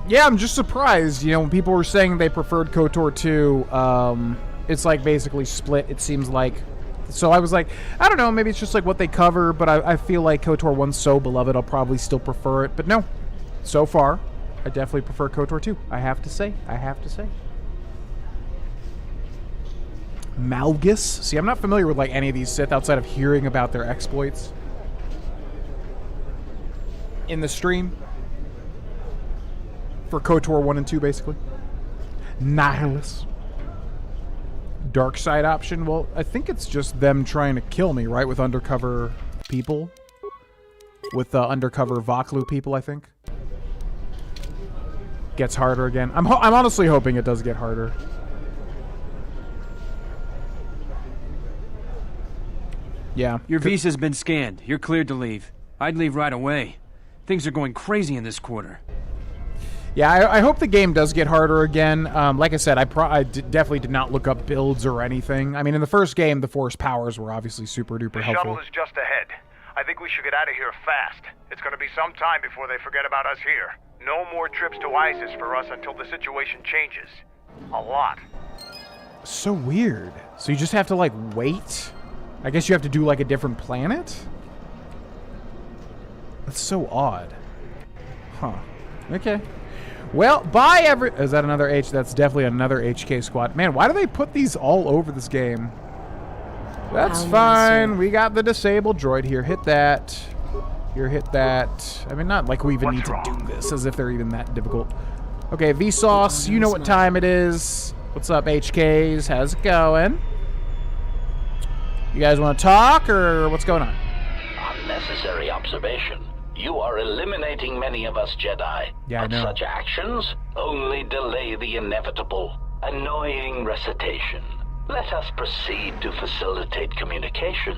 Yeah, I'm just surprised, you know, when people were saying they preferred KOTOR 2, it's like basically split, it seems like. So I was like, I don't know, maybe it's just like what they cover, but I feel like KOTOR 1's so beloved, I'll probably still prefer it. But no, so far, I definitely prefer KOTOR 2. I have to say. Malgus? See, I'm not familiar with like any of these Sith outside of hearing about their exploits in the stream. For KOTOR 1 and 2, basically. Nihilus. Dark side option? Well, I think it's just them trying to kill me, right? With undercover people. With undercover Voklu people, I think. Gets harder again. I'm honestly hoping it does get harder. Yeah. Your visa's been scanned. You're cleared to leave. I'd leave right away. Things are going crazy in this quarter. Yeah, I hope the game does get harder again. Like I said, I definitely did not look up builds or anything. I mean, in the first game, the Force powers were obviously super duper helpful. The shuttle is just ahead. I think we should get out of here fast. It's going to be some time before they forget about us here. No more trips to ISIS for us until the situation changes. A lot. So weird. So you just have to, like, wait? I guess you have to do, like, a different planet? That's so odd. Huh. Okay. Well, bye is that another H? That's definitely another HK squad. Man, why do they put these all over this game? That's fine. We got the disabled droid here. Hit that. Here, hit that. I mean, not like we even need to do this, as if they're even that difficult. Okay, Vsauce, you know what time it is. What's up, HKs? How's it going? You guys want to talk, or what's going on? Unnecessary observation. You are eliminating many of us Jedi. Yeah, I know. Such actions only delay the inevitable. Annoying recitation. Let us proceed to facilitate communications,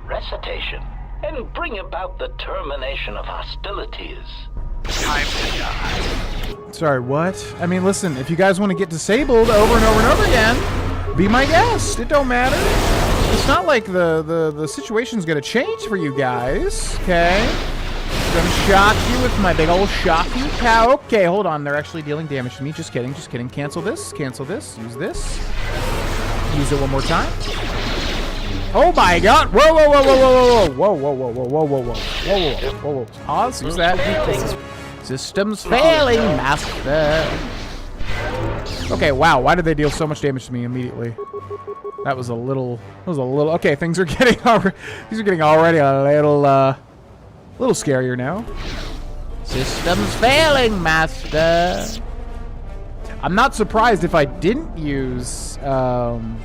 recitation, and bring about the termination of hostilities. Time to die. Sorry, what? I mean, listen, if you guys want to get disabled over and over and over again, be my guest. It don't matter. It's not like the situation's gonna change for you guys, okay? Gonna shock you with my big old shocky cow. Okay, hold on. They're actually dealing damage to me. Just kidding, just kidding. Cancel this, use this. Use it one more time. Oh my god! Whoa, whoa, whoa, whoa, whoa, whoa, whoa, whoa, whoa, whoa, whoa, whoa, whoa, whoa, whoa, whoa. Pause, use that. Systems failing, master. Okay, wow, why did they deal so much damage to me immediately? That was a little, okay, things are getting already a little scarier now. Systems failing, master. I'm not surprised if I didn't use, I'm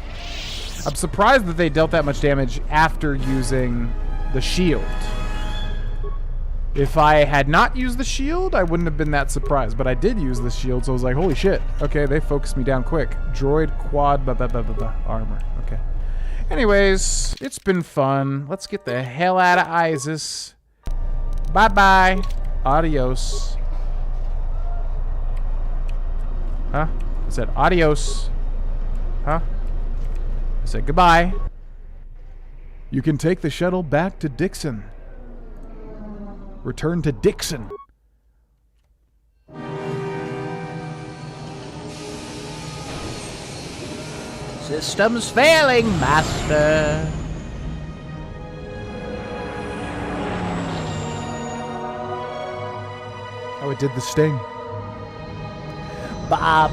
surprised that they dealt that much damage after using the shield. If I had not used the shield, I wouldn't have been that surprised, but I did use the shield, so I was like, holy shit. Okay, they focused me down quick. Droid quad armor. Okay. Anyways, it's been fun. Let's get the hell out of Isis. Bye-bye. Adios. Huh? I said adios. Huh? I said goodbye. You can take the shuttle back to Dixon. Return to Dixon. Systems failing, master. Oh, it did the sting. Babo,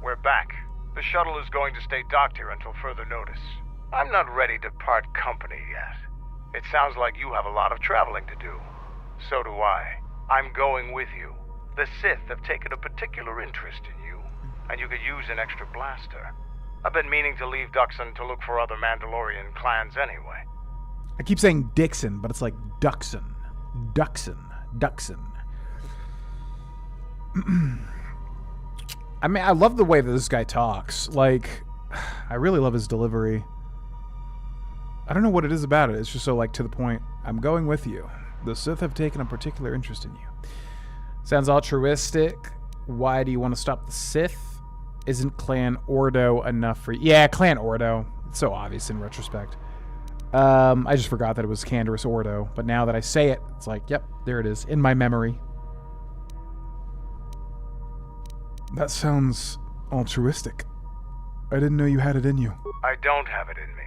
We're back. The shuttle is going to stay docked here until further notice. I'm not ready to part company yet. It sounds like you have a lot of traveling to do. So do I. I'm going with you. The Sith have taken a particular interest in you, and you could use an extra blaster. I've been meaning to leave Duxon to look for other Mandalorian clans anyway. I keep saying Dixon, but it's like Duxon. Duxon. I mean, I love the way that this guy talks. Like, I really love his delivery. I don't know what it is about it. It's just so, like, to the point. I'm going with you. The Sith have taken a particular interest in you. Sounds altruistic. Why do you want to stop the Sith? Isn't Clan Ordo enough for you? Yeah, Clan Ordo. It's so obvious in retrospect. I just forgot that it was Canderous Ordo. But now that I say it, it's like, yep, there it is. In my memory. That sounds altruistic. I didn't know you had it in you. I don't have it in me.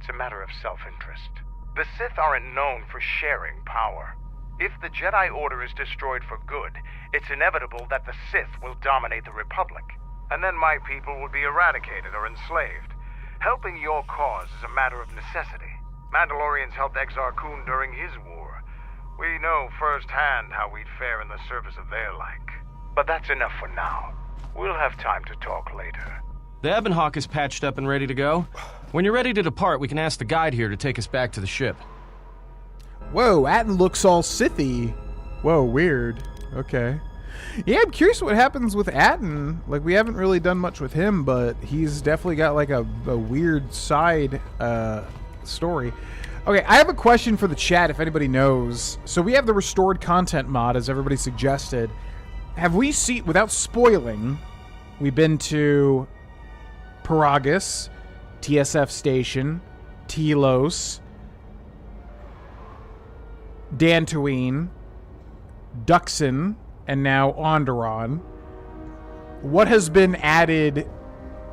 It's a matter of self-interest. The Sith aren't known for sharing power. If the Jedi Order is destroyed for good, it's inevitable that the Sith will dominate the Republic. And then my people will be eradicated or enslaved. Helping your cause is a matter of necessity. Mandalorians helped Exar Kun during his war. We know firsthand how we'd fare in the service of their like. But that's enough for now. We'll have time to talk later. The Ebon Hawk is patched up and ready to go. When you're ready to depart, we can ask the guide here to take us back to the ship. Whoa, Atton looks all Sithy. Whoa, weird. Okay. Yeah, I'm curious what happens with Atton. Like, we haven't really done much with him, but he's definitely got, like, a weird side story. Okay, I have a question for the chat if anybody knows. So we have the restored content mod, as everybody suggested. Have we seen, without spoiling, we've been to Paragus, TSF Station, Telos, Dantooine, Duxon, and now Onderon. What has been added?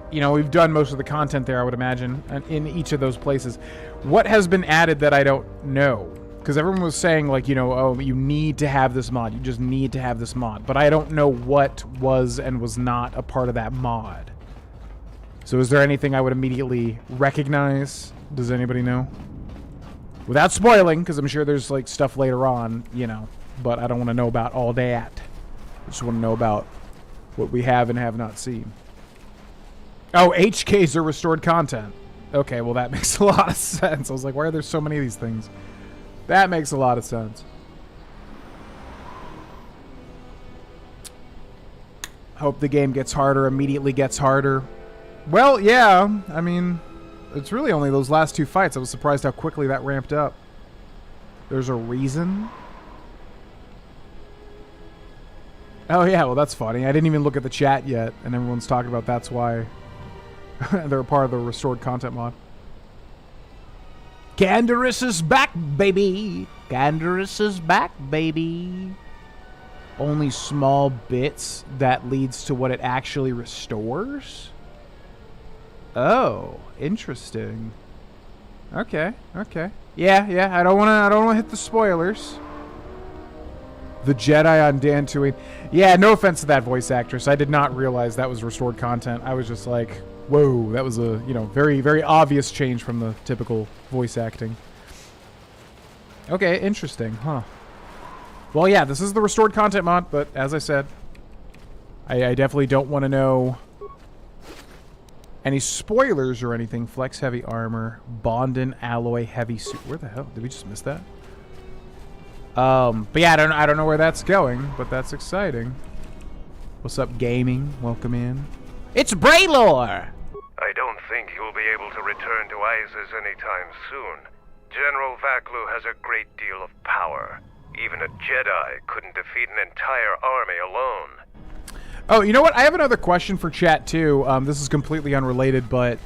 You know, we've done most of the content there, I would imagine, in each of those places. What has been added that I don't know? Because everyone was saying, like, you know, oh, you need to have this mod. You just need to have this mod. But I don't know what was and was not a part of that mod. So is there anything I would immediately recognize? Does anybody know? Without spoiling, because I'm sure there's, like, stuff later on, you know. But I don't want to know about all that. I just want to know about what we have and have not seen. Oh, HKs are restored content. Okay, well that makes a lot of sense. I was like, why are there so many of these things? That makes a lot of sense. Hope the game gets harder, immediately gets harder. Well, yeah, I mean, it's really only those last 2 fights. I was surprised how quickly that ramped up. There's a reason. Oh yeah, well that's funny. I didn't even look at the chat yet, and everyone's talking about that's why they're a part of the restored content mod. Canderous is back, baby. Canderous is back, baby. Only small bits that leads to what it actually restores? Oh, interesting. Okay, okay. Yeah, I don't wanna hit the spoilers. The Jedi on Dantooine. Yeah, no offense to that voice actress. I did not realize that was restored content. I was just like, whoa, that was a, very, very obvious change from the typical voice acting. Okay, interesting, huh. Well, yeah, this is the restored content mod, but as I said, I definitely don't want to know any spoilers or anything. Flex heavy armor, Bondin alloy heavy suit. Where the hell? Did we just miss that? But yeah, I don't know where that's going, but that's exciting. What's up, gaming? Welcome in. It's Braylor! I don't think you'll be able to return to Isis anytime soon. General Vaklu has a great deal of power. Even a Jedi couldn't defeat an entire army alone. Oh, you know what? I have another question for chat, too. This is completely unrelated, but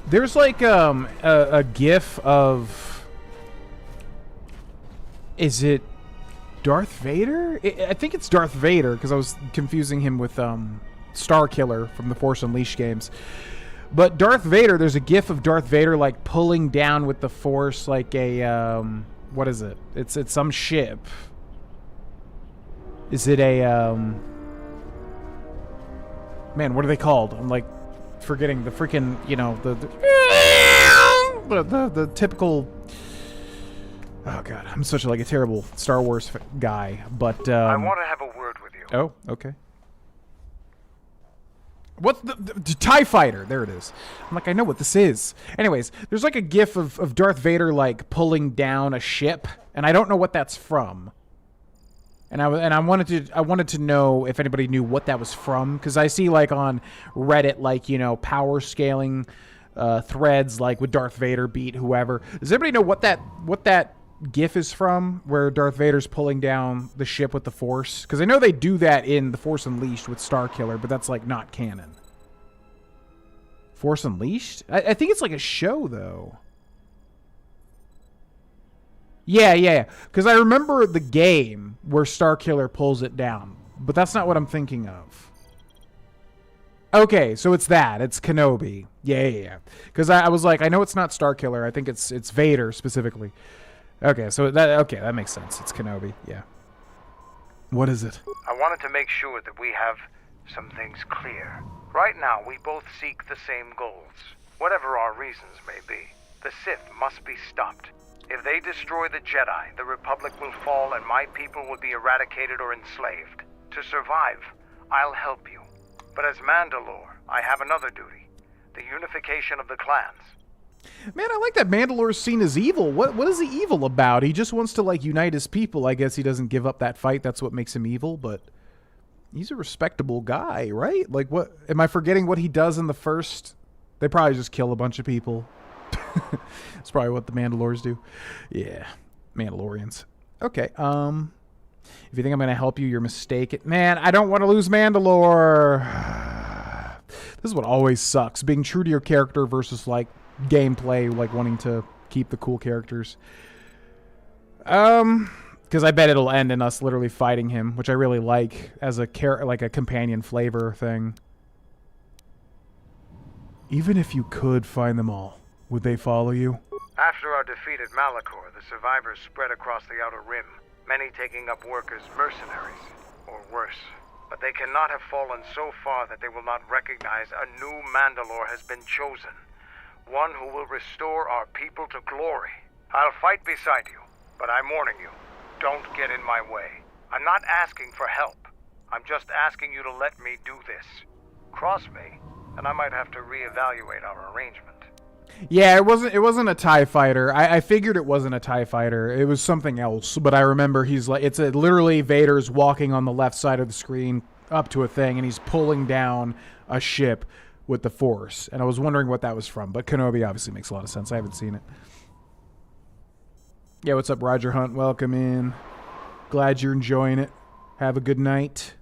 there's like a GIF of... Is it Darth Vader? I think it's Darth Vader, because I was confusing him with Starkiller from the Force Unleashed games. But Darth Vader, there's a GIF of Darth Vader like pulling down with the Force like a what is it? It's some ship. Is it a man, what are they called? I'm like forgetting the freaking, the typical. Oh god, I'm such a terrible Star Wars guy, but I want to have a word with you. Oh, okay. What's the TIE Fighter? There it is. I'm like, I know what this is. Anyways, there's like a GIF of Darth Vader like pulling down a ship, and I don't know what that's from. And I wanted to know if anybody knew what that was from, because I see like on Reddit power scaling threads like with Darth Vader beat whoever. Does anybody know what that GIF is from, where Darth Vader's pulling down the ship with the Force? Because I know they do that in The Force Unleashed with Starkiller, but that's like not canon. Force Unleashed? I think it's like a show though. Yeah. Because I remember the game where Starkiller pulls it down, but that's not what I'm thinking of. Okay, so it's that. It's Kenobi. Yeah. Because I was like, I know it's not Starkiller. I think it's Vader specifically. Okay, so that makes sense. It's Kenobi, yeah. What is it? I wanted to make sure that we have some things clear. Right now, we both seek the same goals. Whatever our reasons may be, the Sith must be stopped. If they destroy the Jedi, the Republic will fall and my people will be eradicated or enslaved. To survive, I'll help you. But as Mandalore, I have another duty. The unification of the clans. Man, I like that Mandalore's seen as evil. What is he evil about? He just wants to unite his people. I guess he doesn't give up that fight. That's what makes him evil, but he's a respectable guy, right? Like, what? Am I forgetting what he does in the first? They probably just kill a bunch of people. That's probably what the Mandalores do. Yeah, Mandalorians. Okay, if you think I'm going to help you, you're mistaken. Man, I don't want to lose Mandalore. This is what always sucks. Being true to your character versus, gameplay, wanting to keep the cool characters. Because I bet it'll end in us literally fighting him, which I really like as a companion flavor thing. Even if you could find them all, would they follow you? After our defeat at Malachor, the survivors spread across the Outer Rim, many taking up work as mercenaries, or worse. But they cannot have fallen so far that they will not recognize a new Mandalore has been chosen. One who will restore our people to glory. I'll fight beside you, but I'm warning you, don't get in my way. I'm not asking for help. I'm just asking you to let me do this. Cross me, and I might have to reevaluate our arrangement. Yeah, it wasn't a TIE fighter. I figured it wasn't a TIE fighter. It was something else. But I remember literally Vader's walking on the left side of the screen up to a thing, and he's pulling down a ship with the Force. And I was wondering what that was from. But Kenobi obviously makes a lot of sense. I haven't seen it. Yeah, what's up, Roger Hunt? Welcome in. Glad you're enjoying it. Have a good night.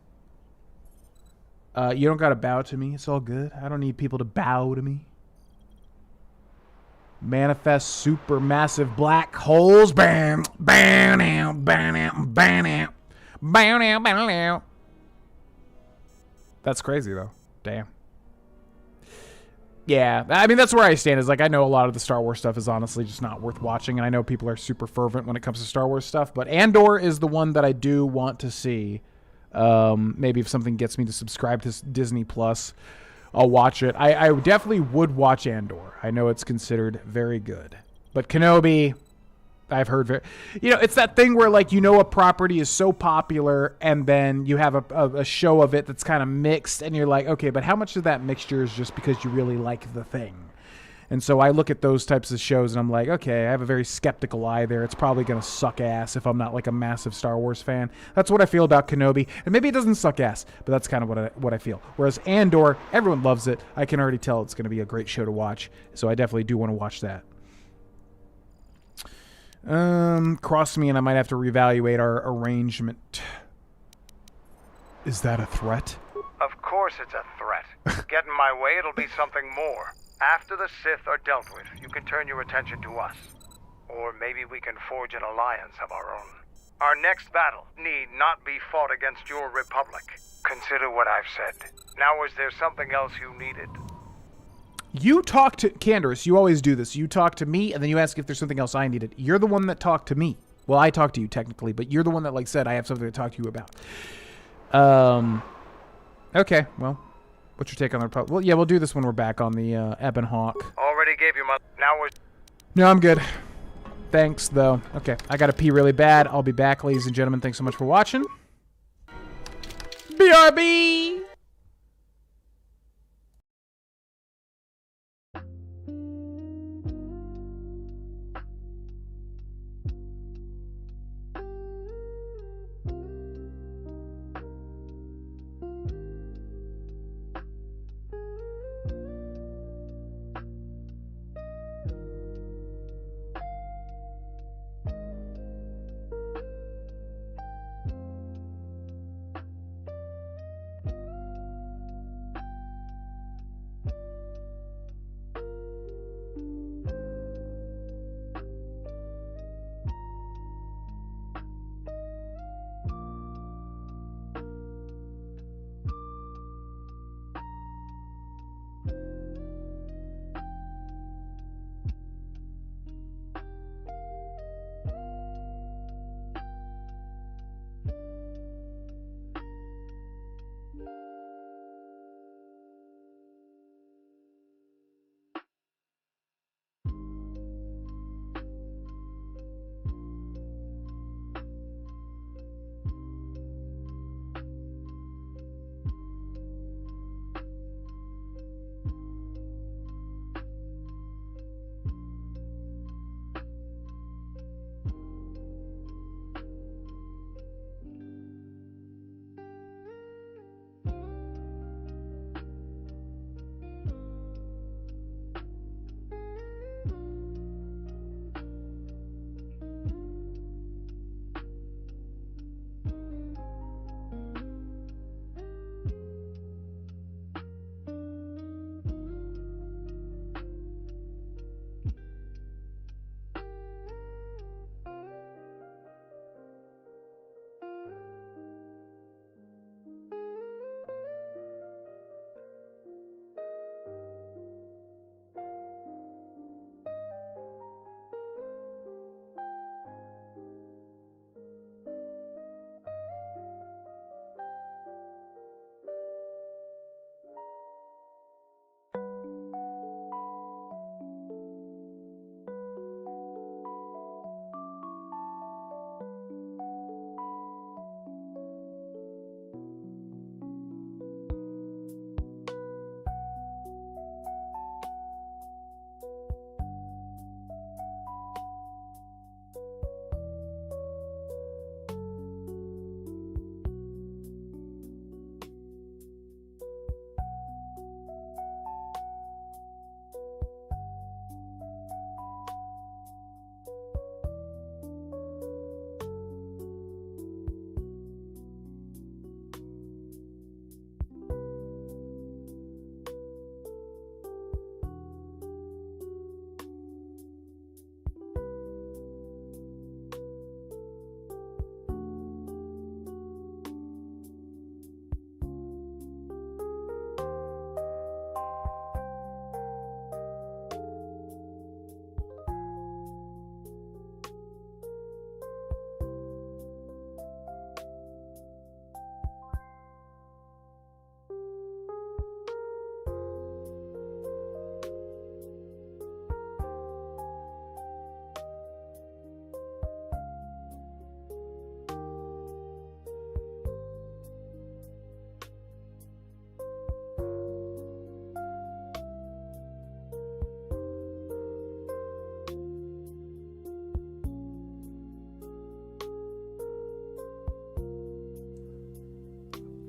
You don't got to bow to me. It's all good. I don't need people to bow to me. Manifest super massive black holes. Bam, bam, bam, bam, bam, bam, bam. That's crazy though. Damn. Yeah, I mean that's where I stand. Is like I know a lot of the Star Wars stuff is honestly just not worth watching, and I know people are super fervent when it comes to Star Wars stuff. But Andor is the one that I do want to see. Maybe if something gets me to subscribe to Disney Plus, I'll watch it. I definitely would watch Andor. I know it's considered very good. But Kenobi, I've heard it's that thing where like a property is so popular and then you have a show of it that's kind of mixed and you're like, okay, but how much of that mixture is just because you really like the thing? And so I look at those types of shows and I'm like, okay, I have a very skeptical eye there. It's probably going to suck ass if I'm not like a massive Star Wars fan. That's what I feel about Kenobi. And maybe it doesn't suck ass, but that's kind of what I feel. Whereas Andor, everyone loves it. I can already tell it's going to be a great show to watch. So I definitely do want to watch that. Cross me and I might have to reevaluate our arrangement. Is that a threat? Of course it's a threat. Get in my way, it'll be something more. After the Sith are dealt with, you can turn your attention to us. Or maybe we can forge an alliance of our own. Our next battle need not be fought against your republic. Consider what I've said. Now, is there something else you needed? You talk to... Candace, you always do this. You talk to me, and then you ask if there's something else I needed. You're the one that talked to me. Well, I talked to you, technically, but you're the one that, said I have something to talk to you about. Okay, well... What's your take on the Republic? Well, yeah, we'll do this when we're back on the Ebon Hawk. Already gave you my... Now we're... No, I'm good. Thanks, though. Okay, I gotta pee really bad. I'll be back, ladies and gentlemen. Thanks so much for watching. BRB!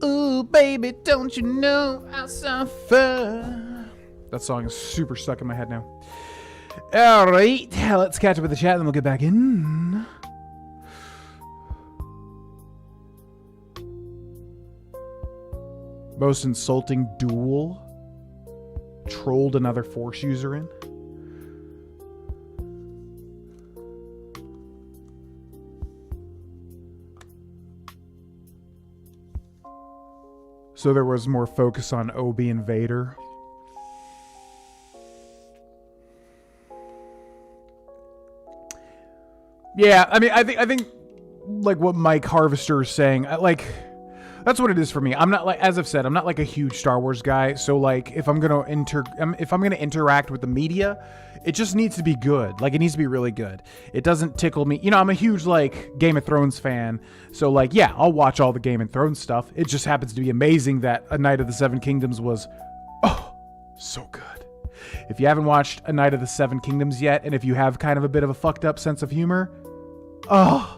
Ooh, baby, don't you know I suffer? That song is super stuck in my head now. All right, let's catch up with the chat, then we'll get back in. Most insulting duel. Trolled another Force user in. So there was more focus on Obi and Vader. Yeah, I mean, I think like what Mike Harvester is saying, like that's what it is for me. I'm not like, as I've said, I'm not like a huge Star Wars guy. So like, if I'm gonna interact with the media, it just needs to be good. Like, it needs to be really good. It doesn't tickle me. You know, I'm a huge like Game of Thrones fan. So like, yeah, I'll watch all the Game of Thrones stuff. It just happens to be amazing that A Knight of the Seven Kingdoms was, so good. If you haven't watched A Knight of the Seven Kingdoms yet, and if you have kind of a bit of a fucked up sense of humor, I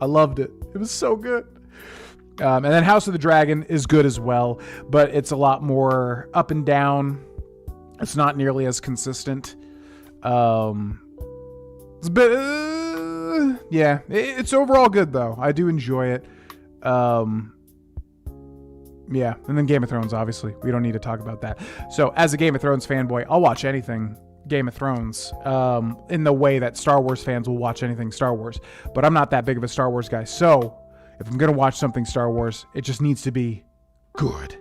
loved it. It was so good. And then House of the Dragon is good as well, but it's a lot more up and down. It's not nearly as consistent. It's a bit, yeah, it's overall good though. I do enjoy it. Yeah, and then Game of Thrones, obviously. We don't need to talk about that. So, as a Game of Thrones fanboy, I'll watch anything Game of Thrones in the way that Star Wars fans will watch anything Star Wars. But I'm not that big of a Star Wars guy. So, if I'm going to watch something Star Wars, it just needs to be good.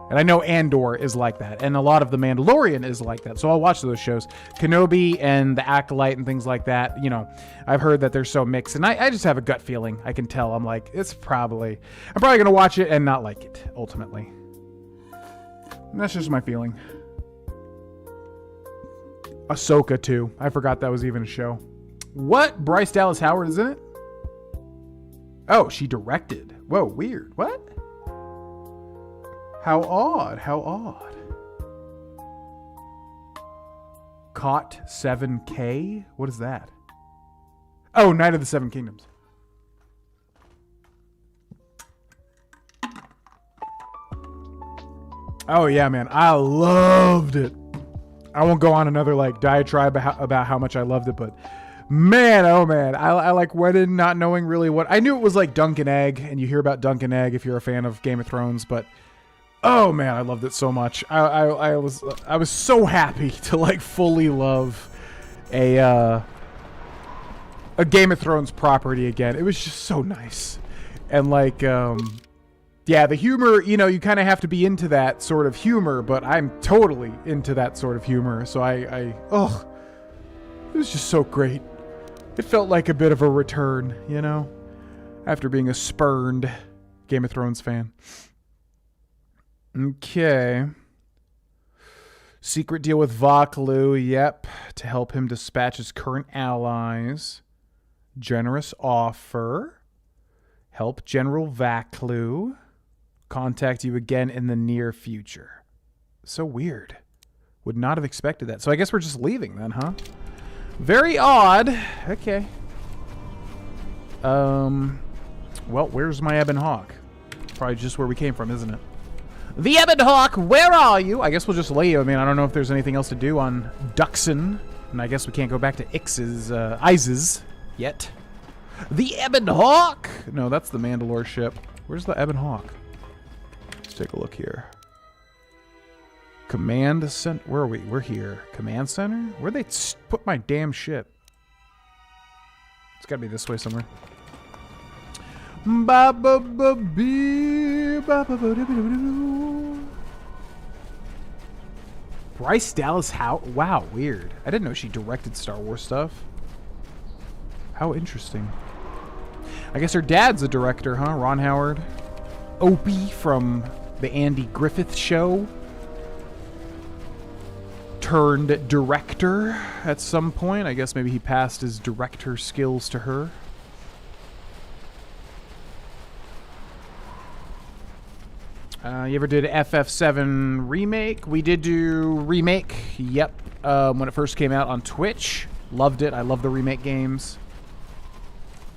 And I know Andor is like that. And a lot of The Mandalorian is like that. So I'll watch those shows. Kenobi and The Acolyte and things like that. You know, I've heard that they're so mixed. And I just have a gut feeling. I can tell. I'm like, I'm probably going to watch it and not like it, ultimately. And that's just my feeling. Ahsoka, too. I forgot that was even a show. What? Bryce Dallas Howard is in it? Oh, she directed. Whoa, weird. What? How odd. How odd. Caught 7K? What is that? Oh, Knight of the Seven Kingdoms. Oh, yeah, man. I loved it. I won't go on another like diatribe about how much I loved it, but man, oh man, I like went in not knowing really what. I knew it was like Dunk and Egg, and you hear about Dunk and Egg if you're a fan of Game of Thrones, but oh man, I loved it so much. I was so happy to like fully love a Game of Thrones property again. It was just so nice. And like yeah, the humor, you know, you kind of have to be into that sort of humor, but I'm totally into that sort of humor. So it was just so great. It felt like a bit of a return, you know, after being a spurned Game of Thrones fan. Okay. Secret deal with Vaklu, yep, to help him dispatch his current allies. Generous offer. Help General Vaklu. Contact you again in the near future. So weird. Would not have expected that. So I guess we're just leaving then, huh? Very odd. Okay. Well, where's my Ebon Hawk? Probably just where we came from, isn't it? The Ebon Hawk, where are you? I guess we'll just leave. I mean, I don't know if there's anything else to do on Duxon. And I guess we can't go back to Iz's yet. The Ebon Hawk! No, that's the Mandalore ship. Where's the Ebon Hawk? Let's take a look here. Command Center. Where are we? We're here. Command Center? Where'd they put my damn ship? It's gotta be this way somewhere. Bryce Dallas Howard. Wow, weird. I didn't know she directed Star Wars stuff. How interesting. I guess her dad's a director, huh? Ron Howard. Opie from the Andy Griffith Show. Turned director at some point. I guess maybe he passed his director skills to her. You ever did FF7 Remake? We did do Remake, yep, when it first came out on Twitch. Loved it. I love the Remake games.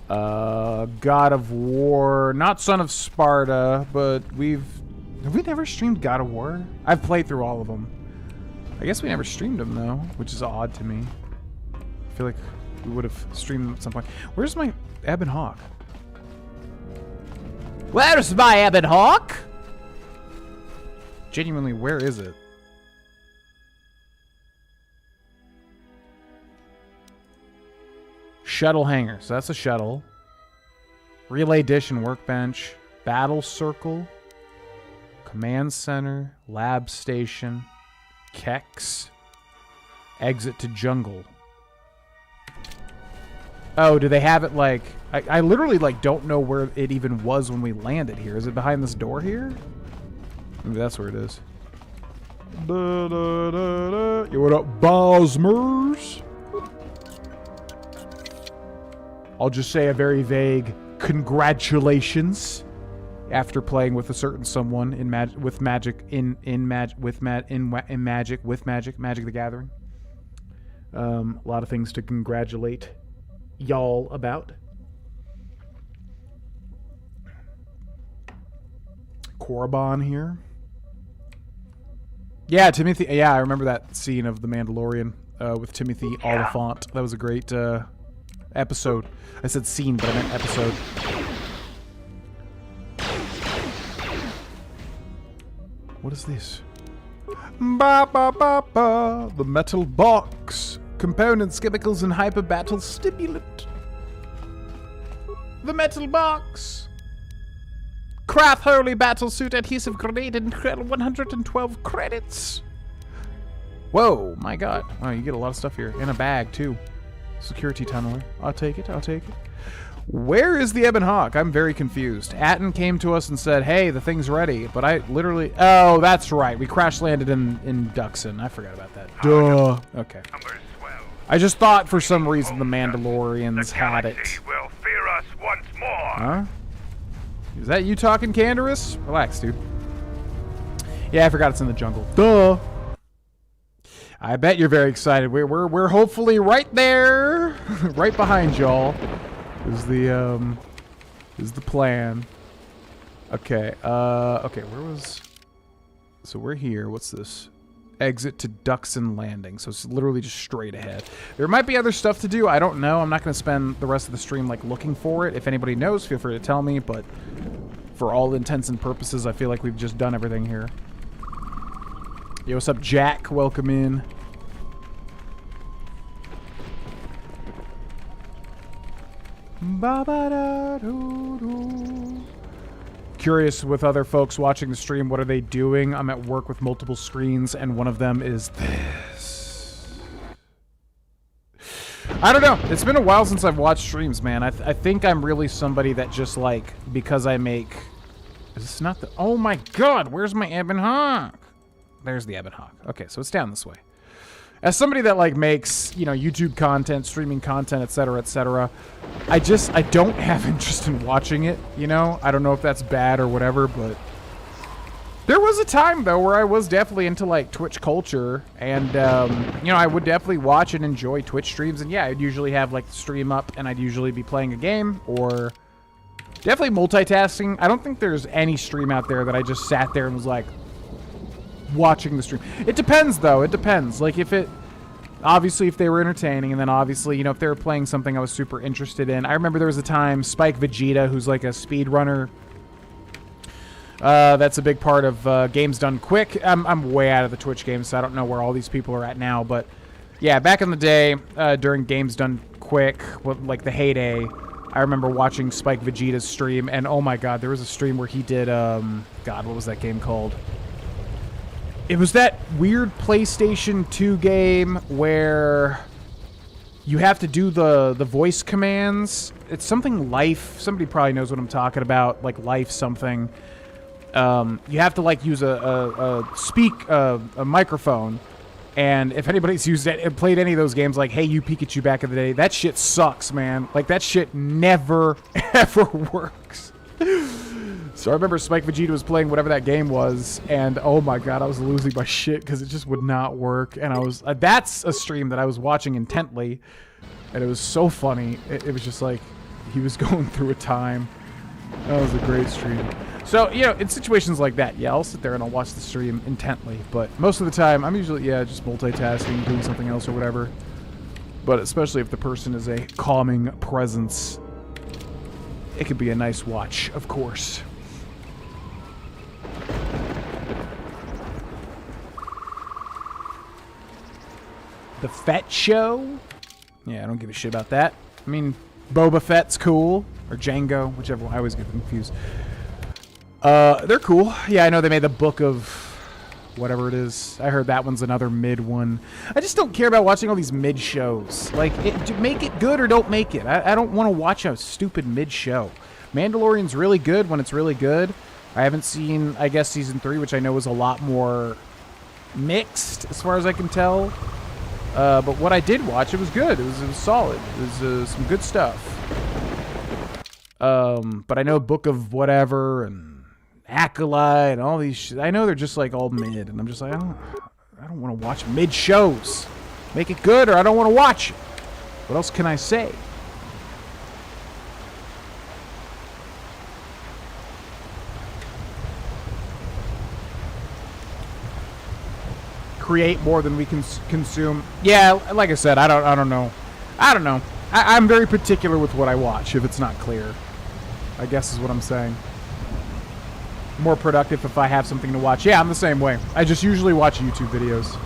God of War, not Son of Sparta, but have we never streamed God of War? I've played through all of them. I guess we never streamed them though, which is odd to me. I feel like we would have streamed them at some point. Where's my Ebon Hawk? Where's my Ebon Hawk? Genuinely, where is it? Shuttle hangar. So that's a shuttle. Relay dish and workbench. Battle circle. Command center. Lab station. Kex. Exit to jungle. Oh, do they have it like... I literally like don't know where it even was when we landed here. Is it behind this door here? Maybe that's where it is. Da, da, da, da. Yo, what up, Bosmers? I'll just say a very vague congratulations after playing with a certain someone in Magic the Gathering. A lot of things to congratulate y'all about. Korriban here. Yeah, Timothy. Yeah, I remember that scene of The Mandalorian with Timothy Oliphant. That was a great episode. I said scene, but I meant episode. What is this? Ba ba ba ba. The metal box. Components, chemicals, and hyper battle stimulant. The metal box. Craft Holy Battle Suit Adhesive Grenade and 112 credits. Whoa, my god. Oh, you get a lot of stuff here. In a bag, too. Security tunneler. I'll take it, I'll take it. Where is the Ebon Hawk? I'm very confused. Atten came to us and said, hey, the thing's ready. But I literally... Oh, that's right. We crash landed in Duxon. I forgot about that. Duh. Okay. I just thought for some reason the Mandalorians had it. Will fear us once more. Huh? Is that you talking, Canderous? Relax, dude. Yeah, I forgot it's in the jungle. Duh. I bet you're very excited. We're hopefully right there, right behind y'all. Is the plan? Okay. Okay. Where was? So we're here. What's this? Exit to Duxon Landing. So it's literally just straight ahead. There might be other stuff to do. I don't know. I'm not going to spend the rest of the stream like looking for it. If anybody knows, feel free to tell me. But for all intents and purposes, I feel like we've just done everything here. Yo, what's up, Jack? Welcome in. Curious with other folks watching the stream, what are they doing? I'm at work with multiple screens, and one of them is this. I don't know. It's been a while since I've watched streams, man. I think I'm really somebody that just, like, because I make... Is this not the... Oh my god, where's my Ebon Hawk? There's the Ebon Hawk. Okay, so it's down this way. As somebody that, like, makes, you know, YouTube content, streaming content, etc., I don't have interest in watching it, you know? I don't know if that's bad or whatever, but... There was a time, though, where I was definitely into, like, Twitch culture, and, you know, I would definitely watch and enjoy Twitch streams, and yeah, I'd usually have, like, the stream up, and I'd usually be playing a game, or definitely multitasking. I don't think there's any stream out there that I just sat there and was like, watching the stream. It depends, though. It depends. Like, if it... Obviously, if they were entertaining, and then obviously, you know, if they were playing something I was super interested in. I remember there was a time, Spike Vegeta, who's like a speedrunner, that's a big part of Games Done Quick. I'm way out of the Twitch game, so I don't know where all these people are at now, but yeah, back in the day, during Games Done Quick, like the heyday, I remember watching Spike Vegeta's stream, and oh my god, there was a stream where he did, God, what was that game called? It was that weird PlayStation 2 game where you have to do the voice commands. It's something Life. Somebody probably knows what I'm talking about, like Life something. You have to like use a microphone, and if anybody's used it and played any of those games, like Hey You Pikachu back in the day, that shit sucks, man. Like that shit never ever works. So I remember Spike Vegeta was playing whatever that game was, and oh my god, I was losing my shit because it just would not work. And I was that's a stream that I was watching intently, and it was so funny. It was just like, he was going through a time. That was a great stream. So, you know, in situations like that, yeah, I'll sit there and I'll watch the stream intently. But most of the time, I'm usually, just multitasking, doing something else or whatever. But especially if the person is a calming presence, it could be a nice watch, of course. The Fett show? Yeah, I don't give a shit about that. I mean, Boba Fett's cool. Or Django, whichever one. I always get confused. They're cool. Yeah, I know they made the book of whatever it is. I heard that one's another mid one. I just don't care about watching all these mid shows. Like, make it good or don't make it. I don't want to watch a stupid mid show. Mandalorian's really good when it's really good. I haven't seen, I guess, Season 3, which I know is a lot more mixed, as far as I can tell. But what I did watch, it was good. It was solid. It was some good stuff. But I know Book of Whatever and Acolyte and all these I know they're just like all mid, and I'm just like, I don't want to watch mid shows. Make it good or I don't want to watch it. What else can I say? Create more than we can consume. Yeah, like I said, I don't know. I'm very particular with what I watch if it's not clear, I guess is what I'm saying. More productive if I have something to watch. Yeah, I'm the same way. I just usually watch YouTube videos.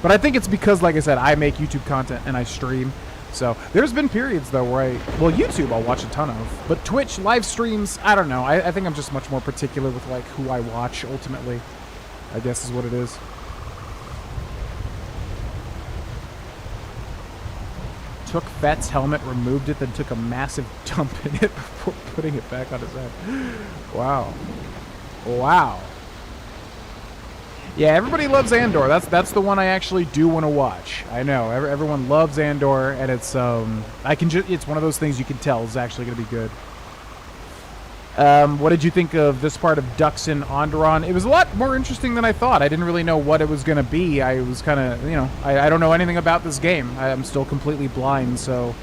But I think it's because, like I said, I make YouTube content and I stream. So there's been periods, though, where YouTube I'll watch a ton of. But Twitch, live streams, I don't know. I think I'm just much more particular with, like, who I watch, ultimately. I guess is what it is. Took Fett's helmet, removed it, then took a massive dump in it before putting it back on his head. Wow. Wow. Yeah, everybody loves Andor. That's the one I actually do want to watch. I know everyone loves Andor, and it's it's one of those things you can tell is actually going to be good. What did you think of this part of Duxon Onderon? It was a lot more interesting than I thought. I didn't really know what it was going to be. I was kind of, I don't know anything about this game. I'm still completely blind, so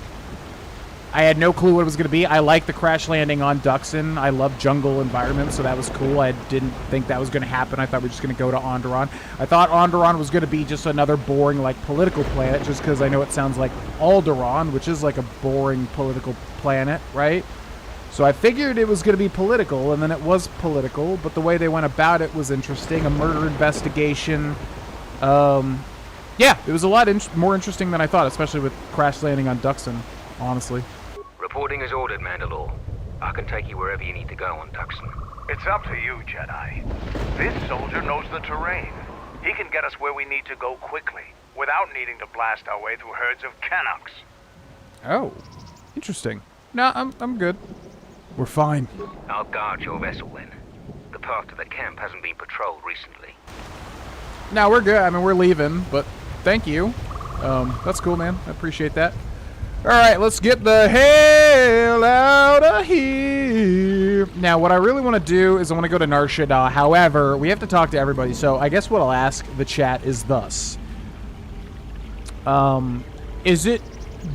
I had no clue what it was going to be. I like the crash landing on Duxon. I love jungle environments, so that was cool. I didn't think that was going to happen. I thought we were just going to go to Onderon. I thought Onderon was going to be just another boring, like, political planet, just because I know it sounds like Alderaan, which is like a boring political planet, right? So I figured it was going to be political, and then it was political, but the way they went about it was interesting. A murder investigation. Yeah, it was a lot more interesting than I thought, especially with crash landing on Duxon, honestly. Reporting is ordered, Mandalore. I can take you wherever you need to go on Duxon. It's up to you, Jedi. This soldier knows the terrain. He can get us where we need to go quickly, without needing to blast our way through herds of Canucks. Oh, interesting. No, I'm good. We're fine. I'll guard your vessel then. The path to the camp hasn't been patrolled recently. No, we're good. I mean, we're leaving, but thank you. That's cool, man. I appreciate that. All right, let's get the hell out of here. Now, what I really want to do is I want to go to Nar Shaddaa. However, we have to talk to everybody, so I guess what I'll ask the chat is thus. Is it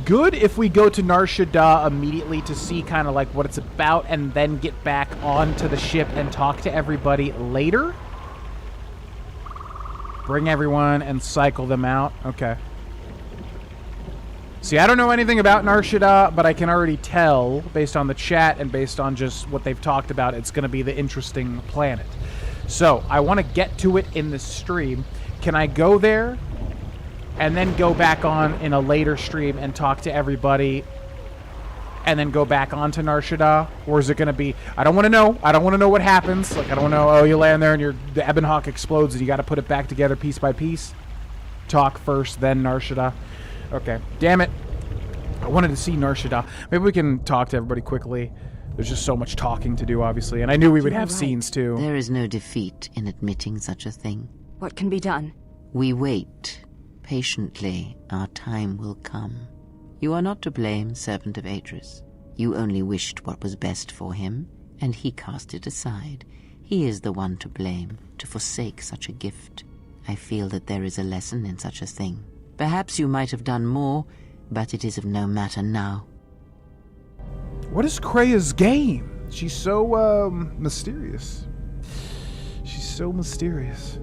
good if we go to Nar Shaddaa immediately to see kind of like what it's about and then get back onto the ship and talk to everybody later? Bring everyone and cycle them out. Okay. See, I don't know anything about Nar Shaddaa, but I can already tell, based on the chat and based on just what they've talked about, it's going to be the interesting planet. So, I want to get to it in the stream. Can I go there and then go back on in a later stream and talk to everybody and then go back on to Nar Shaddaa? Or is it going to be, I don't want to know. I don't want to know what happens. Like, I don't want to know, oh, you land there and the Ebon Hawk explodes and you got to put it back together piece by piece. Talk first, then Nar Shaddaa. Okay. Damn it. I wanted to see Nar Shaddaa. Maybe we can talk to everybody quickly. There's just so much talking to do, obviously. And I knew we would have scenes, too. There is no defeat in admitting such a thing. What can be done? We wait. Patiently, our time will come. You are not to blame, Servant of Atris. You only wished what was best for him, and he cast it aside. He is the one to blame, to forsake such a gift. I feel that there is a lesson in such a thing. Perhaps you might have done more, but it is of no matter now. What is Krea's game? She's so, mysterious. She's so mysterious.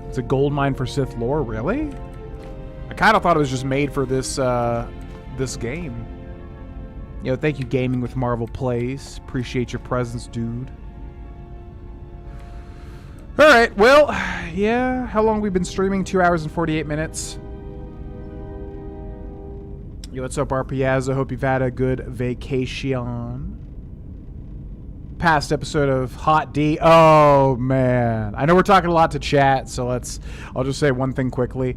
It's a gold mine for Sith lore, really? I kind of thought it was just made for this, this game. You know, thank you, Gaming with Marvel Plays. Appreciate your presence, dude. Alright, well, yeah. How long we've been streaming? 2 hours and 48 minutes. Yo, what's up, RPaz? I hope you've had a good vacation. Past episode of Hot D. Oh, man. I know we're talking a lot to chat, so I'll just say one thing quickly.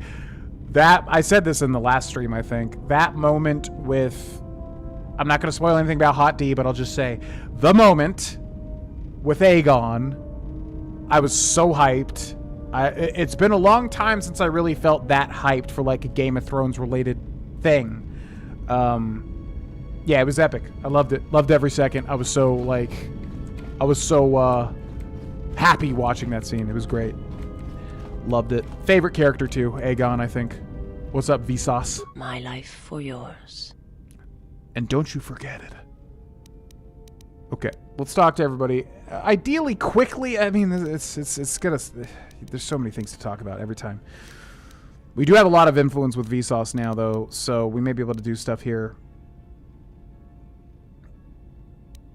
I said this in the last stream, I think. That moment with... I'm not going to spoil anything about Hot D, but I'll just say, the moment with Aegon, I was so hyped. It's been a long time since I really felt that hyped for like a Game of Thrones related thing. Yeah, it was epic. I loved it. Loved every second. I was so happy watching that scene. It was great. Loved it. Favorite character too, Aegon, I think. What's up, Vsauce? My life for yours. And don't you forget it. Okay, let's talk to everybody. Ideally, quickly. I mean, it's gonna... There's so many things to talk about every time. We do have a lot of influence with Vsauce now, though, so we may be able to do stuff here.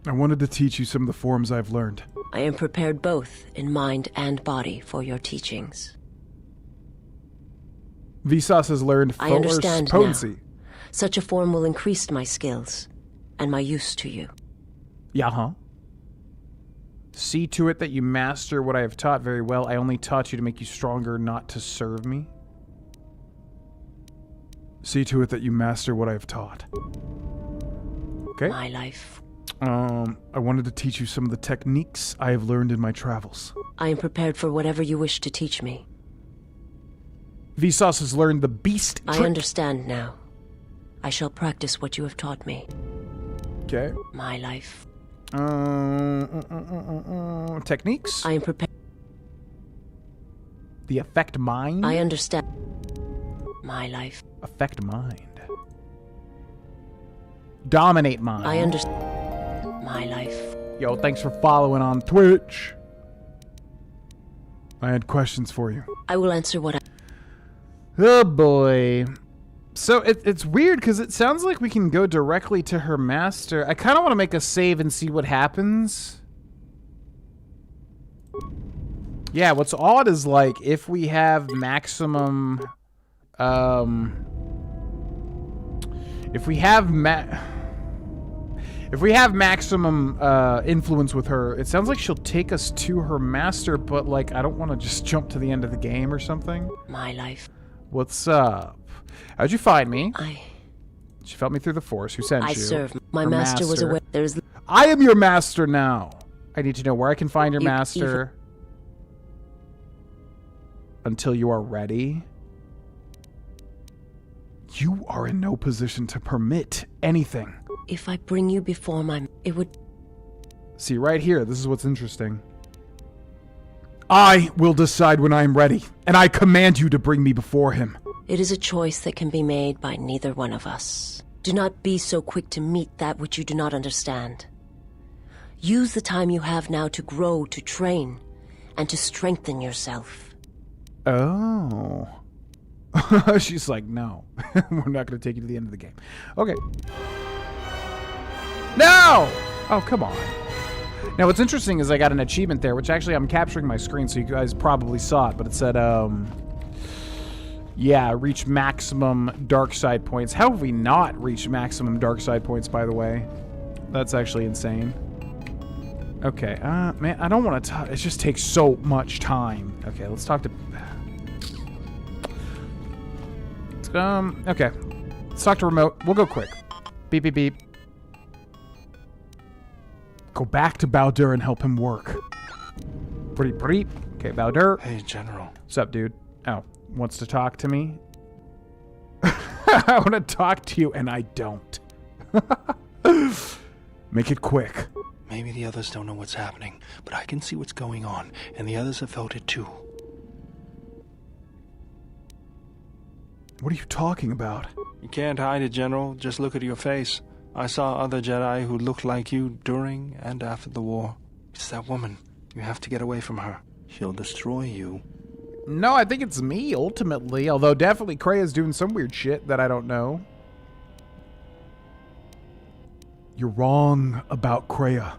I wanted to teach you some of the forms I've learned. I am prepared both in mind and body for your teachings. Vsauce has learned I understand potency. now. Such a form will increase my skills and my use to you. Yeah, See to it that you master what I have taught very well. I only taught you to make you stronger, not to serve me. See to it that you master what I have taught. Okay. My life. I wanted to teach you some of the techniques I have learned in my travels. I am prepared for whatever you wish to teach me. Vsauce has learned the beast trick. I understand now. I shall practice what you have taught me. Okay. My life. Techniques? I am prepared. The affect mind? I understand. My life. Affect mind. Dominate mind. I understand. My life. Yo, thanks for following on Twitch. I had questions for you. I will answer what I... Oh boy. So it's weird because it sounds like we can go directly to her master. I kind of want to make a save and see what happens. Yeah, what's odd is like if we have maximum if we have maximum influence with her, it sounds like she'll take us to her master, but like I don't want to just jump to the end of the game or something. My life. What's up? How'd you find me? She felt me through the force. Who sent you? I serve. My master was aware. There's. I am your master now. I need to know where I can find your master. Until you are ready. You are in no position to permit anything. If I bring you before it would... See, right here, this is what's interesting. I will decide when I am ready, and I command you to bring me before him. It is a choice that can be made by neither one of us. Do not be so quick to meet that which you do not understand. Use the time you have now to grow, to train, and to strengthen yourself. Oh. She's like, no. We're not going to take you to the end of the game. Okay. No! Oh, come on. Now, what's interesting is I got an achievement there, which actually I'm capturing my screen, so you guys probably saw it, but it said, yeah, reach maximum dark side points. How have we not reached maximum dark side points, by the way? That's actually insane. Okay, man, I don't want to talk. It just takes so much time. Okay, let's talk to... okay. Let's talk to remote. We'll go quick. Beep, beep, beep. Go back to Baldur and help him work. Pretty, pretty. Okay, Baldur. Hey, General. What's up, dude? Oh, wants to talk to me? I want to talk to you, and I don't. Make it quick. Maybe the others don't know what's happening, but I can see what's going on, and the others have felt it too. What are you talking about? You can't hide it, General. Just look at your face. I saw other Jedi who looked like you during and after the war. It's that woman. You have to get away from her. She'll destroy you. No, I think it's me, ultimately. Although definitely Krea's doing some weird shit that I don't know. You're wrong about Krea.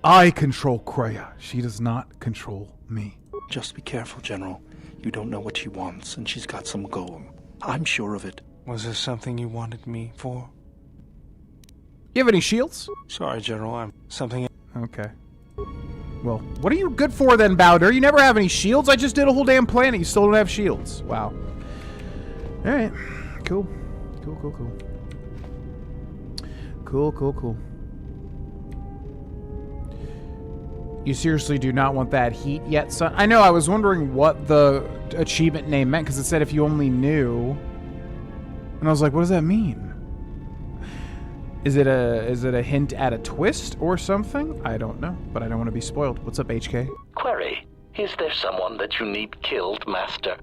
I control Krea. She does not control me. Just be careful, General. You don't know what she wants, and she's got some goal. I'm sure of it. Was there something you wanted me for? You have any shields? Sorry, General. I'm something... Okay. Well, what are you good for then, Bowder? You never have any shields? I just did a whole damn planet. You still don't have shields. Wow. Alright. Cool. Cool. You seriously do not want that heat yet, son? I know, I was wondering what the achievement name meant, because it said if you only knew. And I was like, what does that mean? Is it a hint at a twist or something? I don't know, but I don't want to be spoiled. What's up, HK? Query, is there someone that you need killed, Master?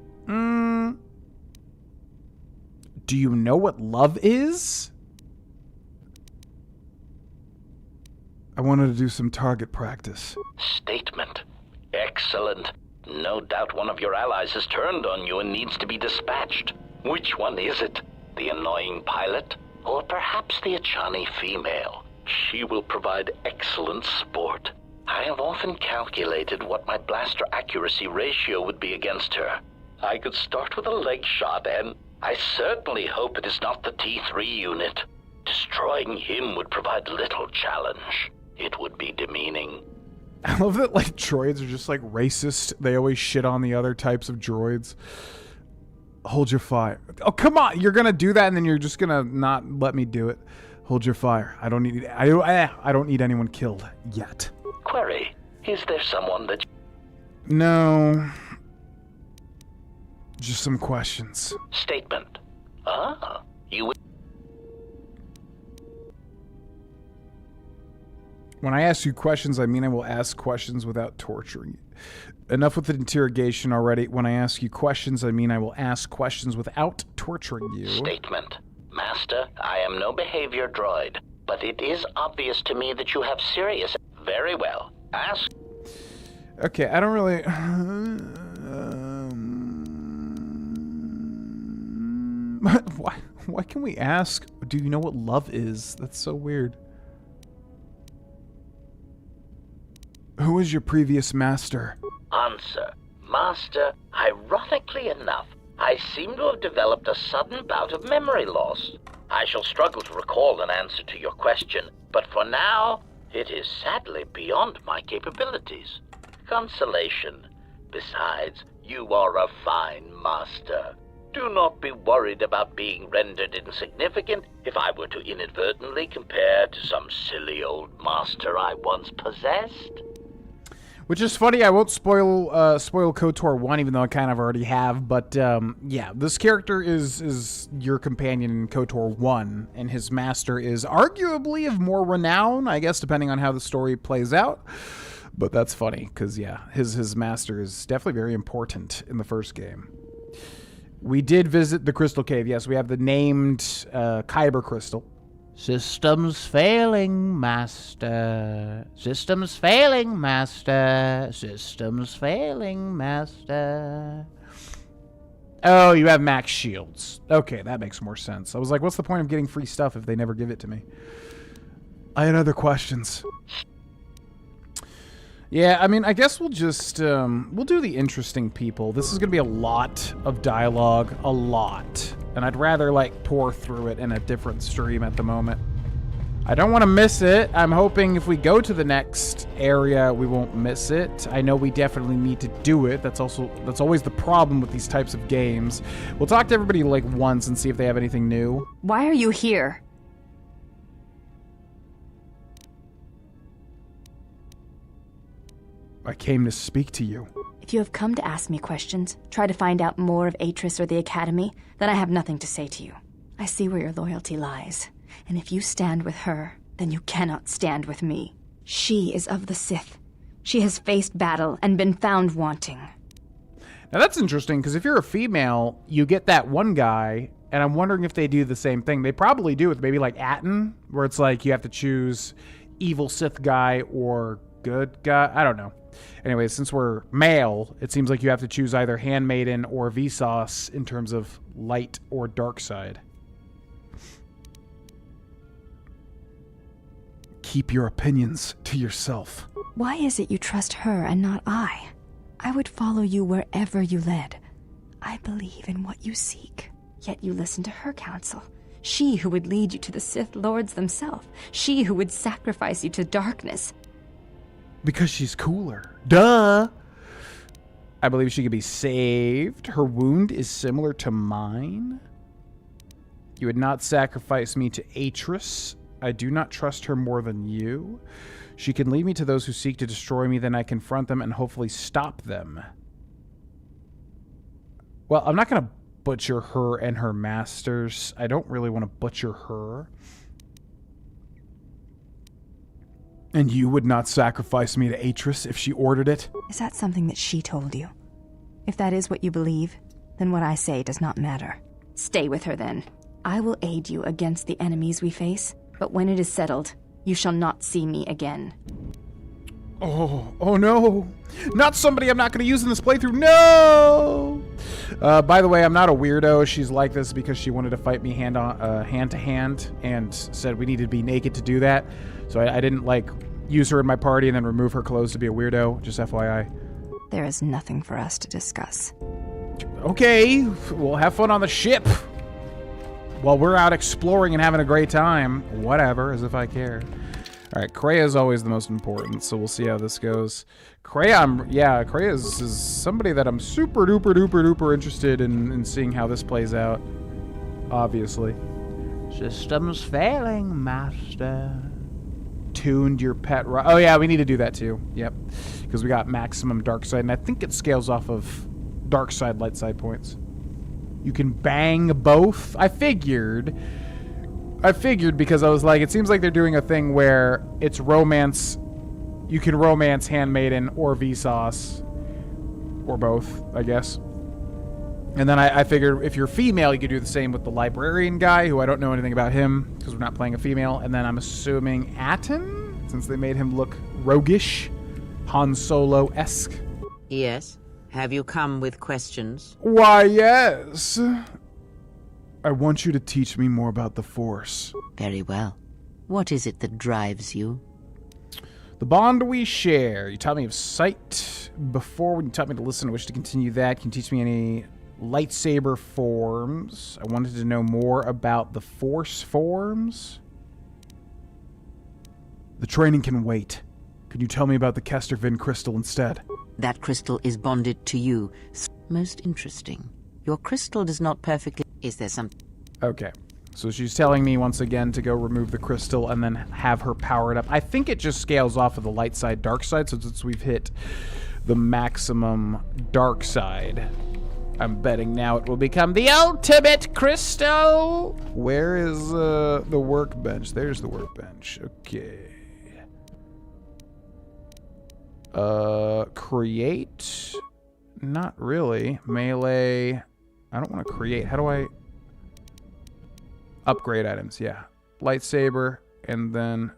Do you know what love is? I wanted to do some target practice. Statement. Excellent. No doubt one of your allies has turned on you and needs to be dispatched. Which one is it? The annoying pilot? Or perhaps the Achani female? She will provide excellent sport. I have often calculated what my blaster accuracy ratio would be against her. I could start with a leg shot, and I certainly hope it is not the T3 unit. Destroying him would provide little challenge. It would be demeaning. I love that, like, droids are just, like, racist. They always shit on the other types of droids. Hold your fire. Oh, come on. You're going to do that, and then you're just going to not let me do it. Hold your fire. I don't need anyone killed yet. Query, is there someone that... No. Just some questions. Statement. You... When I ask you questions, I mean I will ask questions without torturing you. Enough with the interrogation already. When I ask you questions, I mean I will ask questions without torturing you. Statement. Master, I am no behavior droid, but it is obvious to me that you have serious... Very well. Ask... Okay, I don't really... Why can we ask, do you know what love is? That's so weird. Who was your previous master? Answer. Master, ironically enough, I seem to have developed a sudden bout of memory loss. I shall struggle to recall an answer to your question, but for now, it is sadly beyond my capabilities. Consolation. Besides, you are a fine master. Do not be worried about being rendered insignificant if I were to inadvertently compare to some silly old master I once possessed. Which is funny, I won't spoil KOTOR 1, even though I kind of already have, but yeah, this character is your companion in KOTOR 1, and his master is arguably of more renown, I guess, depending on how the story plays out. But that's funny, because yeah, his master is definitely very important in the first game. We did visit the Crystal Cave, yes, we have the named Kyber Crystal. Systems failing, master. Systems failing, master. Systems failing, master. Oh, you have max shields. Okay, that makes more sense. I was like, what's the point of getting free stuff if they never give it to me? I had other questions. Yeah, I mean, I guess we'll just, we'll do the interesting people. This is going to be a lot of dialogue, a lot. And I'd rather, like, pour through it in a different stream at the moment. I don't want to miss it. I'm hoping if we go to the next area, we won't miss it. I know we definitely need to do it. That's always the problem with these types of games. We'll talk to everybody, like, once and see if they have anything new. Why are you here? I came to speak to you. If you have come to ask me questions, try to find out more of Atris or the Academy, then I have nothing to say to you. I see where your loyalty lies, and if you stand with her, then you cannot stand with me. She is of the Sith. She has faced battle and been found wanting. Now that's interesting, because if you're a female, you get that one guy, And I'm wondering if they do the same thing. They probably do with maybe like Atten, where it's like you have to choose evil Sith guy or good guy. I don't know. Anyway, since we're male, it seems like you have to choose either Handmaiden or Vsauce in terms of light or dark side. Keep your opinions to yourself. Why is it you trust her and not I? I would follow you wherever you led. I believe in what you seek. Yet you listen to her counsel. She who would lead you to the Sith Lords themselves. She who would sacrifice you to darkness. Because she's cooler. Duh! I believe she could be saved. Her wound is similar to mine. You would not sacrifice me to Atris. I do not trust her more than you. She can lead me to those who seek to destroy me, then I confront them and hopefully stop them. Well, I'm not going to butcher her and her masters. I don't really want to butcher her. And you would not sacrifice me to Atris if she ordered it? Is that something that she told you? If that is what you believe, then what I say does not matter. Stay with her then. I will aid you against the enemies we face, but when it is settled, you shall not see me again. Oh no. Not somebody I'm not going to use in this playthrough. No! By the way, I'm not a weirdo. She's like this because she wanted to fight me hand to hand and said we needed to be naked to do that. So I didn't, like, use her in my party and then remove her clothes to be a weirdo. Just FYI. There is nothing for us to discuss. Okay. We'll have fun on the ship. While we're out exploring and having a great time. Whatever, as if I care. All right, Kreia is always the most important, so we'll see how this goes. Kreia, Kreia is somebody that I'm super duper duper duper interested in seeing how this plays out. Obviously. System's failing, master. Tuned your pet right. Oh yeah, we need to do that too. Yep, because we got maximum dark side, and I think it scales off of dark side, light side points. You can bang both. I figured because I was like, it seems like they're doing a thing where it's romance. You can romance Handmaiden or Vsauce. Or both, I guess. And then I figured if you're female, you could do the same with the librarian guy, who I don't know anything about him, because we're not playing a female. And then I'm assuming Atten, since they made him look roguish, Han Solo-esque. Yes? Have you come with questions? Why, yes. I want you to teach me more about the Force. Very well. What is it that drives you? The bond we share. You taught me of sight before. When you taught me to listen, I wish to continue that. Can you teach me any lightsaber forms? I wanted to know more about the Force forms. The training can wait. Can you tell me about the Kestervin crystal instead? That crystal is bonded to you. Most interesting. Your crystal does not perfectly... Is there some... Okay. So she's telling me once again to go remove the crystal and then have her power it up. I think it just scales off of the light side, dark side. So since we've hit the maximum dark side, I'm betting now it will become the ultimate crystal. Where is the workbench? There's the workbench. Okay. Create? Not really. Melee. I don't want to create. How do I... Upgrade items, yeah. Lightsaber, and then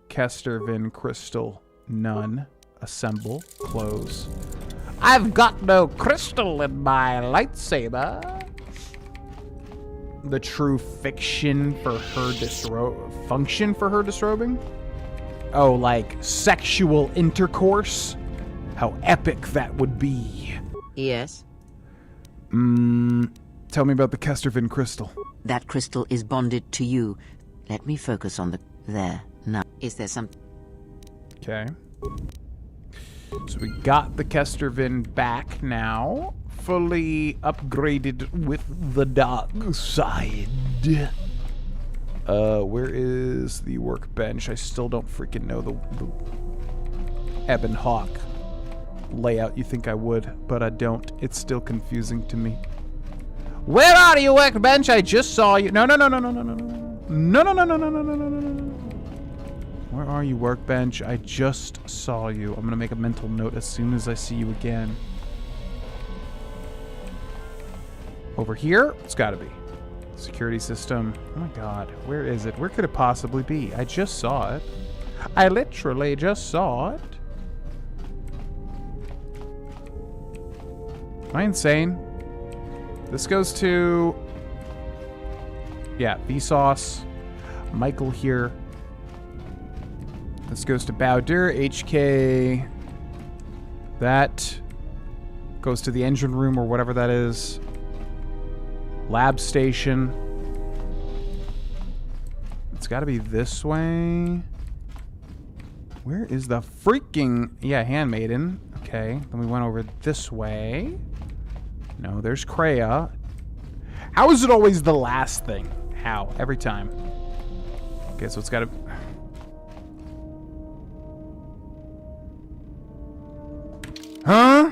Kestervin crystal. None. Assemble. Close. I've got no crystal in my lightsaber. The true fiction for her function for her disrobing? Oh, like sexual intercourse? How epic that would be. Yes? Tell me about the Kestervin crystal. That crystal is bonded to you. Let me focus on the... There. Now, is there some... Okay. So we got the Kestervin back now. Fully upgraded with the dark side. Where is the workbench? I still don't freaking know the Ebon Hawk layout. You think I would, but I don't. It's still confusing to me. Where are you, workbench? I just saw you. No. Where are you, workbench? I just saw you. I'm gonna make a mental note as soon as I see you again. Over here? It's gotta be. Security system. Oh my god. Where is it? Where could it possibly be? I just saw it. I literally just saw it. Am I insane? This goes to... Yeah, Vsauce. Michael here. This goes to Bowder, HK. That goes to the engine room or whatever that is. Lab station. It's got to be this way. Where is the freaking... Yeah, Handmaiden. Okay, then we went over this way. No, there's Kreia. How is it always the last thing? How? Every time. Okay, so it's got to... Huh?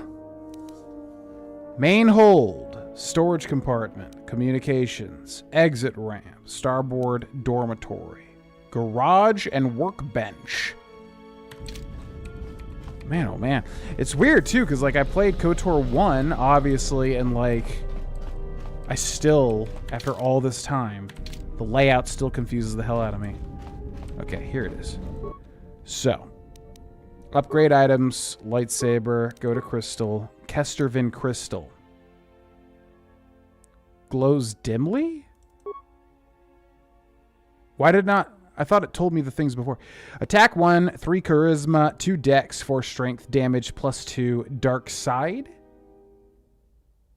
Main hold. Storage compartment. Communications. Exit ramp. Starboard dormitory. Garage and workbench. Man, oh man. It's weird, too, because, like, I played KOTOR 1, obviously, and, like, I still, after all this time, the layout still confuses the hell out of me. Okay, here it is. So, upgrade items, lightsaber, go to crystal, Kestervin crystal. Glows dimly? Why did not... I thought it told me the things before. Attack 1, 3 charisma, 2 dex, 4 strength, damage +2, dark side?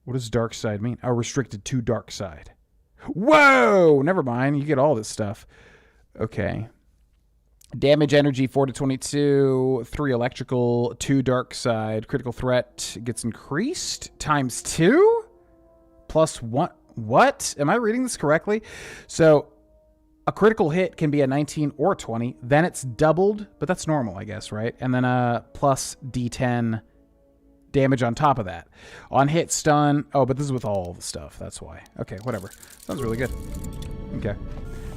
What does dark side mean? Oh, restricted to dark side. Whoa! Never mind. You get all this stuff. Okay. Damage energy 4 to 22, 3 electrical, 2 dark side. Critical threat gets increased times 2? +1. What? Am I reading this correctly? So... a critical hit can be a 19 or 20. Then it's doubled, but that's normal, I guess, right? And then a plus D10 damage on top of that. On hit, stun. Oh, but this is with all the stuff. That's why. Okay, whatever. Sounds really good. Okay.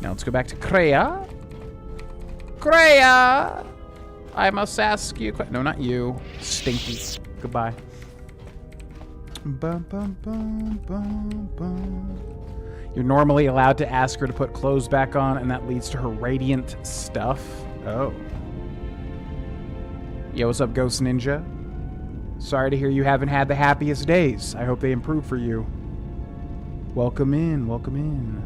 Now let's go back to Kreia. Kreia! I must ask you... No, not you. Stinky. Goodbye. Bum, bum, bum, bum, bum. You're normally allowed to ask her to put clothes back on, and that leads to her radiant stuff. Oh. Yo, what's up, Ghost Ninja? Sorry to hear you haven't had the happiest days. I hope they improve for you. Welcome in, welcome in.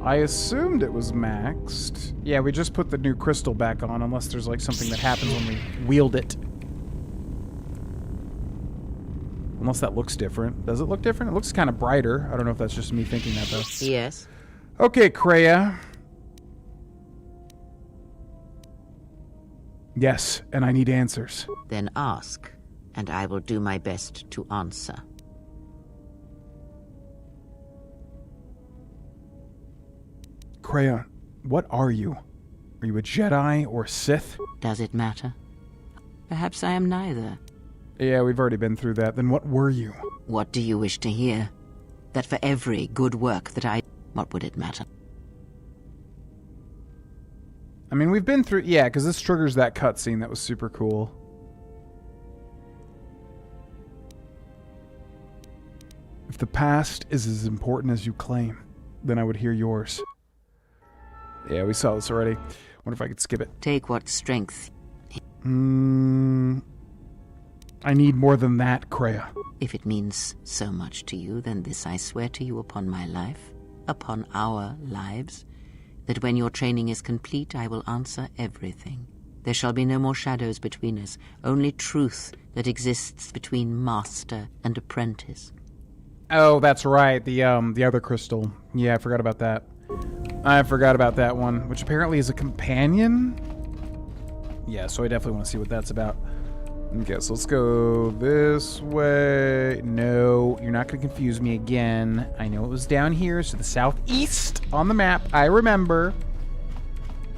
I assumed it was maxed. Yeah, we just put the new crystal back on, unless there's like something that happens when we wield it. Unless that looks different. Does it look different? It looks kind of brighter. I don't know if that's just me thinking that, though. Yes. Okay, Kreia. Yes, and I need answers. Then ask, and I will do my best to answer. Kreia, what are you? Are you a Jedi or Sith? Does it matter? Perhaps I am neither. Yeah, we've already been through that. Then what were you? What do you wish to hear? That for every good work that I... What would it matter? I mean, we've been through... Yeah, because this triggers that cutscene that was super cool. If the past is as important as you claim, then I would hear yours. Yeah, we saw this already. Wonder if I could skip it. Take what strength... I need more than that, Kreia. If it means so much to you, then this I swear to you upon my life, upon our lives, that when your training is complete, I will answer everything. There shall be no more shadows between us, only truth that exists between master and apprentice. Oh, that's right, the other crystal. Yeah, I forgot about that. I forgot about that one, which apparently is a companion? Yeah, so I definitely want to see what that's about. Okay, so let's go this way. No, you're not going to confuse me again. I know it was down here, so the southeast on the map. I remember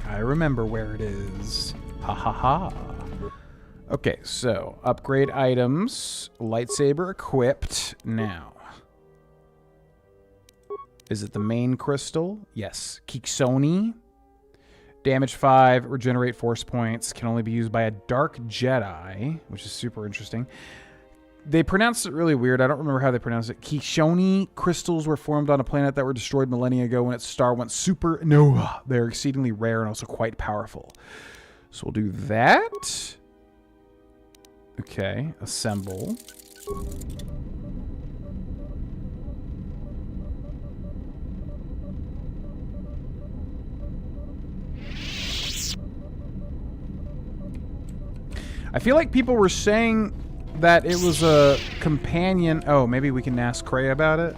where it is. Ha ha ha. Okay, so upgrade items. Lightsaber equipped. Now. Is it the main crystal? Yes. Kiksoni. Damage 5, regenerate force points, can only be used by a Dark Jedi, which is super interesting. They pronounced it really weird. I don't remember how they pronounced it. Kishoni crystals were formed on a planet that were destroyed millennia ago when its star went supernova. They're exceedingly rare and also quite powerful. So we'll do that. Okay, assemble. I feel like people were saying that it was a companion. Oh, maybe we can ask Kreia about it.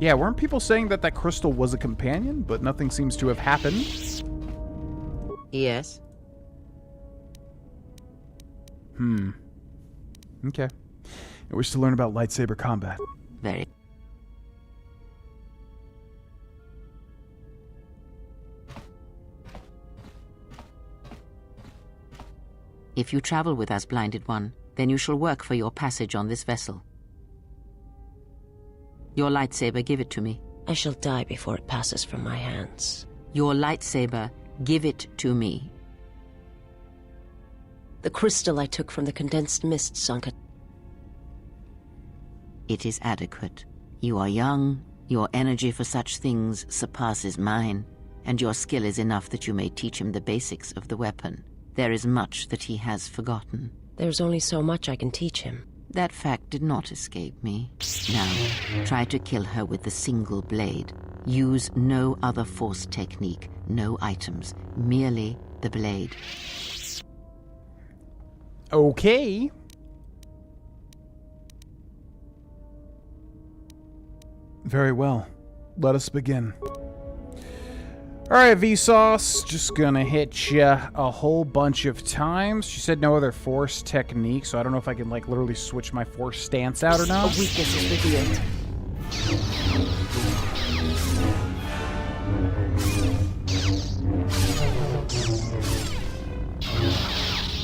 Yeah, weren't people saying that that crystal was a companion, but nothing seems to have happened? Yes. Okay. I wish to learn about lightsaber combat. Very. If you travel with us, Blinded One, then you shall work for your passage on this vessel. Your lightsaber, give it to me. I shall die before it passes from my hands. Your lightsaber, give it to me. The crystal I took from the condensed mist, Sanka. It is adequate. You are young, your energy for such things surpasses mine, and your skill is enough that you may teach him the basics of the weapon. There is much that he has forgotten. There's only so much I can teach him. That fact did not escape me. Now, try to kill her with the single blade. Use no other force technique, no items, merely the blade. Okay. Very well. Let us begin. Alright, Vsauce, just gonna hit ya a whole bunch of times. She said no other force technique, so I don't know if I can, like, literally switch my force stance out or not. A weakness is revealed.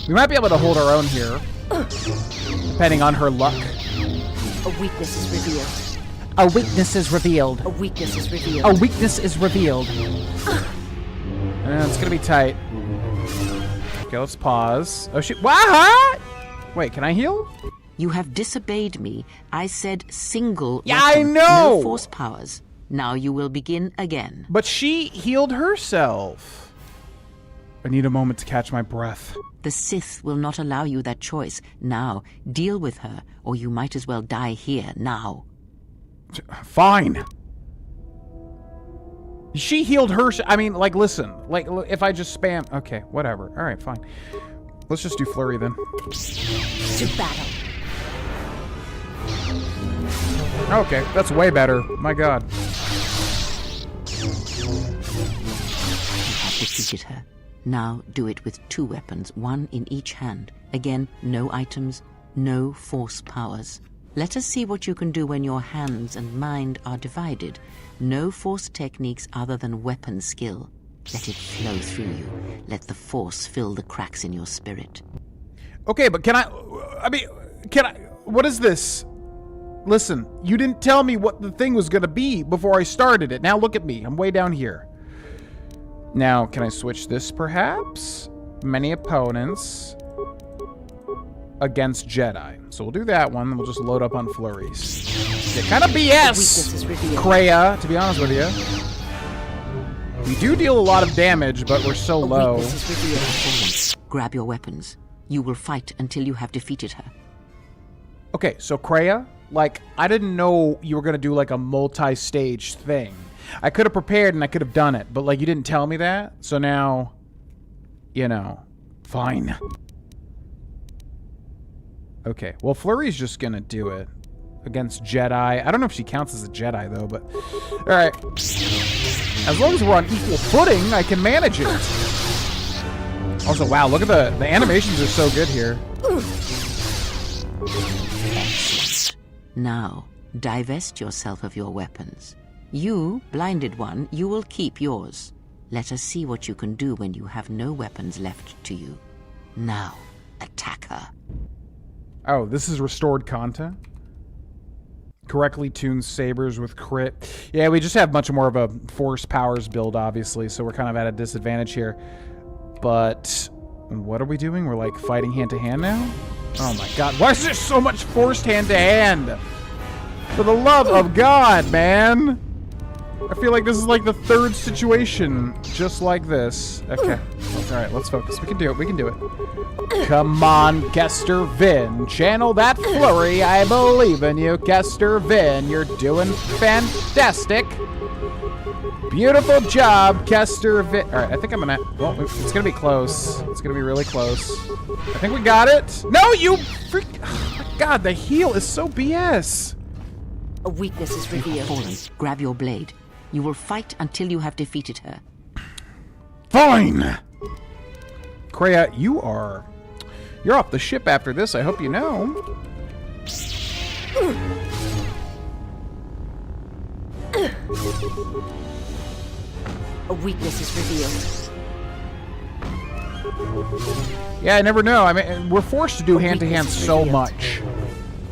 We might be able to hold our own here, depending on her luck. A weakness is revealed. A weakness is revealed. A weakness is revealed. A weakness is revealed. It's gonna be tight. Okay, let's pause. Oh shit! What? Wait, can I heal? You have disobeyed me. I said single. Yeah, weapon, I know. No force powers. Now you will begin again. But she healed herself. I need a moment to catch my breath. The Sith will not allow you that choice. Now, deal with her, or you might as well die here now. Fine. She healed her. I mean, like, listen. Like, if I just spam. Okay, whatever. All right, fine. Let's just do flurry then. To battle. Okay, that's way better. My God. You have defeated her. Now do it with 2 weapons, 1 in each hand. Again, no items, no force powers. Let us see what you can do when your hands and mind are divided. No force techniques other than weapon skill. Let it flow through you. Let the force fill the cracks in your spirit. Okay, but can I what is this? Listen, you didn't tell me what the thing was gonna be before I started it. Now look at me, I'm way down here. Now, can I switch this perhaps? Many opponents against Jedi. So we'll do that one, and we'll just load up on flurries. Yeah, kind of BS, Kreia, to be honest with you. We do deal a lot of damage, but we're so low. Grab your weapons. You will fight until you have defeated her. Okay, so Kreia, like, I didn't know you were going to do, like, a multi-stage thing. I could have prepared and I could have done it, but, like, you didn't tell me that. So now, you know, fine. Okay, well, Flurry's just going to do it against Jedi. I don't know if she counts as a Jedi, though, but... Alright. As long as we're on equal footing, I can manage it. Also, wow, look at the animations are so good here. Excellent. Now, divest yourself of your weapons. You, Blinded One, you will keep yours. Let us see what you can do when you have no weapons left to you. Now, attack her. Oh, this is restored content? Correctly tuned sabers with crit. Yeah, we just have much more of a force powers build, obviously, so we're kind of at a disadvantage here. But what are we doing? We're like fighting hand to hand now? Oh my god. Why is there so much forced hand-to-hand? For the love of God, man. I feel like this is like the third situation just like this. Okay. Alright, let's focus. We can do it. We can do it. Come on, Kester Vin. Channel that flurry. I believe in you, Kester Vin. You're doing fantastic. Beautiful job, Kester Vin. Alright, I think I'm gonna... Well, it's gonna be close. It's gonna be really close. I think we got it. No, you freak... Oh my god, the heal is so BS. A weakness is revealed. Fallen, grab your blade. You will fight until you have defeated her. Fine! Kreia, you're off the ship after this, I hope you know. A weakness is revealed. Yeah, I never know. I mean, we're forced to do hand-to-hand so much.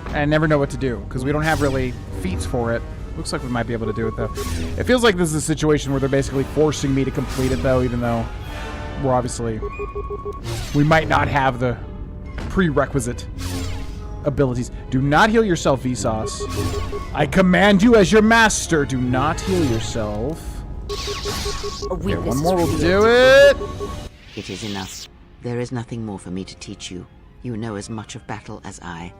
I never know what to do, because we don't have really feats for it. Looks like we might be able to do it, though. It feels like this is a situation where they're basically forcing me to complete it, though, even though we're obviously... We might not have the prerequisite abilities. Do not heal yourself, Vsauce. I command you as your master. Do not heal yourself. Okay, one more will do it. It is enough. There is nothing more for me to teach you. You know as much of battle as I.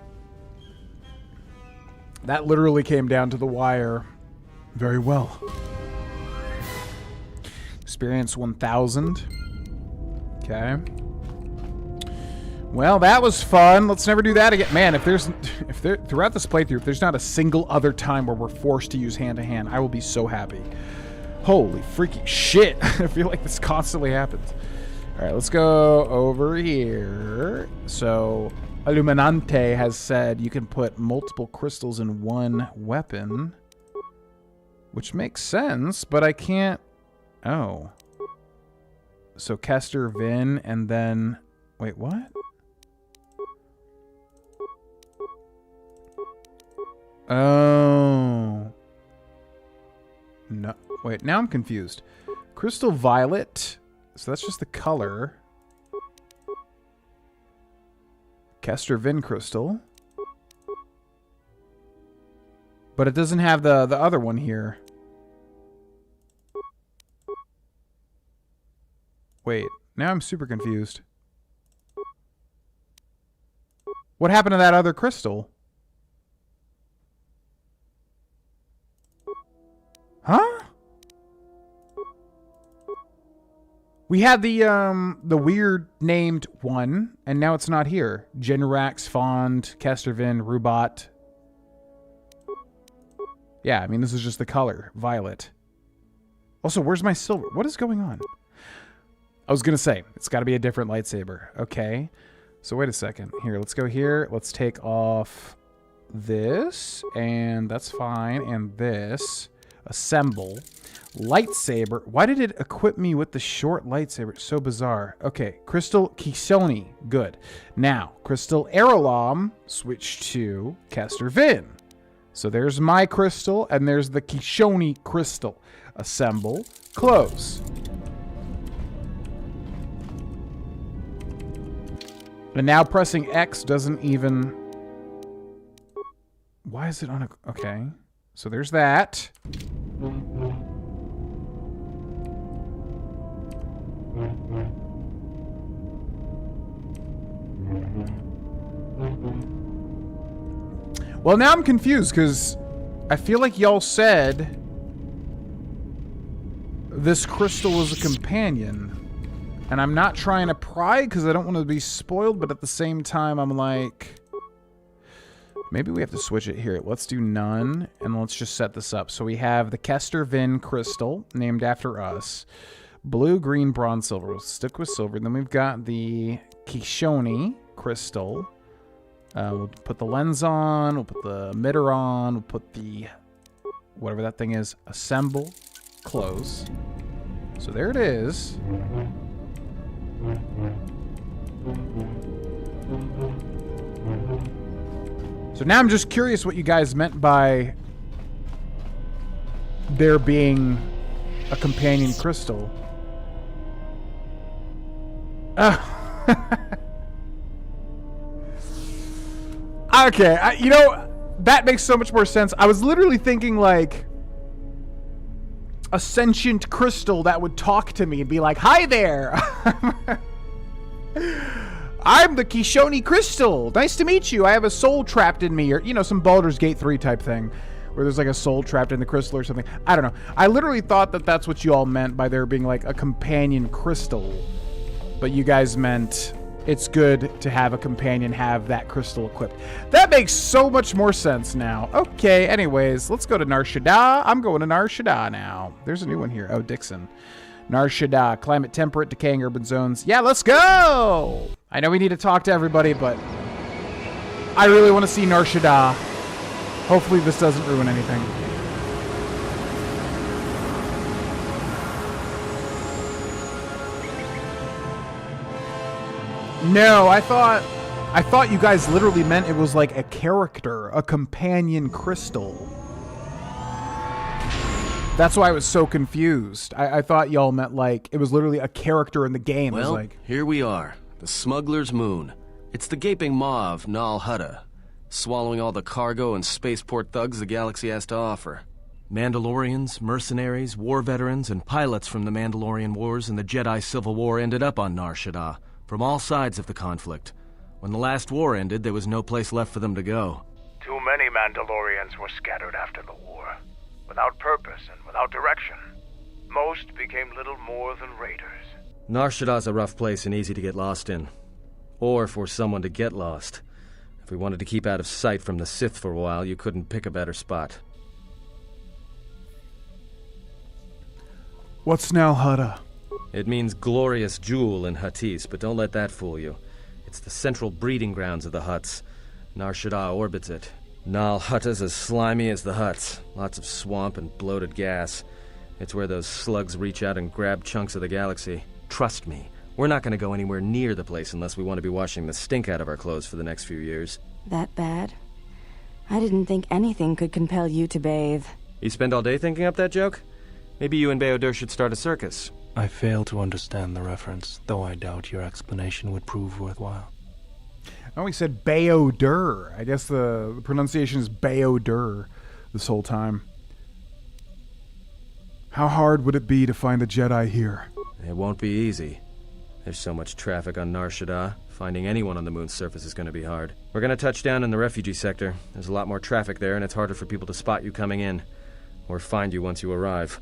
That literally came down to the wire. Very well. Experience 1,000. Okay. Well, that was fun. Let's never do that again. Man, throughout this playthrough, if there's not a single other time where we're forced to use hand-to-hand, I will be so happy. Holy freaking shit. I feel like this constantly happens. All right, let's go over here. So... Illuminante has said you can put multiple crystals in one weapon, which makes sense, but I can't... Oh. So Kester Vin, and then... Wait, what? Oh. No. Wait, now I'm confused. Crystal Violet. So that's just the color. Kester Vin crystal. But it doesn't have the other one here. Wait, now I'm super confused. What happened to that other crystal? Huh? We had the weird named one, and now it's not here. Generax, Fond, Kestervin, Rubat. Yeah, I mean, this is just the color. Violet. Also, where's my silver? What is going on? I was going to say, it's got to be a different lightsaber. Okay. So wait a second. Here, let's go here. Let's take off this, and that's fine. And this. Assemble. Lightsaber. Why did it equip me with the short lightsaber? It's so bizarre. Okay, Crystal Kishoni. Good. Now, Crystal Aralom. Switch to Kester Vin. So there's my crystal, and there's the Kishoni crystal. Assemble. Close. And now pressing X doesn't even... Why is it on a... Okay. So there's that. Well, now I'm confused because I feel like y'all said this crystal was a companion. And I'm not trying to pry because I don't want to be spoiled, but at the same time, I'm like... Maybe we have to switch it here. Let's do none, and let's just set this up. So we have the Kester Vin crystal, named after us. Blue, green, bronze, silver. We'll stick with silver. Then we've got the Kishoni crystal. We'll put the lens on. We'll put the emitter on. We'll put the... whatever that thing is. Assemble. Close. So there it is. So now I'm just curious what you guys meant by there being a companion crystal. Okay, that makes so much more sense. I was literally thinking like a sentient crystal that would talk to me and be like, "Hi there, I'm the Kishoni Crystal. Nice to meet you. I have a soul trapped in me," or some Baldur's Gate 3 type thing, where there's like a soul trapped in the crystal or something. I don't know. I literally thought that that's what you all meant by there being like a companion crystal, but you guys meant it's good to have a companion have that crystal equipped. That makes so much more sense now. Okay, anyways, let's go to Nar Shaddaa. I'm going to Nar Shaddaa now. There's a new one here. Oh, Dixon. Nar Shaddaa, climate temperate, decaying urban zones. Yeah, let's go! I know we need to talk to everybody, but I really want to see Nar Shaddaa. Hopefully this doesn't ruin anything. No, I thought you guys literally meant it was like a character, a companion crystal. That's why I was so confused. I thought y'all meant like it was literally a character in the game. Well, it was like, here we are, the Smuggler's Moon. It's the gaping maw of Nal Hutta, swallowing all the cargo and spaceport thugs the galaxy has to offer. Mandalorians, mercenaries, war veterans, and pilots from the Mandalorian Wars and the Jedi Civil War ended up on Nar Shaddaa, from all sides of the conflict. When the last war ended, there was no place left for them to go. Too many Mandalorians were scattered after the war, without purpose and without direction. Most became little more than raiders. Nar Shaddaa's a rough place and easy to get lost in. Or for someone to get lost. If we wanted to keep out of sight from the Sith for a while, you couldn't pick a better spot. what's Nal Hutta? It means glorious jewel in Huttese, but don't let that fool you. It's the central breeding grounds of the Hutts. Nar Shaddaa orbits it. Nal Hutta's as slimy as the Hutts. Lots of swamp and bloated gas. It's where those slugs reach out and grab chunks of the galaxy. Trust me, we're not going to go anywhere near the place unless we want to be washing the stink out of our clothes for the next few years. That bad? I didn't think anything could compel you to bathe. You spend all day thinking up that joke? Maybe you and Bayodur should start a circus. I fail to understand the reference, though I doubt your explanation would prove worthwhile. Oh, he said Bayodur. I guess the pronunciation is Bayodur this whole time. How hard would it be to find the Jedi here? It won't be easy. There's so much traffic on Nar Shaddaa. Finding anyone on the moon's surface is going to be hard. We're going to touch down in the refugee sector. There's a lot more traffic there, and it's harder for people to spot you coming in. Or find you once you arrive.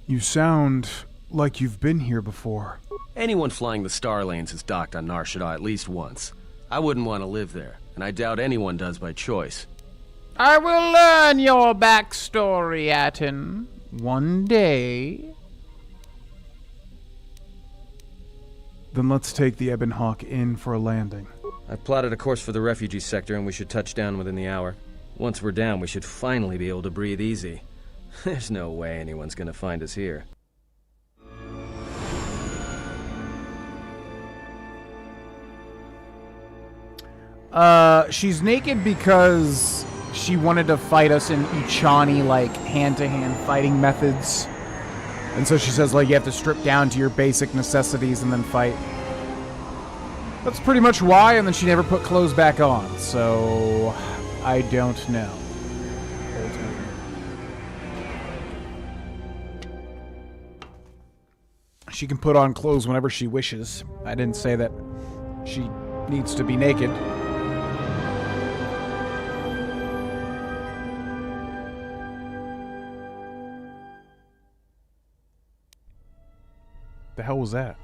You sound like you've been here before. Anyone flying the Star Lanes has docked on Nar Shaddaa at least once. I wouldn't want to live there, and I doubt anyone does by choice. I will learn your backstory, Aten, one day. Then let's take the Ebon Hawk in for a landing. I've plotted a course for the refugee sector, and we should touch down within the hour. Once we're down, we should finally be able to breathe easy. There's no way anyone's gonna find us here. She's naked because she wanted to fight us in Uchani, like, hand-to-hand fighting methods. And so she says, like, you have to strip down to your basic necessities and then fight. That's pretty much why, and then she never put clothes back on, so I don't know. She can put on clothes whenever she wishes. I didn't say that she needs to be naked. The hell was that?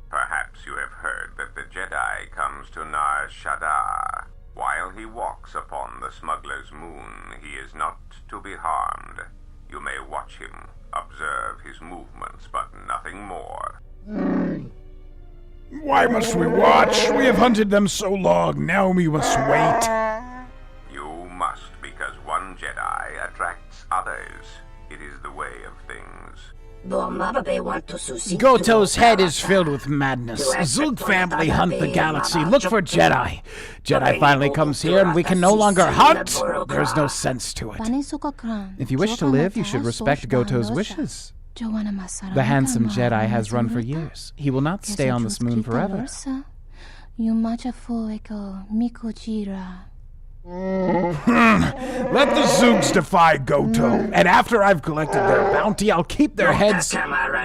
Perhaps you have heard that the Jedi comes to Nar Shaddaa. While he walks upon the Smuggler's Moon, he is not to be harmed. You may watch him, observe his movements, but nothing more. Why must we watch? We have hunted them so long, now we must wait. You must, because one Jedi attracts others. It is the way of things. Goto's head is filled with madness. Zug family hunt the galaxy, look for Jedi. Jedi finally comes here and we can no longer hunt. There's no sense to it. If you wish to live, you should respect Goto's wishes. The handsome Jedi has run for years. He will not stay on this moon forever. Let the Zoogs defy Goto, and after I've collected their bounty, I'll keep their heads.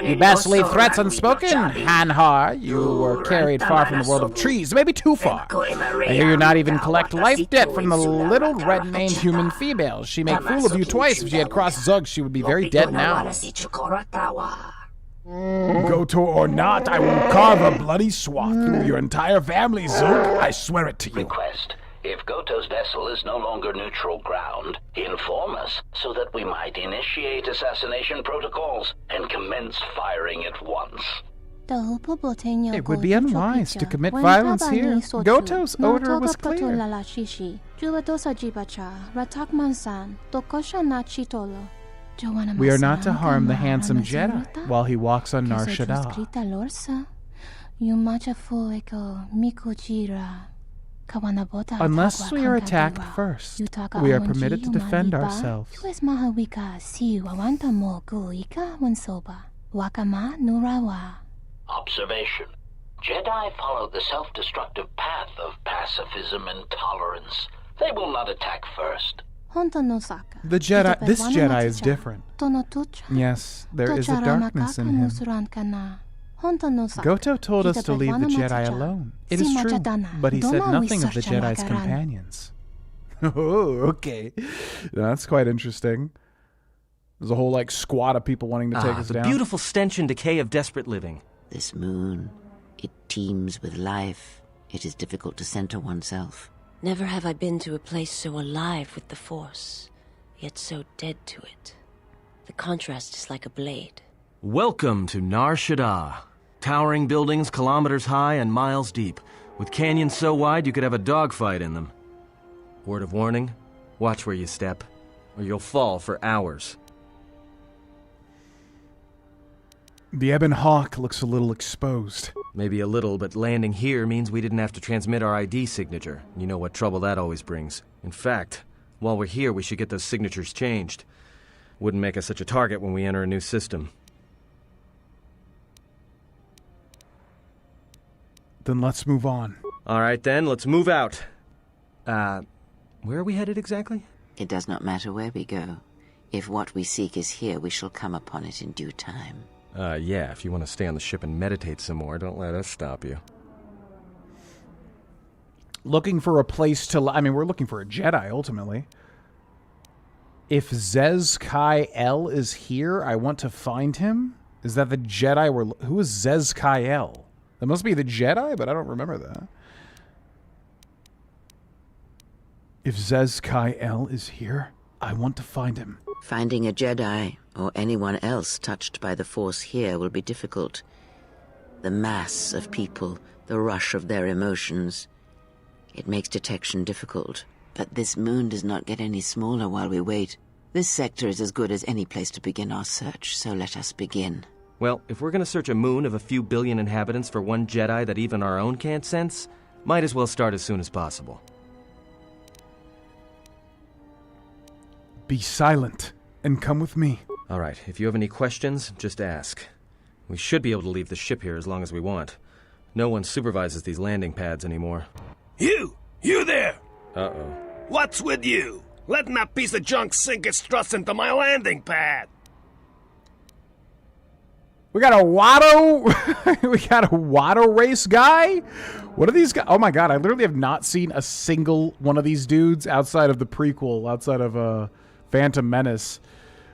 You best leave threats unspoken, Hanhar. You were carried far from the world of trees, maybe too far. I hear you not even collect life debt from the little red-maned human females. She made fool of you twice. If she had crossed Zug, she would be very dead now. Goto or not, I will carve a bloody swath through your entire family, Zoog. I swear it to you. Request. If Goto's vessel is no longer neutral ground, inform us so that we might initiate assassination protocols and commence firing at once. It would be unwise to commit violence here. Goto's order was clear. We are not to harm the handsome Jedi while he walks on Nar Shaddaa. Unless we are attacked first, we are permitted to defend ourselves. Observation. Jedi follow the self-destructive path of pacifism and tolerance. They will not attack first. This Jedi is different. Yes, there is a darkness in him. Goto told us to leave the Jedi alone. It is true, but he said nothing of the Jedi's companions. Oh, okay. That's quite interesting. There's a whole, squad of people wanting to take us down. The beautiful stench and decay of desperate living. This moon, it teems with life. It is difficult to center oneself. Never have I been to a place so alive with the Force, yet so dead to it. The contrast is like a blade. Welcome to Nar Shaddaa. Towering buildings kilometers high and miles deep, with canyons so wide you could have a dogfight in them. Word of warning, watch where you step, or you'll fall for hours. The Ebon Hawk looks a little exposed. Maybe a little, but landing here means we didn't have to transmit our ID signature. You know what trouble that always brings. In fact, while we're here, we should get those signatures changed. Wouldn't make us such a target when we enter a new system. Then let's move on. All right, then, let's move out. Where are we headed exactly? It does not matter where we go. If what we seek is here, we shall come upon it in due time. Yeah, if you want to stay on the ship and meditate some more, don't let us stop you. Looking for a place to... we're looking for a Jedi, ultimately. If Zez Kai El is here, I want to find him. Is that the Jedi we're... Who is Zez Kai El? That must be the Jedi, but I don't remember that. If Zez Kai El is here, I want to find him. Finding a Jedi, or anyone else touched by the Force here, will be difficult. The mass of people, the rush of their emotions. It makes detection difficult. But this moon does not get any smaller while we wait. This sector is as good as any place to begin our search, so let us begin. Well, if we're gonna search a moon of a few billion inhabitants for one Jedi that even our own can't sense, might as well start as soon as possible. Be silent and come with me. All right, if you have any questions, just ask. We should be able to leave the ship here as long as we want. No one supervises these landing pads anymore. You there! Uh-oh. What's with you? Letting that piece of junk sink its struts into my landing pad. We got a Watto. We got a Watto race guy. What are these guys? Oh my god! I literally have not seen a single one of these dudes outside of the prequel, outside of Phantom Menace.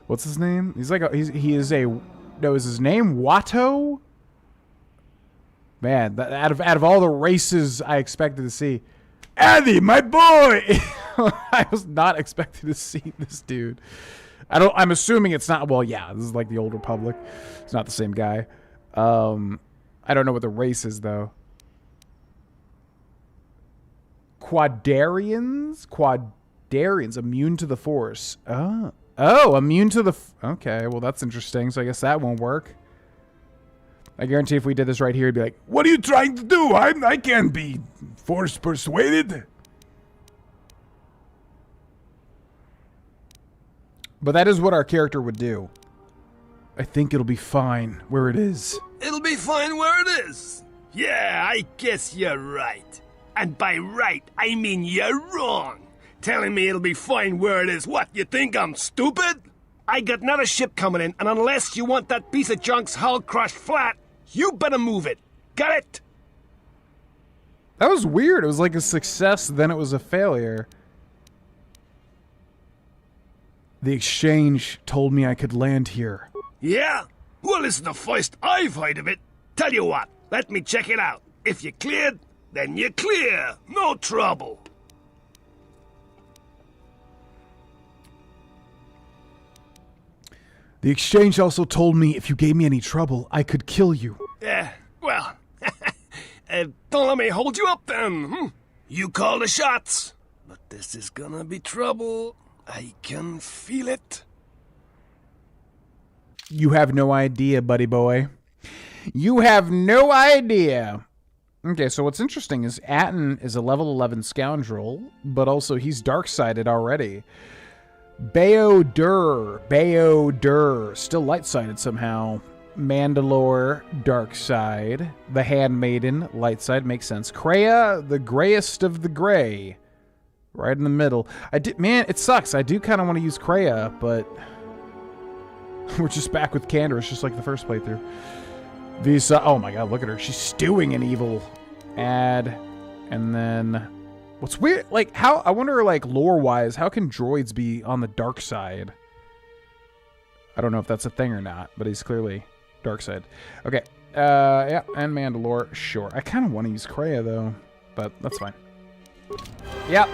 What's his name? He's like he is a. No, is his name Watto? Man, out of all the races I expected to see, Andy, my boy. I was not expecting to see this dude. I'm assuming it's not. Well, yeah, this is like the Old Republic. It's not the same guy. I don't know what the race is though. Quadarians immune to the Force. Oh, immune to the... Okay, well, that's interesting. So I guess that won't work. I guarantee if we did this right here, he'd be like, What are you trying to do? I can't be force persuaded. But that is what our character would do. I think it'll be fine where it is. It'll be fine where it is. Yeah, I guess you're right. And by right, I mean you're wrong. Telling me it'll be fine where it is. What, you think I'm stupid? I got another ship coming in, and unless you want that piece of junk's hull crushed flat, you better move it. Got it? That was weird. It was like a success, then it was a failure. The exchange told me I could land here. Yeah? Well, it's the first I've heard of it. Tell you what, let me check it out. If you're cleared, then you're clear. No trouble. The exchange also told me if you gave me any trouble, I could kill you. Well, don't let me hold you up then. You call the shots. But this is gonna be trouble. I can feel it. You have no idea, buddy boy. You have no idea. Okay, so what's interesting is Atten is a level 11 scoundrel, but also he's dark-sided already. Baodur, still light-sided somehow. Mandalore, dark side. The Handmaiden, light side, makes sense. Kreia, the grayest of the gray. Right in the middle. Man, it sucks. I do kind of want to use Kreia, but we're just back with Candor. It's just like the first playthrough. These, oh my god, look at her. She's stewing in evil. Add, and then... What's weird, like, how, I wonder, like, lore-wise, how can droids be on the dark side? I don't know if that's a thing or not, but he's clearly dark side. Okay, yeah, and Mandalore, sure. I kind of want to use Kreia, though, but that's fine. Yep.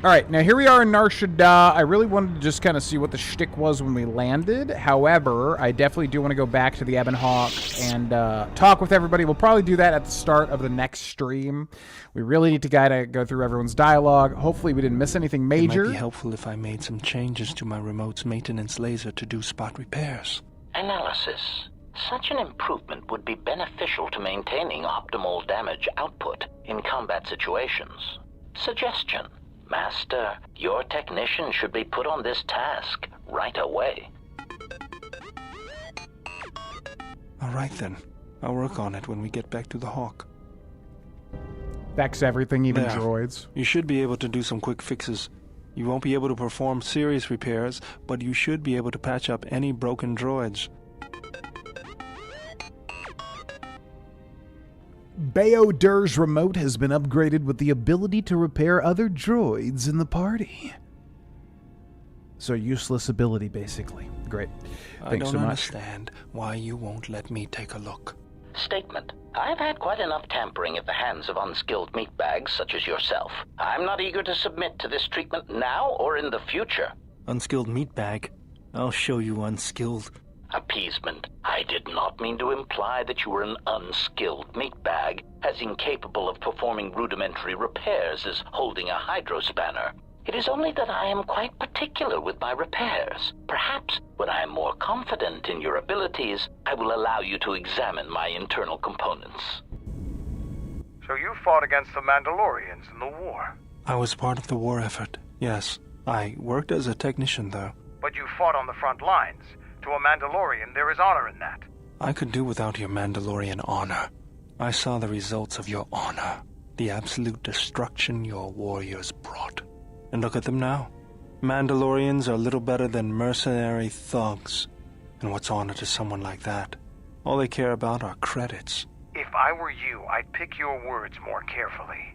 Alright, now here we are in Nar Shaddaa. I really wanted to just kind of see what the shtick was when we landed. However, I definitely do want to go back to the Ebon Hawk and talk with everybody. We'll probably do that at the start of the next stream. We really need to go through everyone's dialogue. Hopefully we didn't miss anything major. It might be helpful if I made some changes to my remote's maintenance laser to do spot repairs. Analysis. Such an improvement would be beneficial to maintaining optimal damage output in combat situations. Suggestion. Master, your technician should be put on this task right away. All right then. I'll work on it when we get back to the Hawk. That's everything, even there. Droids. You should be able to do some quick fixes. You won't be able to perform serious repairs, but you should be able to patch up any broken droids. Baodur's remote has been upgraded with the ability to repair other droids in the party. So useless ability, basically. Great. Thanks so much. I don't understand why you won't let me take a look. Statement. I've had quite enough tampering at the hands of unskilled meatbags such as yourself. I'm not eager to submit to this treatment now or in the future. Unskilled meatbag? I'll show you unskilled. Appeasement. I did not mean to imply that you were an unskilled meatbag, as incapable of performing rudimentary repairs as holding a hydrospanner. It is only that I am quite particular with my repairs. Perhaps, when I am more confident in your abilities, I will allow you to examine my internal components. So you fought against the Mandalorians in the war? I was part of the war effort, yes. I worked as a technician, though. But you fought on the front lines. To a Mandalorian, there is honor in that. I could do without your Mandalorian honor. I saw the results of your honor, the absolute destruction your warriors brought. And look at them now. Mandalorians are little better than mercenary thugs. And what's honor to someone like that? All they care about are credits. If I were you, I'd pick your words more carefully.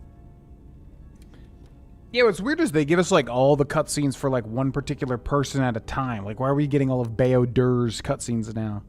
Yeah, what's weird is they give us, like, all the cutscenes for, like, one particular person at a time. Like, why are we getting all of Baodur's cutscenes now?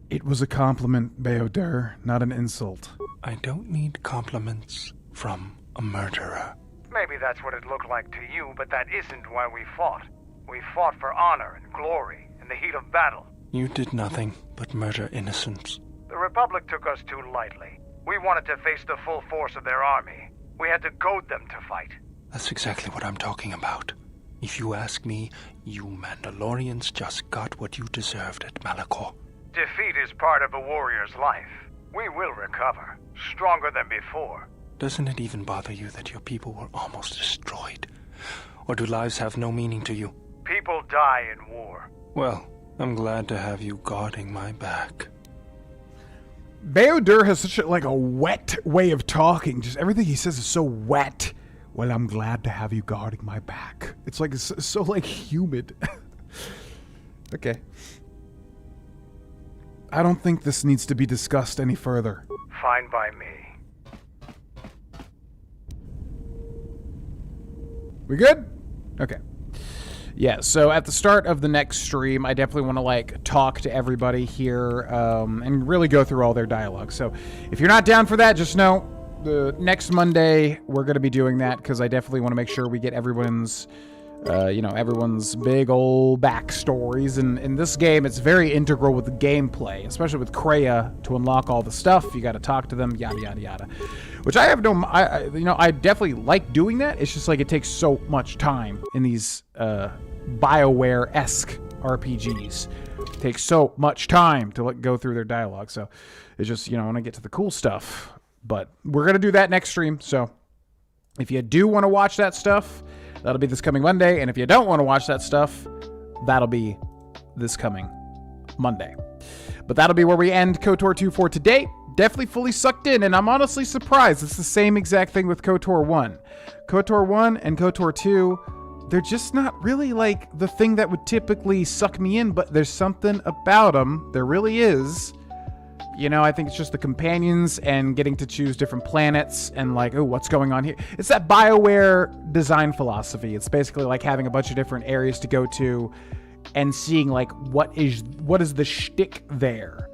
It was a compliment, Baodur, not an insult. I don't need compliments from a murderer. Maybe that's what it looked like to you, but that isn't why we fought. We fought for honor and glory in the heat of battle. You did nothing but murder innocents. The Republic took us too lightly. We wanted to face the full force of their army. We had to goad them to fight. That's exactly what I'm talking about. If you ask me, you Mandalorians just got what you deserved at Malachor. Defeat is part of a warrior's life. We will recover, stronger than before. Doesn't it even bother you that your people were almost destroyed? Or do lives have no meaning to you? People die in war. Well, I'm glad to have you guarding my back. Bayodur has such a wet way of talking. Just everything he says is so wet. Well, I'm glad to have you guarding my back. It's like so humid. Okay. I don't think this needs to be discussed any further. Fine by me. We good? Okay. Yeah, so at the start of the next stream, I definitely want to talk to everybody here and really go through all their dialogue. So if you're not down for that, just know the next Monday we're going to be doing that because I definitely want to make sure we get everyone's everyone's big old backstories. And in this game, it's very integral with the gameplay, especially with Kreia. To unlock all the stuff, you got to talk to them, yada yada yada. Which I have I definitely like doing that. It's just it takes so much time in these BioWare-esque RPGs. It takes so much time to go through their dialogue. So it's just I want to get to the cool stuff. But we're gonna do that next stream. So if you do want to watch that stuff, that'll be this coming Monday. And if you don't want to watch that stuff, that'll be this coming Monday. But that'll be where we end KOTOR 2 for today. Definitely fully sucked in, and I'm honestly surprised. It's the same exact thing with KOTOR 1. KOTOR 1 and KOTOR 2, they're just not really the thing that would typically suck me in, but there's something about them. There really is. I think it's just the companions and getting to choose different planets and what's going on here. It's that BioWare design philosophy. It's basically having a bunch of different areas to go to and seeing what is the shtick there.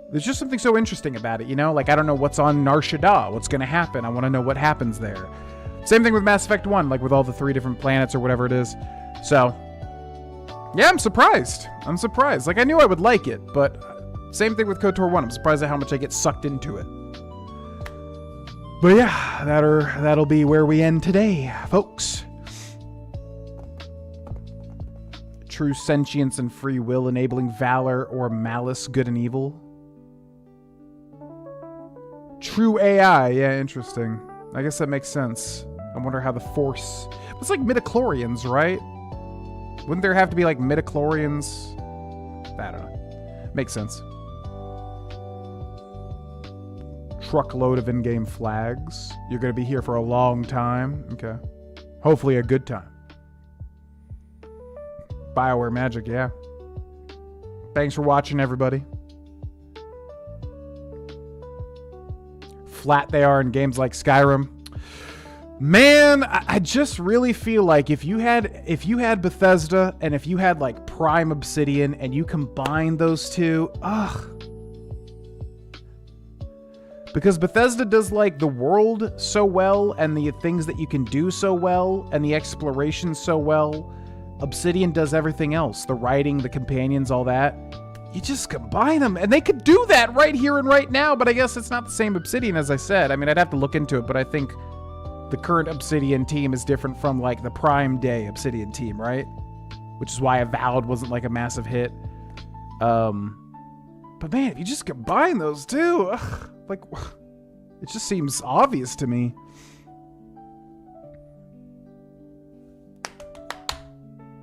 There's just something so interesting about it, I don't know what's on Nar Shaddaa, what's going to happen. I want to know what happens there. Same thing with Mass Effect 1, with all the 3 different planets or whatever it is. So, yeah, I'm surprised. I knew I would like it, but same thing with KOTOR 1. I'm surprised at how much I get sucked into it. But yeah, that'll be where we end today, folks. True sentience and free will enabling valor or malice, good and evil. True AI, yeah, interesting. I guess that makes sense. I wonder how the Force... It's like midichlorians, right? Wouldn't there have to be midichlorians? I don't know. Makes sense. Truckload of in-game flags. You're going to be here for a long time. Okay. Hopefully a good time. BioWare magic, yeah. Thanks for watching, everybody. Flat they are in games like Skyrim. Man, I just really feel like if you had Bethesda and if you had Prime Obsidian and you combine those two, because Bethesda does the world so well and the things that you can do so well and the exploration so well. Obsidian does everything else. The writing, the companions, all that. You just combine them and they could do that right here and right now, but I guess it's not the same Obsidian as I said. I mean, I'd have to look into it, but I think the current Obsidian team is different from the Prime Day Obsidian team, right? Which is why Avowed wasn't a massive hit. But man, if you just combine those two, it just seems obvious to me.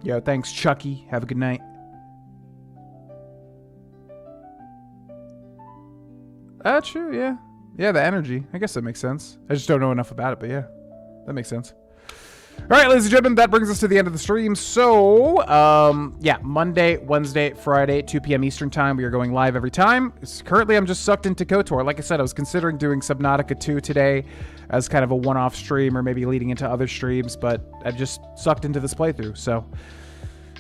Yo, thanks, Chucky. Have a good night. True, yeah. Yeah, the energy. I guess that makes sense. I just don't know enough about it, but yeah. That makes sense. All right, ladies and gentlemen, that brings us to the end of the stream. So, yeah, Monday, Wednesday, Friday, 2 p.m. Eastern Time. We are going live every time. Currently, I'm just sucked into KOTOR. Like I said, I was considering doing Subnautica 2 today as kind of a one-off stream or maybe leading into other streams, but I've just sucked into this playthrough. So,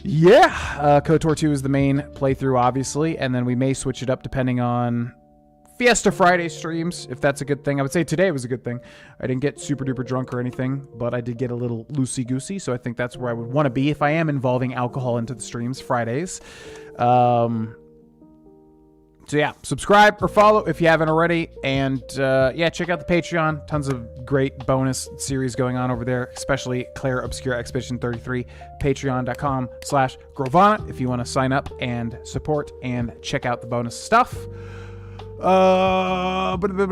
yeah, KOTOR 2 is the main playthrough, obviously, and then we may switch it up depending on Fiesta Friday streams, if that's a good thing. I would say today was a good thing. I didn't get super duper drunk or anything, but I did get a little loosey-goosey, so I think that's where I would want to be if I am involving alcohol into the streams Fridays. So yeah, subscribe or follow if you haven't already. And yeah, check out the Patreon. Tons of great bonus series going on over there, especially Claire Obscura Expedition 33. Patreon.com/Grohlvana if you want to sign up and support and check out the bonus stuff. Oblivion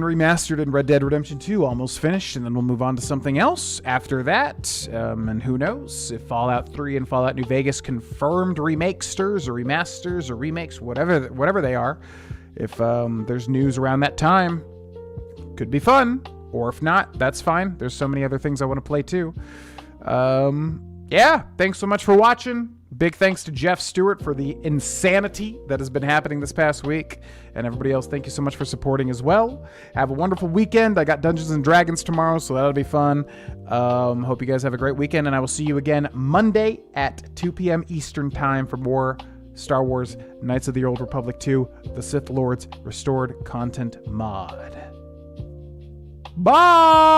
Remastered and Red Dead Redemption 2 almost finished, and then we'll move on to something else after that. And who knows if Fallout 3 and Fallout New Vegas confirmed remakesters or remasters or remakes, whatever they are. If there's news around that time, could be fun. Or if not, that's fine. There's so many other things I want to play too. Yeah, thanks so much for watching. Big thanks to Jeff Stewart for the insanity that has been happening this past week. And everybody else, thank you so much for supporting as well. Have a wonderful weekend. I got Dungeons & Dragons tomorrow, so that'll be fun. Hope you guys have a great weekend, and I will see you again Monday at 2 p.m. Eastern Time for more Star Wars Knights of the Old Republic 2, the Sith Lords Restored Content Mod. Bye!